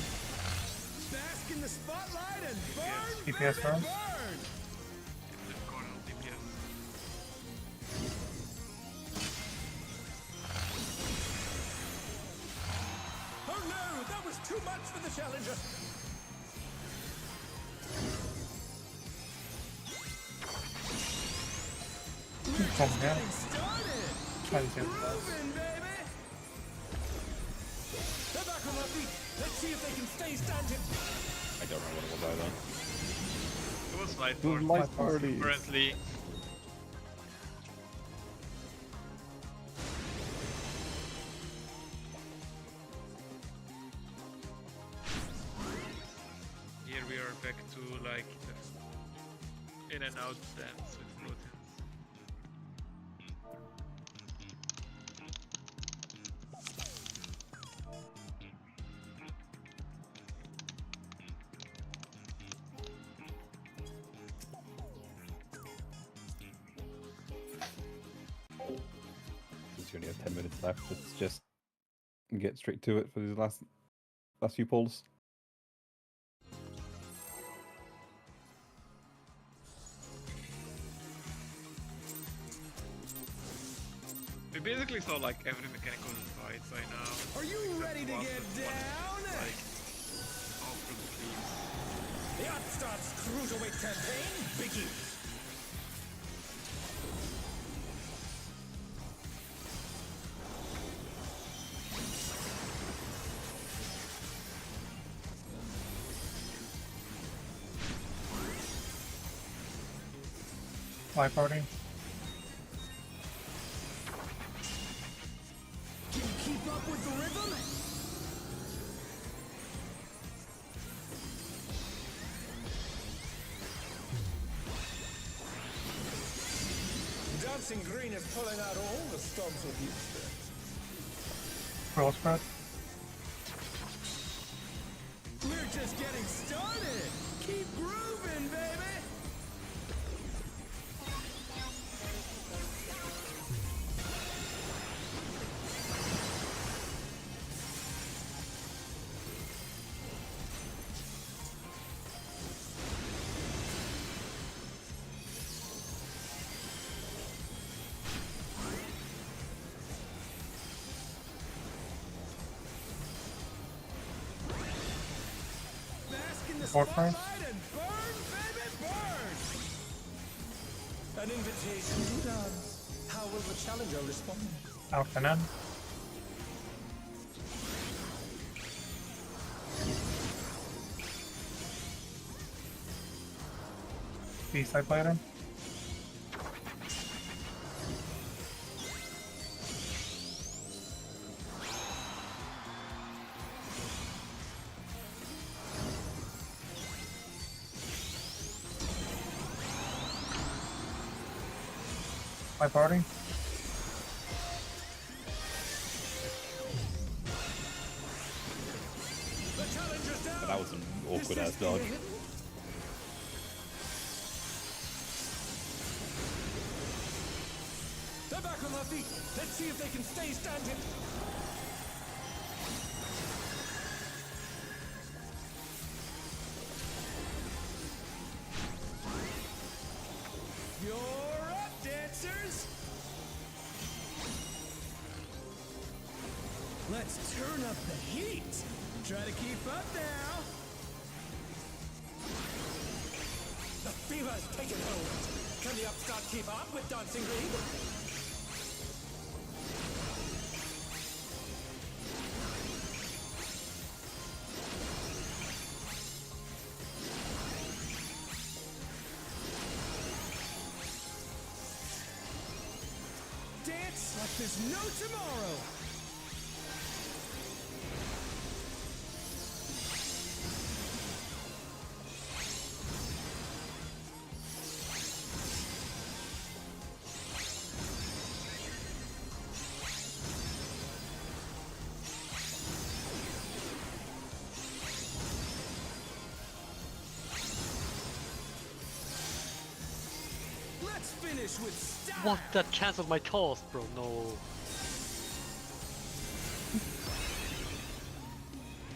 Bask in the spotlight and burn, DPS baby, first. burn! Oh no, that was too much for the challenger! Come down. Getting started! Try to get the Moving, baby! They're back on their feet. Let's see if they can stay standing. I don't know what it was either. It was light It was party. light party. Apparently. Here we are back to like the in and out dance with routines. Since you only have 10 minutes left, let's just get straight to it for these last few pulls. We basically saw like every mechanical fight by now. Are you ready to One get with one, down? Like all through the sleeves. The Upstarts Cruiserweight campaign begins. Light party. Can you keep up with the rhythm? Dancing Green is pulling out all the stops of the Roll spread. We're just getting started. Keep grooving, baby. Bask in the Fourth spotlight price. and burn, baby, burn. An invitation to dance. How will the challenger respond? Out and in. B-side player. My party. The challenger's down. But that was an awkward ass dodge. They're back on their feet. Let's see if they can stay standing. You're up, dancers. Let's turn up the heat. Try to keep up now. The fever's taken hold. Can the upstart keep up with Dancing Green? Dance like there's no tomorrow. Let's finish with style. What? That canceled my toss, bro. No.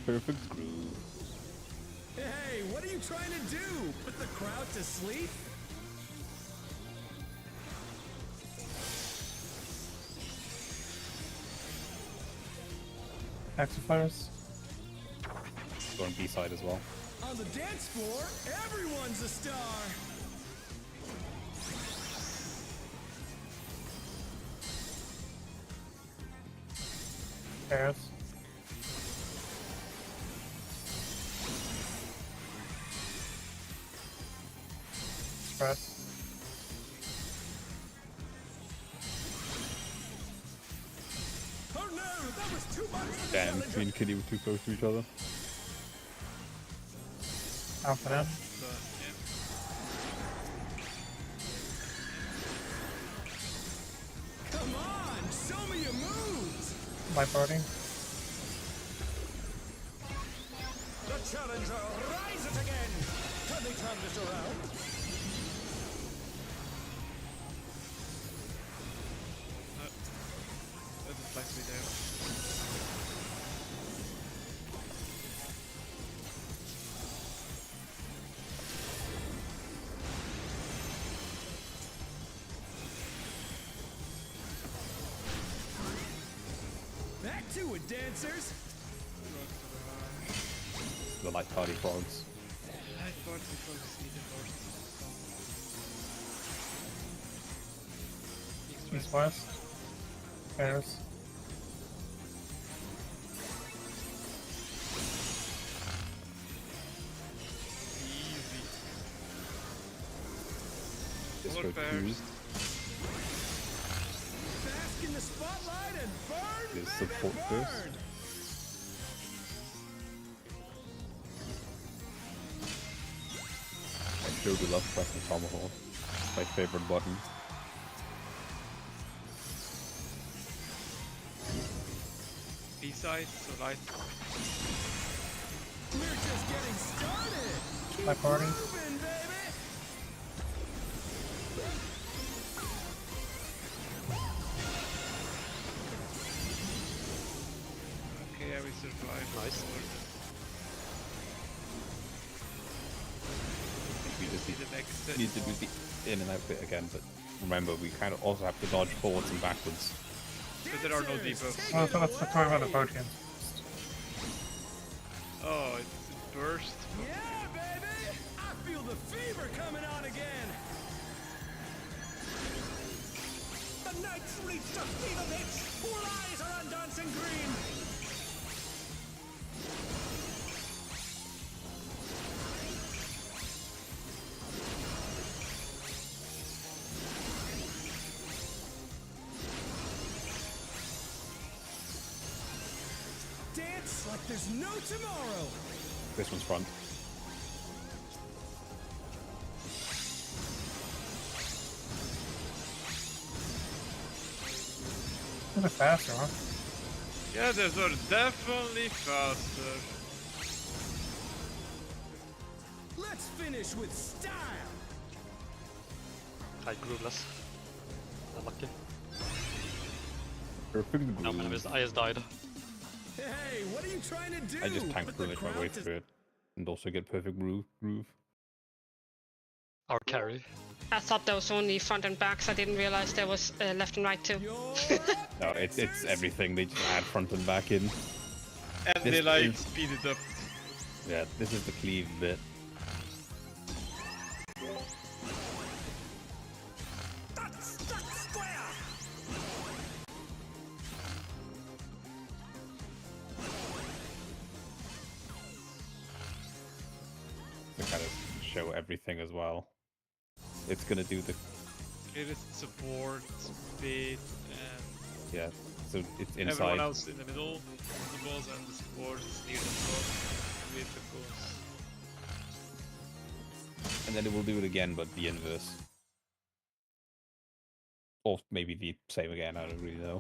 Perfect groove. Hey, what are you trying to do? Put the crowd to sleep? Active players. Go on B-side as well. On the dance floor, everyone's a star. Pairs. Spread. Oh no, that was too much for the Damn, challenger. me and Kitty were too close to each other. Out for them. So, yeah. Come on, show me your moves. My party. The challenger, rise it again. Can they turn this around? Doesn't like me there. Back to it, dancers. The light party frogs. I thought we could see the first song. East west. Pairs. Easy. Disco Four pairs. fused. Bask in the spotlight and burn, There's baby, support burn. first. I sure do love pressing Tomahawk. It's my favorite button. B-side, so light. We're just getting started. Keep My party. moving, baby. Okay, we survived. Nice. We just See the next set. need to do the in and out bit again, but remember we kind of also have to dodge forwards and backwards. But there are no Dancers, debuffs. take Well, it so let's talk about the podium. Oh, it burst. Yeah, baby! I feel the fever coming on again! The Knights reached a fever pitch! All eyes are on Dancing Green! Dance like there's no tomorrow! This one's front. A bit faster, huh? Yeah, those are definitely faster. Let's finish with style! I grooveless. Unlucky. Perfect No, man, groove. I just died. Hey, what are you trying to do? I just tank Put the privilege my way crowd to- through it. And also get perfect groove. Our carry. I thought there was only front and backs. I didn't realize there was left and right too. No, it's everything. They just add front and back in. And This they like is- speed it up. Yeah, this is the cleave bit. To kind of show everything as well. It's gonna do the It is support, speed, and yeah. So it's everyone inside. else in the middle of the boss, and the support is near the top with the boss. And then it will do it again, but the inverse. Or maybe the same again, I don't really know.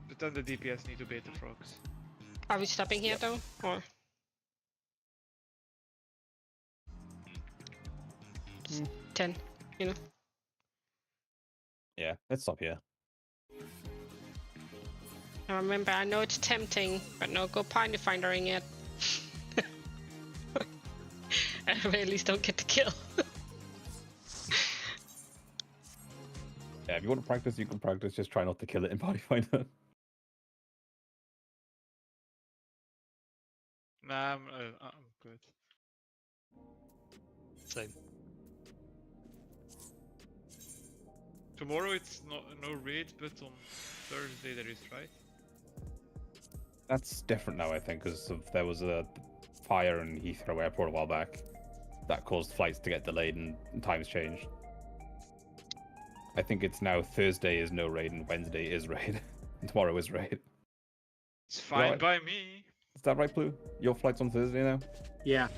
But then the DPS need to bait the frogs. Are we stopping here though, or? It's 10, you know. Yeah, let's stop here. Now remember, I know it's tempting, but no, go Pindefindering it. I at least don't get the kill. Yeah, if you want to practice, you can practice. Just try not to kill it in Party Finder. Nah, I'm good. Same. Tomorrow it's no raid, but on Thursday there is, right? That's different now, I think, because there was a fire in Heathrow Airport a while back that caused flights to get delayed and times changed. I think it's now Thursday is no raid and Wednesday is raid. And tomorrow is raid. It's fine Right. by me. Is that right, Blue? Your flight's on Thursday now? Yeah.